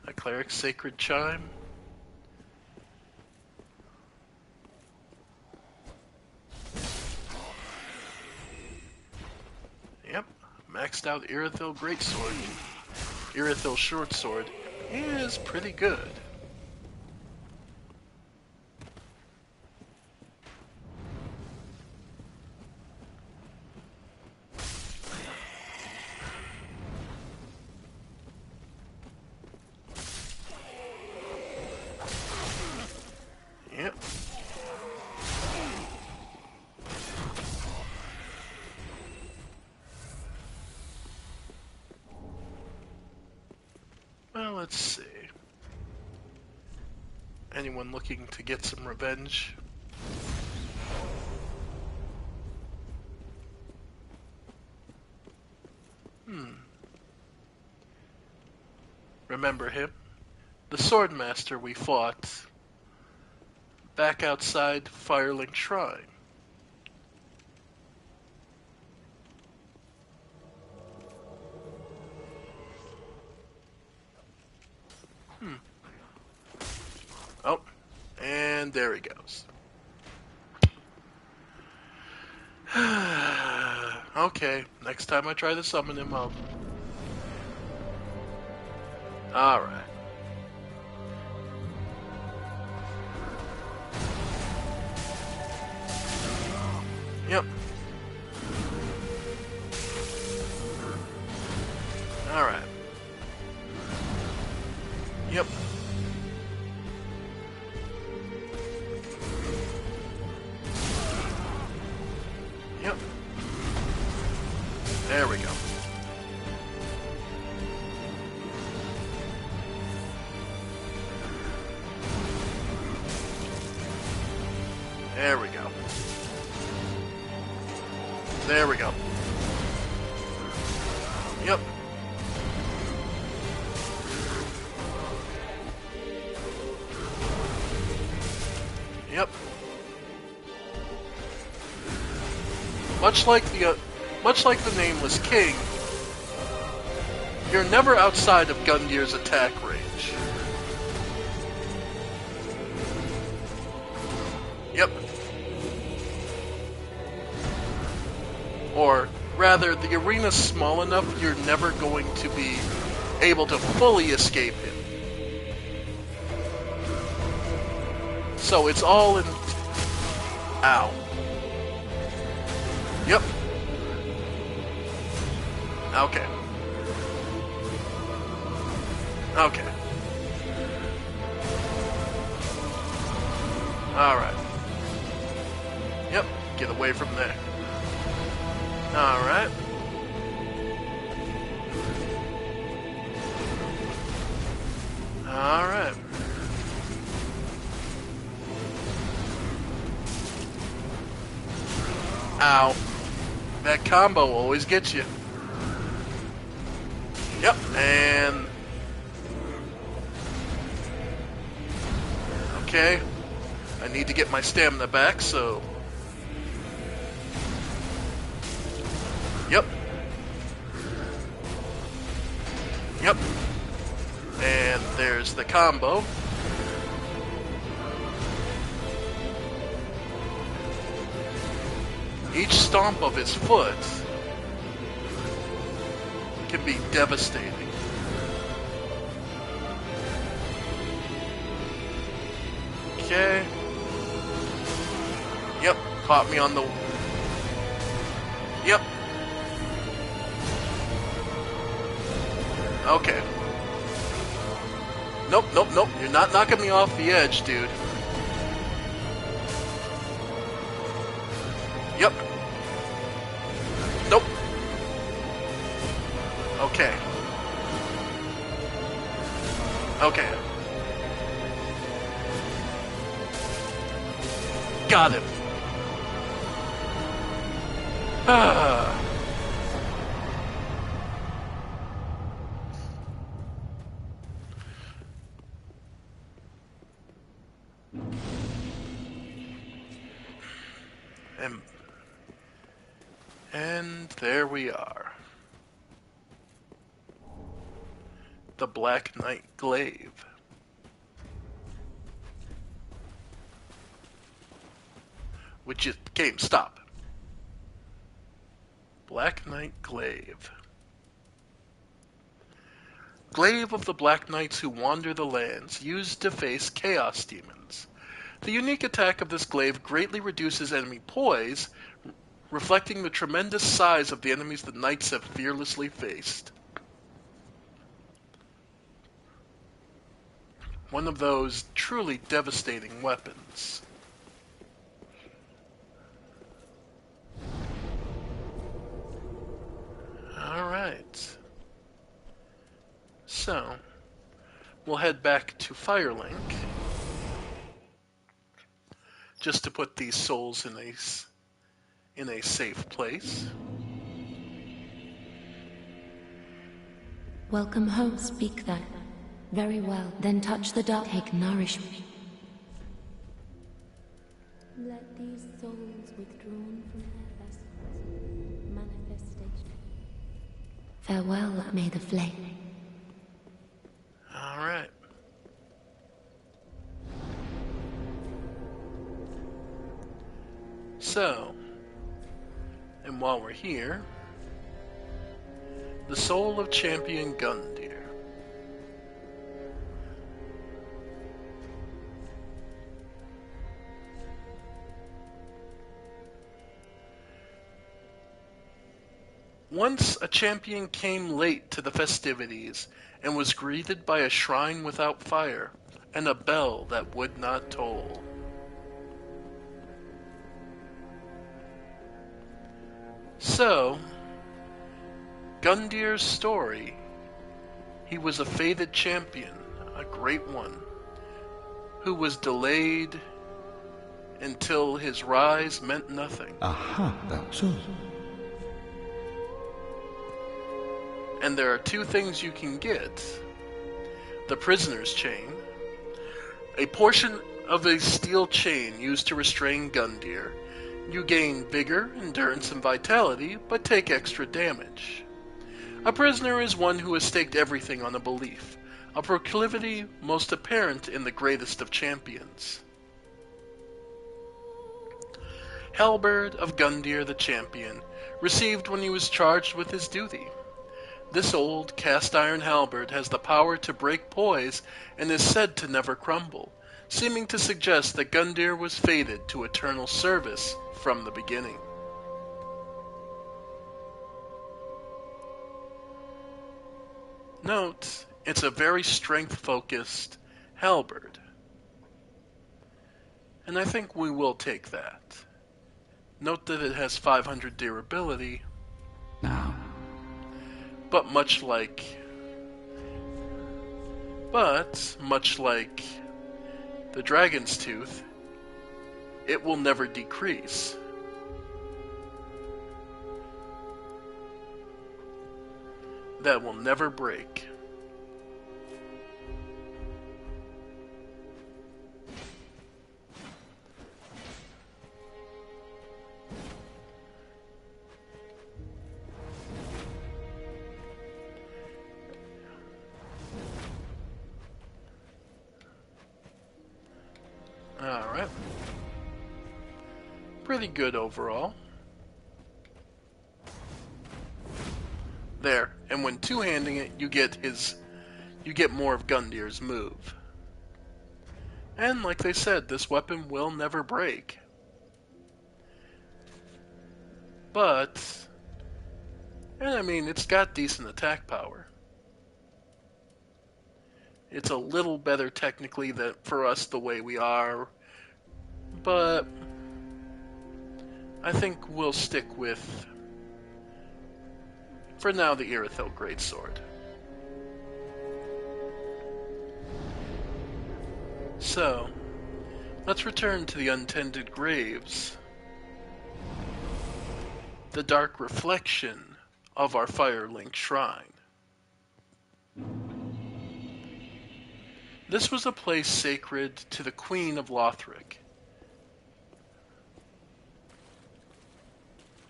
A cleric's sacred chime. Yep, maxed out Irithyll Greatsword. Irithyll Shortsword is pretty good. Yep. Well, let's see. Anyone looking to get some revenge? Remember him? The Swordmaster we fought back outside Firelink Shrine. Oh, and there he goes. Okay, next time I try to summon him, I'll... Alright. Yep. Alright. Yep. Yep. There we go. There we go. There we go. Yep. Yep. Much like the Nameless King, you're never outside of Gundir's attack range. Yep. Or rather, the arena's small enough you're never going to be able to fully escape him. So it's all in... Ow. Yep. Okay. Okay. Alright. Yep. Get away from there. Alright. Alright. Ow. That combo always gets you. Yep, and... Okay. I need to get my stamina back, so... Yep. Yep. And there's the combo. Each stomp of his foot can be devastating. Okay. Yep, caught me on the... Yep. Okay. Nope, nope, nope. You're not knocking me off the edge, dude. Yep. Nope. Okay. Okay. Got him. Ah. And there we are. The Black Knight Glaive. Which is... Game, stop. Black Knight Glaive. Glaive of the Black Knights who wander the lands, used to face chaos demons. The unique attack of this glaive greatly reduces enemy poise, reflecting the tremendous size of the enemies the knights have fearlessly faced. One of those truly devastating weapons. Alright. So, we'll head back to Firelink, just to put these souls in a safe place. Welcome home, speak that. Very well, then touch the dark, take nourishment. Let these souls withdrawn from their vessels, manifestation. Farewell, may the flame. Alright. So, And while we're here, the soul of Champion Gundyr. Once a champion came late to the festivities and was greeted by a shrine without fire and a bell that would not toll. So, Gundyr's story, he was a fated champion, a great one, who was delayed until his rise meant nothing. Aha, that's all. And there are two things you can get. The prisoner's chain, a portion of a steel chain used to restrain Gundyr. You gain vigor, endurance, and vitality, but take extra damage. A prisoner is one who has staked everything on a belief, a proclivity most apparent in the greatest of champions. Halberd of Gundyr the Champion, received when he was charged with his duty. This old cast-iron halberd has the power to break poise and is said to never crumble, seeming to suggest that Gundyr was fated to eternal service from the beginning. Note, it's a very strength-focused halberd, and I think we will take that. Note that it has 500 durability, Now, but much like the Dragon's Tooth, it will never decrease. That will never break. Alright. Pretty good overall. There, and when two-handing it, you get more of Gundyr's move. And like they said, this weapon will never break. But, and I mean, it's got decent attack power. It's a little better technically than for us the way we are, but I think we'll stick with, for now, the Irithyll Greatsword. So, let's return to the untended graves, the dark reflection of our Firelink Shrine. This was a place sacred to the Queen of Lothric.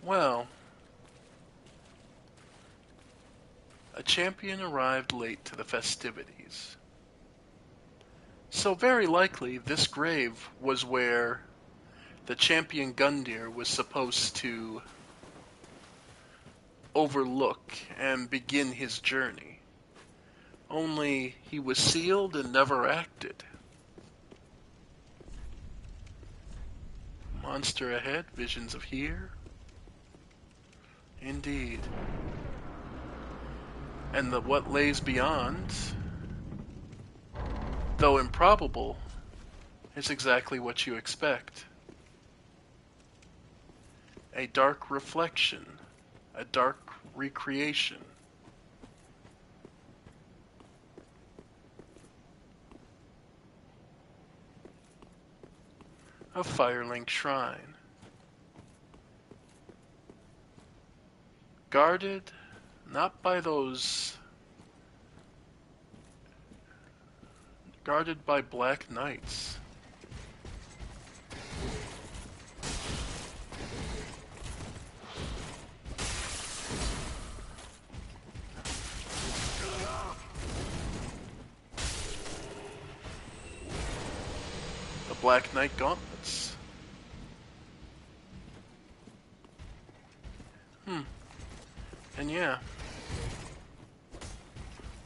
Well, a champion arrived late to the festivities. So very likely this grave was where the champion Gundyr was supposed to overlook and begin his journey. Only he was sealed and never acted. Monster ahead, visions of here. Indeed. And what lays beyond, though improbable, is exactly what you expect. A dark reflection, a dark recreation. Of Firelink Shrine. Guarded not by those, guarded by black knights. The Black Knight Gauntlets. And yeah,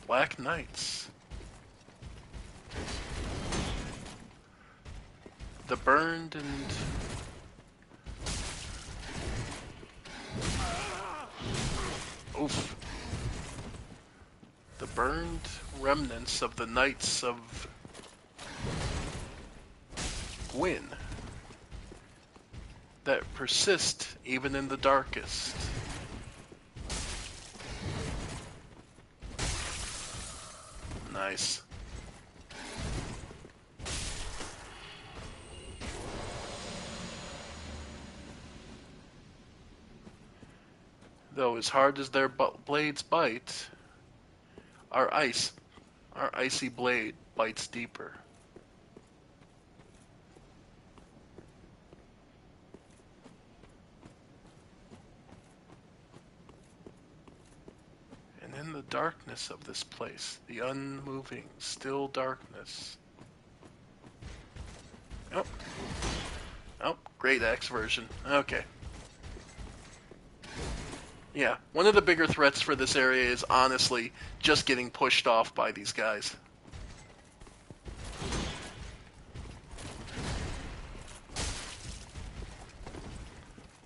Black Knights. The burned and... Oof. The burned remnants of the Knights of Gwyn that persist even in the darkest. Nice. Though as hard as their blades bite, our icy blade bites deeper. And in the darkness of this place, the unmoving, still darkness. Oh. Oh, great axe version. Okay. Yeah, one of the bigger threats for this area is honestly just getting pushed off by these guys.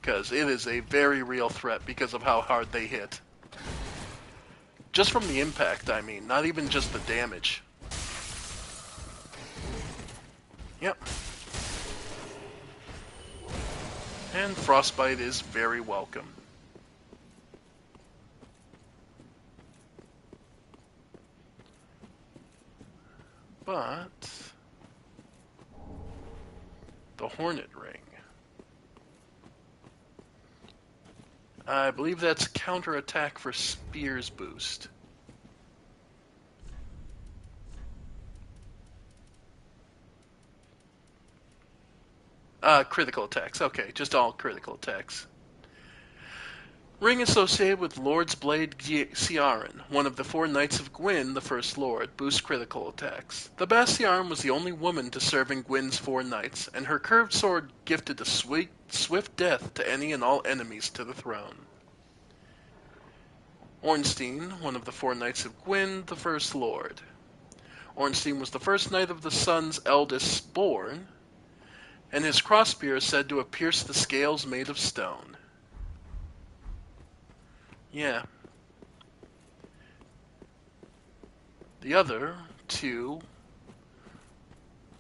Because it is a very real threat because of how hard they hit. Just from the impact, I mean, not even just the damage. Yep. And frostbite is very welcome. But the Hornet Ring. I believe that's counterattack for Spears boost. Critical attacks. Okay, just all critical attacks. Ring associated with Lord's Blade Ciaran, one of the 4 Knights of Gwyn, the First Lord, boosts critical attacks. The Bast Ciaran was the only woman to serve in Gwyn's 4 Knights, and her curved sword gifted a swift death to any and all enemies to the throne. Ornstein, one of the 4 Knights of Gwyn, the First Lord. Ornstein was the first Knight of the Sun's eldest born, and his crossbeam is said to have pierced the scales made of stone. Yeah. The other 2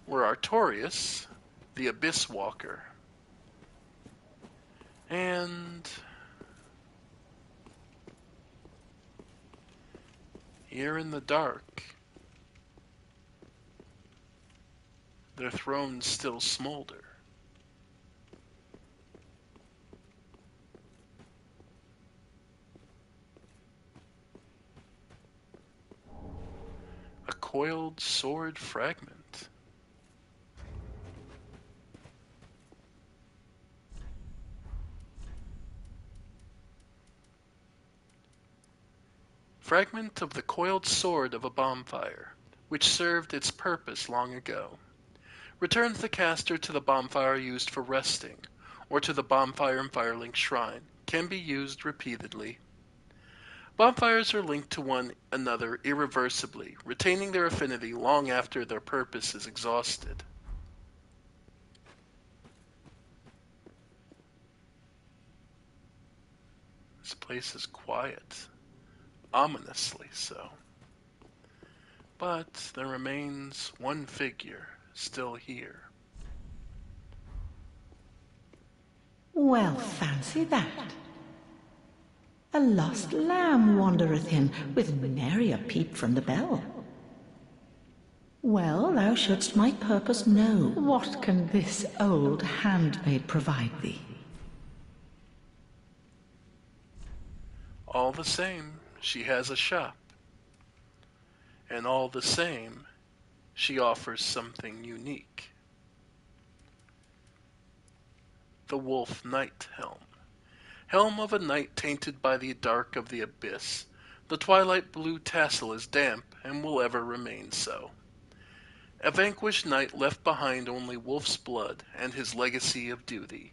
were Artorias, the Abyss Walker, and here in the dark, their thrones still smolder. A coiled sword fragment. Fragment of the coiled sword of a bonfire, which served its purpose long ago. Returns the caster to the bonfire used for resting, or to the bonfire and Firelink shrine. Can be used repeatedly. Bonfires are linked to one another irreversibly, retaining their affinity long after their purpose is exhausted. This place is quiet, ominously so. But there remains one figure still here. Well, fancy that. A lost lamb wandereth in, with nary a peep from the bell. Well, thou shouldst my purpose know. What can this old handmaid provide thee? All the same, she has a shop. And all the same, she offers something unique. The Wolf Knight Helm. Helm of a knight tainted by the dark of the abyss. The twilight blue tassel is damp, and will ever remain so. A vanquished knight left behind only wolf's blood and his legacy of duty.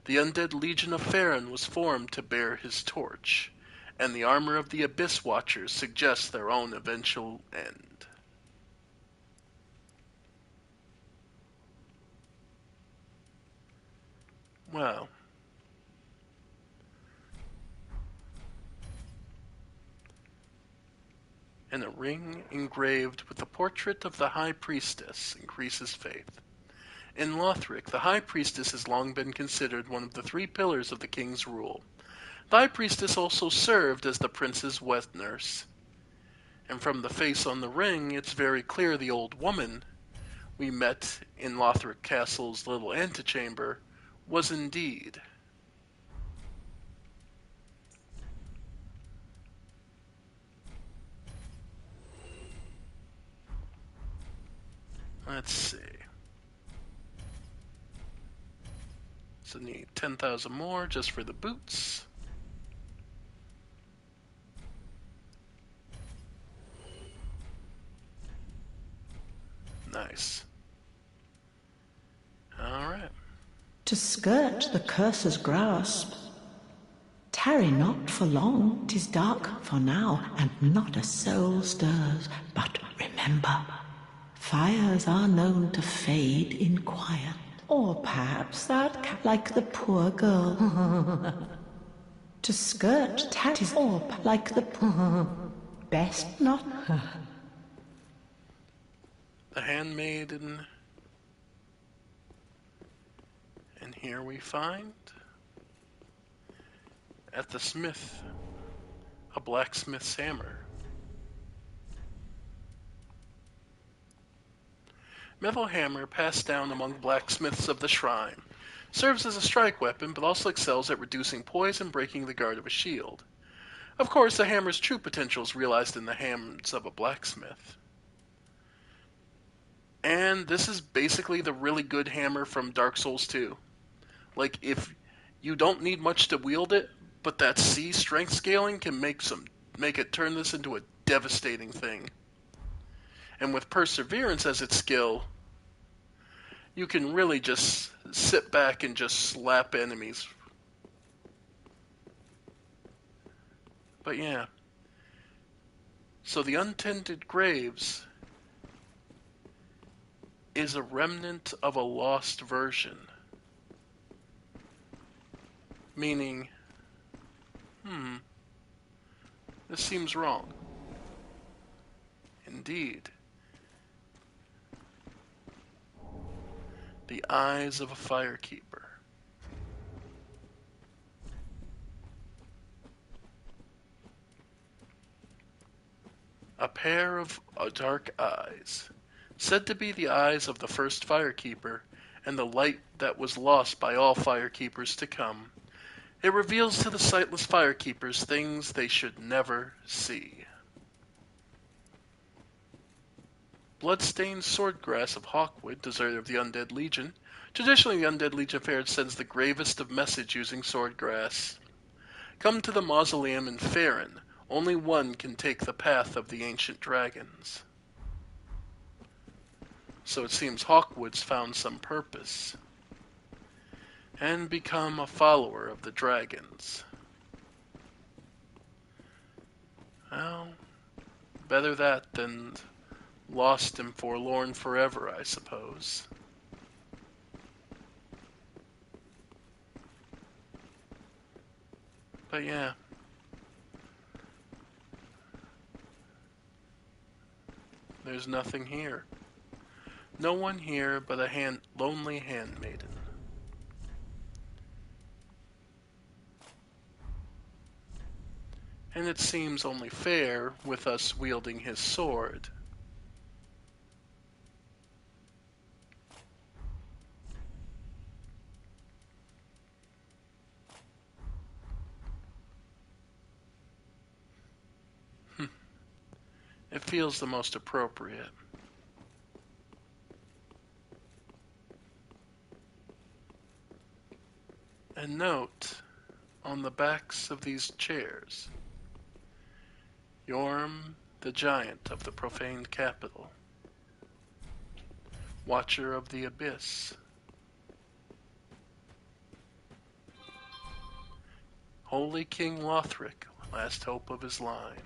The undead legion of Farron was formed to bear his torch, and the armor of the Abyss Watchers suggests their own eventual end. Well, and a ring engraved with the portrait of the High Priestess increases faith. In Lothric, the High Priestess has long been considered one of the three pillars of the king's rule. The High Priestess also served as the prince's wet nurse. And from the face on the ring, it's very clear the old woman we met in Lothric Castle's little antechamber was indeed. Let's see. So need 10,000 more just for the boots. Nice. Alright. To skirt the curse's grasp. Tarry not for long, 'tis dark for now, and not a soul stirs. But remember, fires are known to fade in quiet. Or perhaps that, like the poor girl. To skirt tarries, or like the poor. Best not. The handmaiden. And here we find, at the smith, a blacksmith's hammer. Metal hammer passed down among blacksmiths of the shrine. Serves as a strike weapon, but also excels at reducing poise and breaking the guard of a shield. Of course, the hammer's true potential is realized in the hands of a blacksmith. And this is basically the really good hammer from Dark Souls 2. Like, if you don't need much to wield it, but that C strength scaling can make it turn this into a devastating thing. And with perseverance as its skill, you can really just sit back and just slap enemies. But yeah. So the Untended Graves is a remnant of a lost version. Meaning, this seems wrong. Indeed. The eyes of a firekeeper. A pair of dark eyes, said to be the eyes of the first firekeeper, and the light that was lost by all firekeepers to come. It reveals to the sightless firekeepers things they should never see. Bloodstained Swordgrass of Hawkwood, deserter of the Undead Legion. Traditionally, the Undead Legion Fair sends the gravest of message using swordgrass. Come to the mausoleum in Farron. Only one can take the path of the ancient dragons. So it seems Hawkwood's found some purpose and become a follower of the dragons. Well, better that than lost and forlorn forever, I suppose. But yeah. There's nothing here. No one here but a lonely handmaiden. And it seems only fair with us wielding his sword. It feels the most appropriate. And note on the backs of these chairs, Yorm, the giant of the profaned capital, Watcher of the Abyss, Holy King Lothric, last hope of his line.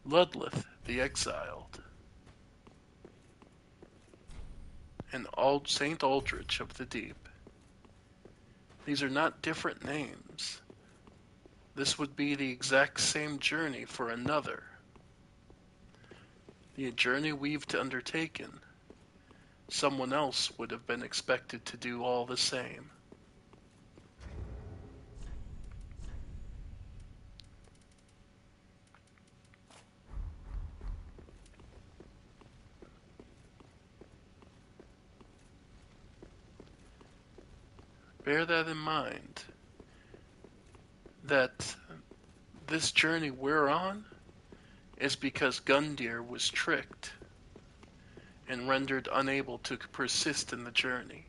Ludleth the Exiled, and Saint Aldrich of the Deep. These are not different names. This would be the exact same journey for another. The journey we've undertaken, someone else would have been expected to do all the same. Bear that in mind, that this journey we're on is because Gundyr was tricked and rendered unable to persist in the journey.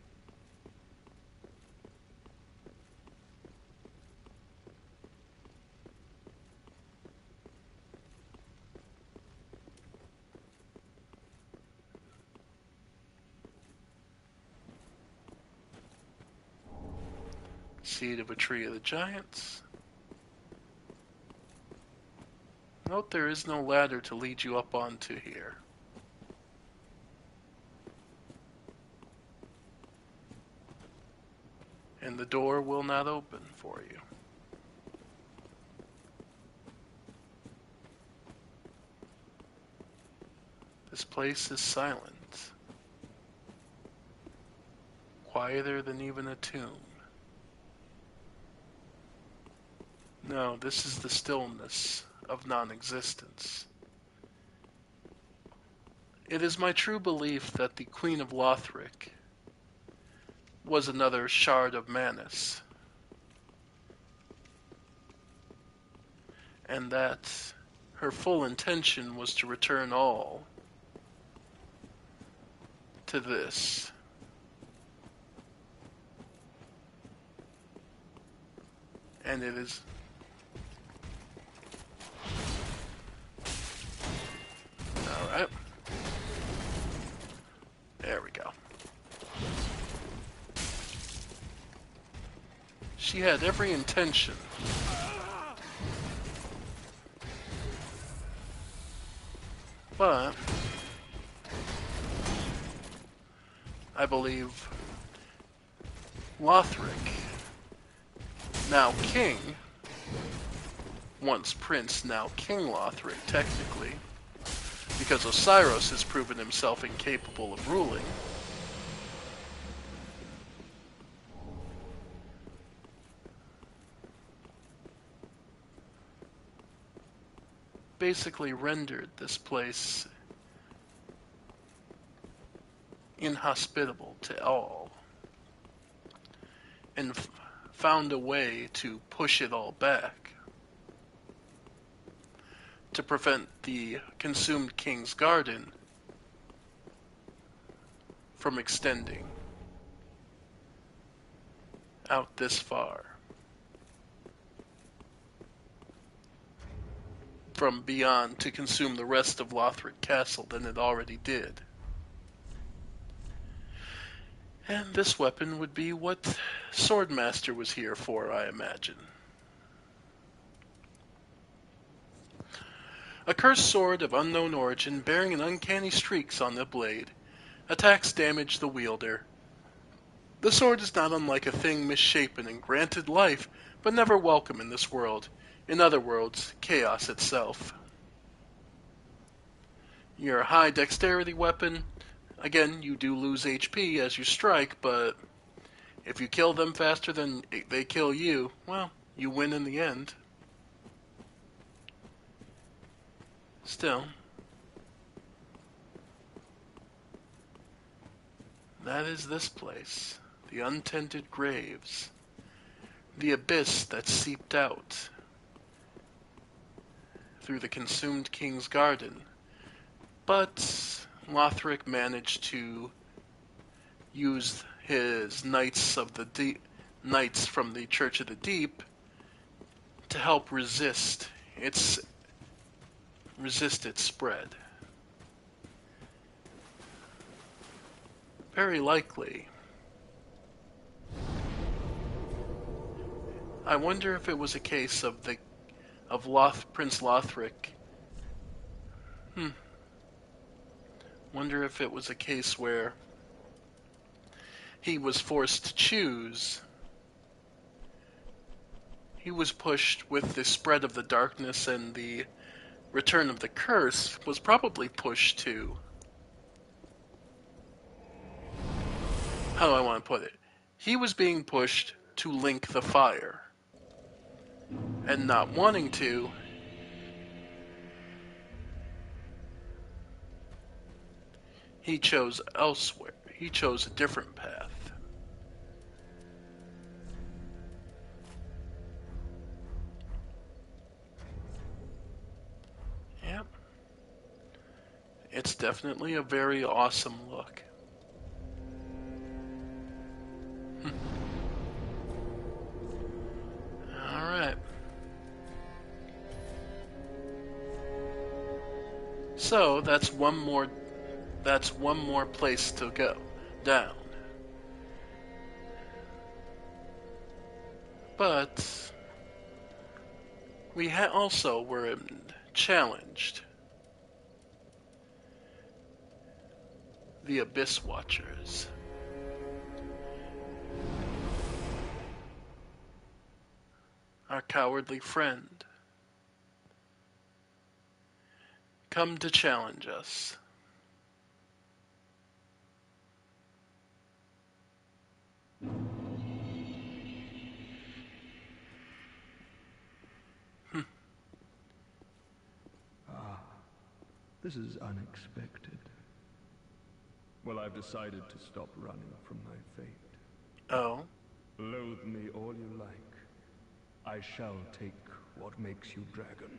Seed of a Tree of the Giants. Note there is no ladder to lead you up onto here. And the door will not open for you. This place is silent, quieter than even a tomb. No, this is the stillness of non-existence. It is my true belief that the Queen of Lothric was another shard of Manus, and that her full intention was to return all to this. And it is alright. There we go. She had every intention but I believe Lothric, now king, once prince, now King Lothric technically, because Osiris has proven himself incapable of ruling, basically rendered this place inhospitable to all, and found a way to push it all back to prevent the consumed king's garden from extending out this far from beyond to consume the rest of Lothric Castle than it already did. And this weapon would be what Swordmaster was here for, I imagine. A cursed sword of unknown origin, bearing an uncanny streaks on the blade. Attacks damage the wielder. The sword is not unlike a thing misshapen and granted life, but never welcome in this world. In other worlds, chaos itself. Your high dexterity weapon, again, you do lose HP as you strike, but if you kill them faster than they kill you, well, you win in the end. Still, that is this place, the untended graves, the abyss that seeped out through the consumed king's garden. But Lothric managed to use his knights of the knights from the Church of the Deep to help resist its spread. Very likely, I wonder if it was a case of Prince Lothric. Hmm. Wonder if it was a case where he was forced to choose. He was pushed with the spread of the darkness, and the return of the curse was probably pushed to, how do I want to put it? He was being pushed to link the fire. And not wanting to, he chose elsewhere. He chose a different path. Yep. It's definitely a very awesome look. Alright. So that's one more place to go down. But we also were challenged. The Abyss Watchers. Our cowardly friend. Come to challenge us. This is unexpected. Well, I've decided to stop running from my fate. Oh? Loathe me all you like. I shall take what makes you dragon.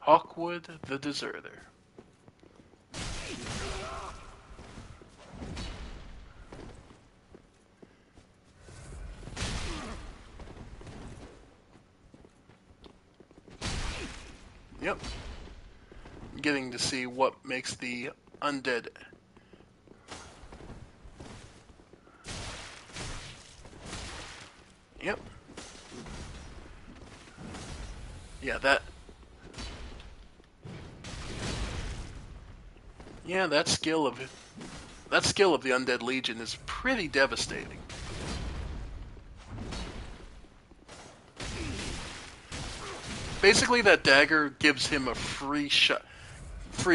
Hawkwood the Deserter. Yep. Getting to see what makes the undead. Yep. Yeah, that. Yeah, that skill of the Undead Legion is pretty devastating. Basically, that dagger gives him a free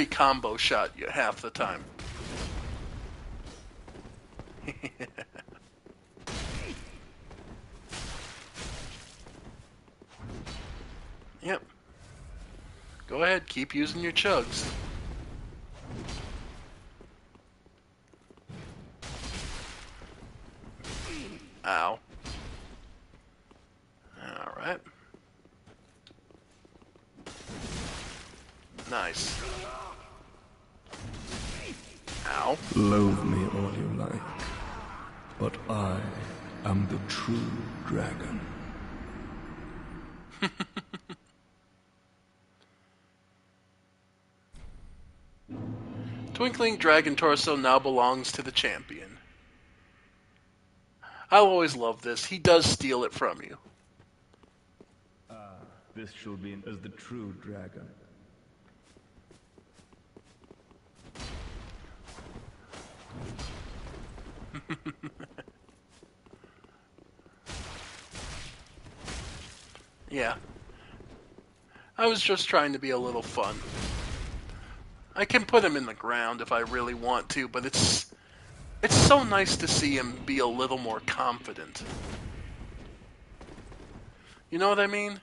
combo shot half the time. Yep. Go ahead, keep using your chugs. Ow. Alright. Nice. Ow. Loathe me all you like, but I am the true dragon. Twinkling Dragon Torso now belongs to the champion. I'll always love this. He does steal it from you. This shall be as the true dragon. Yeah. I was just trying to be a little fun. I can put him in the ground if I really want to, but it's so nice to see him be a little more confident. You know what I mean?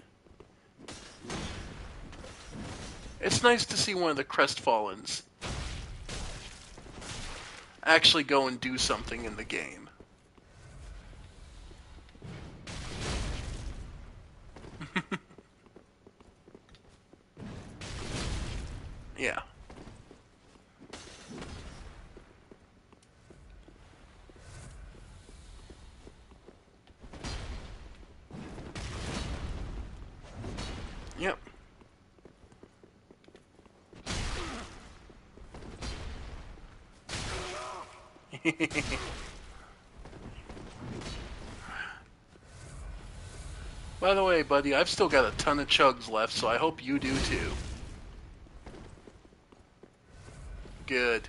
It's nice to see one of the Crestfallens actually go and do something in the game. Yeah. Yep. By the way, buddy, I've still got a ton of chugs left, so I hope you do too. Good.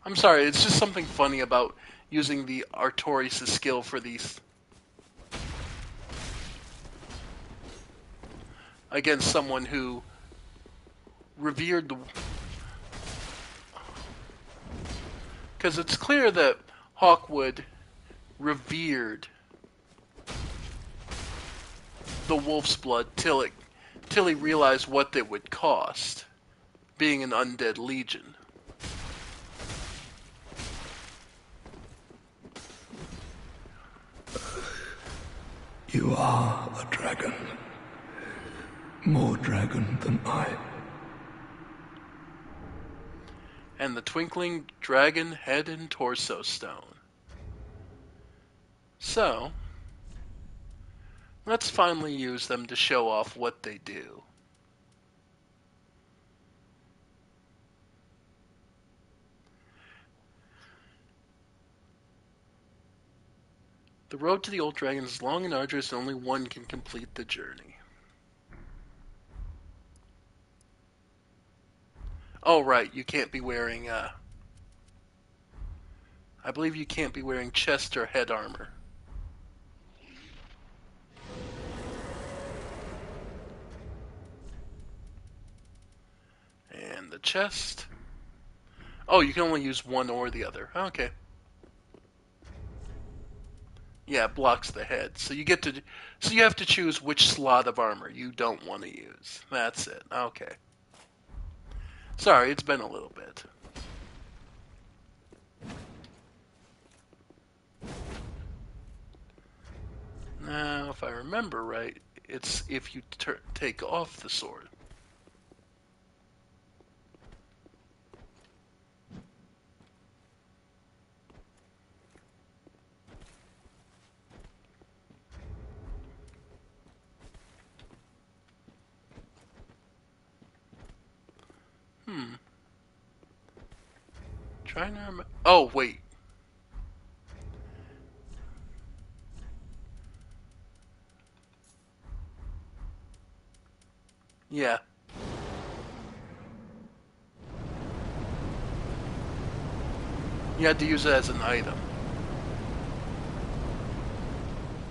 I'm sorry, it's just something funny about using the Artorias' skill for these against someone who revered the... Because it's clear that Hawkwood revered the wolf's blood till he realized what it would cost, being an undead legion. You are a dragon. More dragon than I. And the twinkling dragon head and torso stone. So, let's finally use them to show off what they do. The road to the old dragon is long and arduous, and only one can complete the journey. Oh, right, you can't be wearing, I believe you can't be wearing chest or head armor. And the chest. Oh, you can only use one or the other. Okay. Yeah, it blocks the head. So you have to choose which slot of armor you don't want to use. That's it. Okay. Sorry, it's been a little bit. Now, if I remember right, it's if you take off the sword. Trying to remember. Oh, wait. Yeah. You had to use it as an item.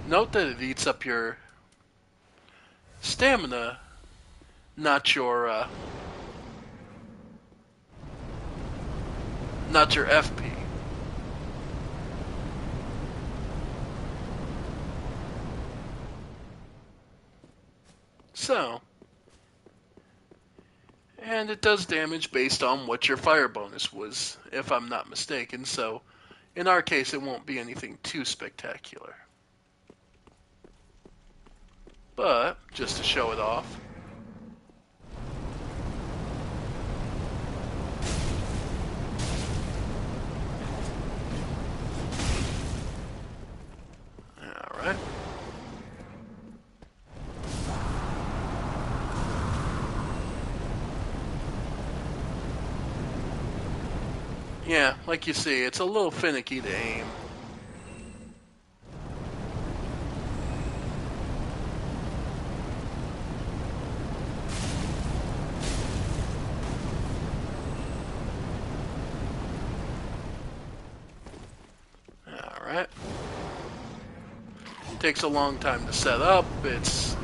Note that it eats up your stamina, not your FP. So, and it does damage based on what your fire bonus was, if I'm not mistaken, so in our case it won't be anything too spectacular. But, just to show it off. Alright. Yeah, like you see, it's a little finicky to aim. Alright. Takes a long time to set up. It's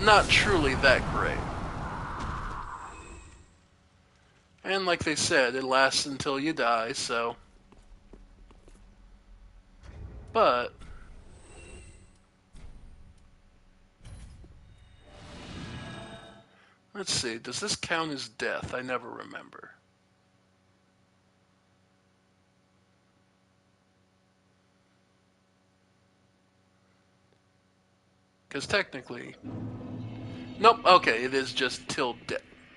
not truly that great. And like they said, it lasts until you die, so... But... Let's see, does this count as death? I never remember. Because technically... Nope, okay, it is just till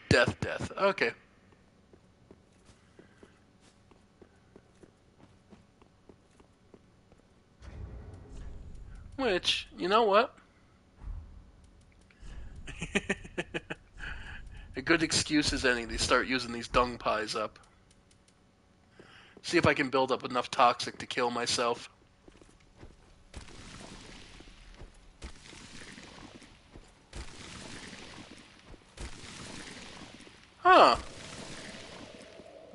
death. Okay. Which, you know what? A good excuse as any to start using these dung pies up. See if I can build up enough toxic to kill myself. Huh.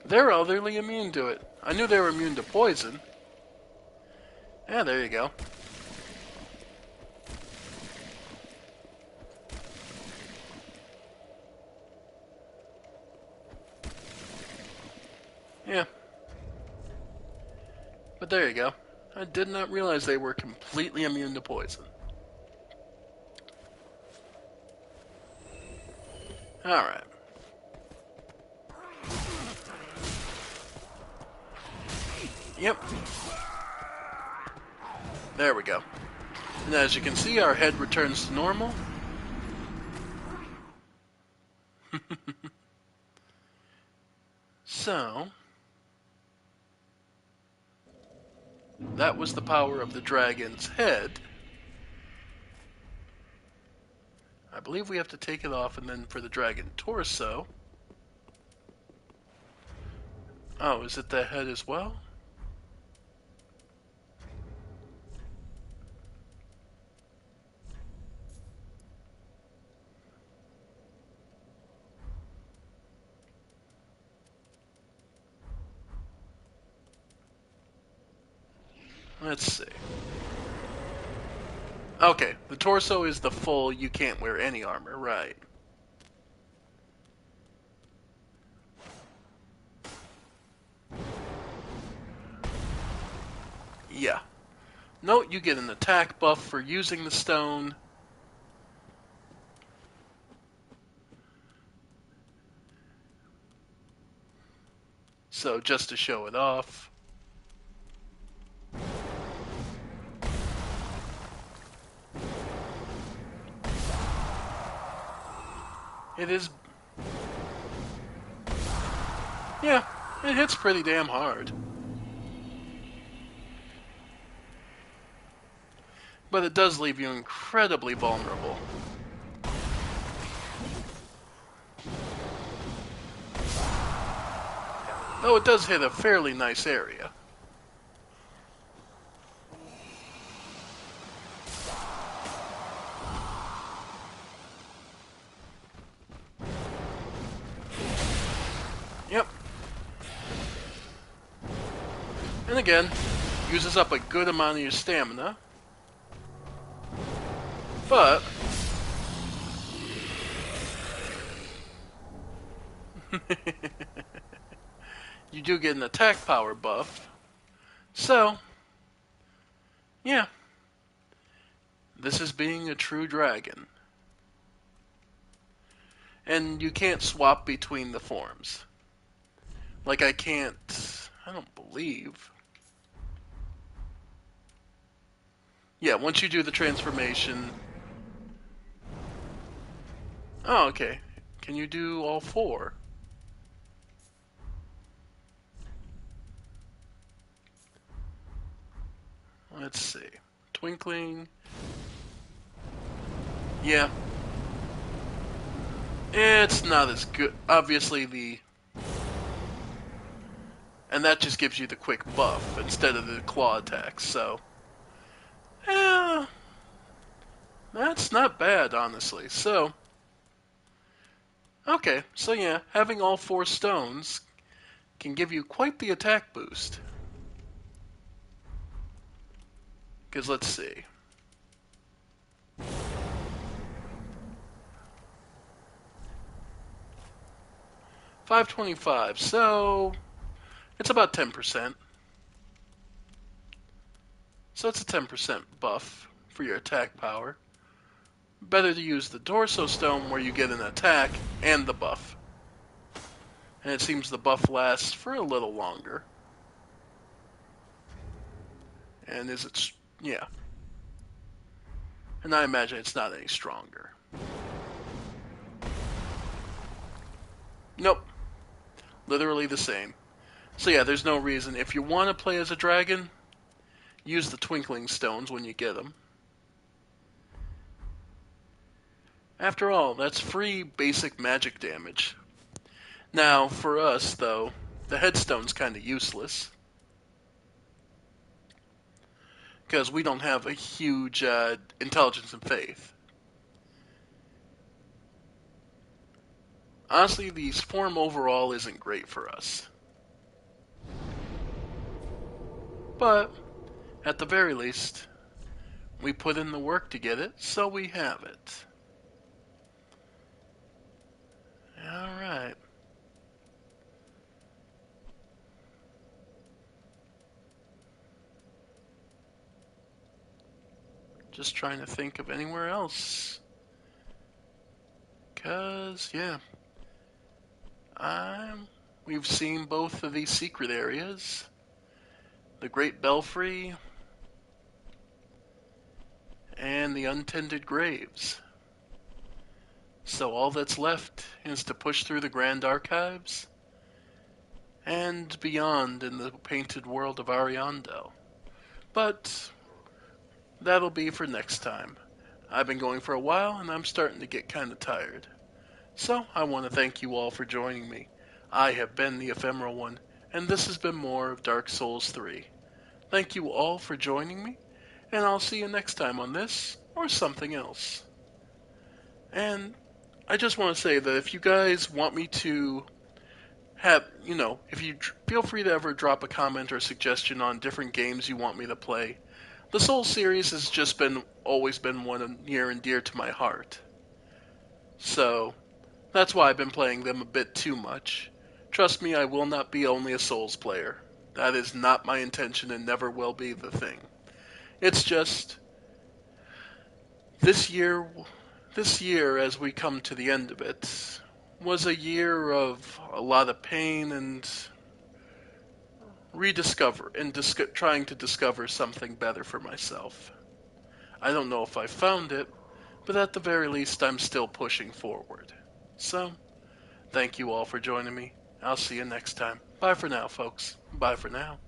They're utterly immune to it. I knew they were immune to poison. Yeah, there you go. Yeah. But there you go. I did not realize they were completely immune to poison. Alright. Yep. There we go. And as you can see, our head returns to normal. So, that was the power of the dragon's head. I believe we have to take it off, and then for the dragon torso. Oh, is it the head as well? Let's see. Okay, the torso is the full, you can't wear any armor, right. Yeah. Note you get an attack buff for using the stone. So just to show it off. It is... Yeah, it hits pretty damn hard. But it does leave you incredibly vulnerable. Though it does hit a fairly nice area. Yep. And again, uses up a good amount of your stamina. But... you do get an attack power buff. So, yeah. This is being a true dragon. And you can't swap between the forms. Like I don't believe. Yeah, once you do the transformation... Oh, okay. Can you do all four? Let's see. Twinkling. Yeah. It's not as good. Obviously, and that just gives you the quick buff instead of the claw attacks, so... Yeah. That's not bad, honestly. So... Okay, so yeah, having all four stones can give you quite the attack boost. Because let's see. $525, so it's about 10%. So it's a 10% buff for your attack power. Better to use the torso stone where you get an attack and the buff. And it seems the buff lasts for a little longer. And yeah. And I imagine it's not any stronger. Nope. Literally the same. So yeah, there's no reason. If you want to play as a dragon, use the twinkling stones when you get them. After all, that's free basic magic damage. Now, for us, though, the headstone's kind of useless. Because we don't have a huge intelligence and faith. Honestly, the form overall isn't great for us. But, at the very least, we put in the work to get it, so we have it. Alright. Just trying to think of anywhere else. Cause, yeah. We've seen both of these secret areas. The Great Belfry and the Untended Graves. So all that's left is to push through the Grand Archives and beyond in the painted world of Ariandel. But that'll be for next time. I've been going for a while and I'm starting to get kind of tired. So I want to thank you all for joining me. I have been the Ephemeral One, and this has been more of Dark Souls 3. Thank you all for joining me, and I'll see you next time on this or something else. And I just want to say that if you guys want me to have, if you feel free to ever drop a comment or suggestion on different games you want me to play. The Souls series has just always been one near and dear to my heart. So, that's why I've been playing them a bit too much. Trust me, I will not be only a Souls player. That is not my intention and never will be the thing. It's just this year as we come to the end of it was a year of a lot of pain and trying to discover something better for myself. I don't know if I found it, but at the very least I'm still pushing forward. So, thank you all for joining me. I'll see you next time. Bye for now, folks. Bye for now.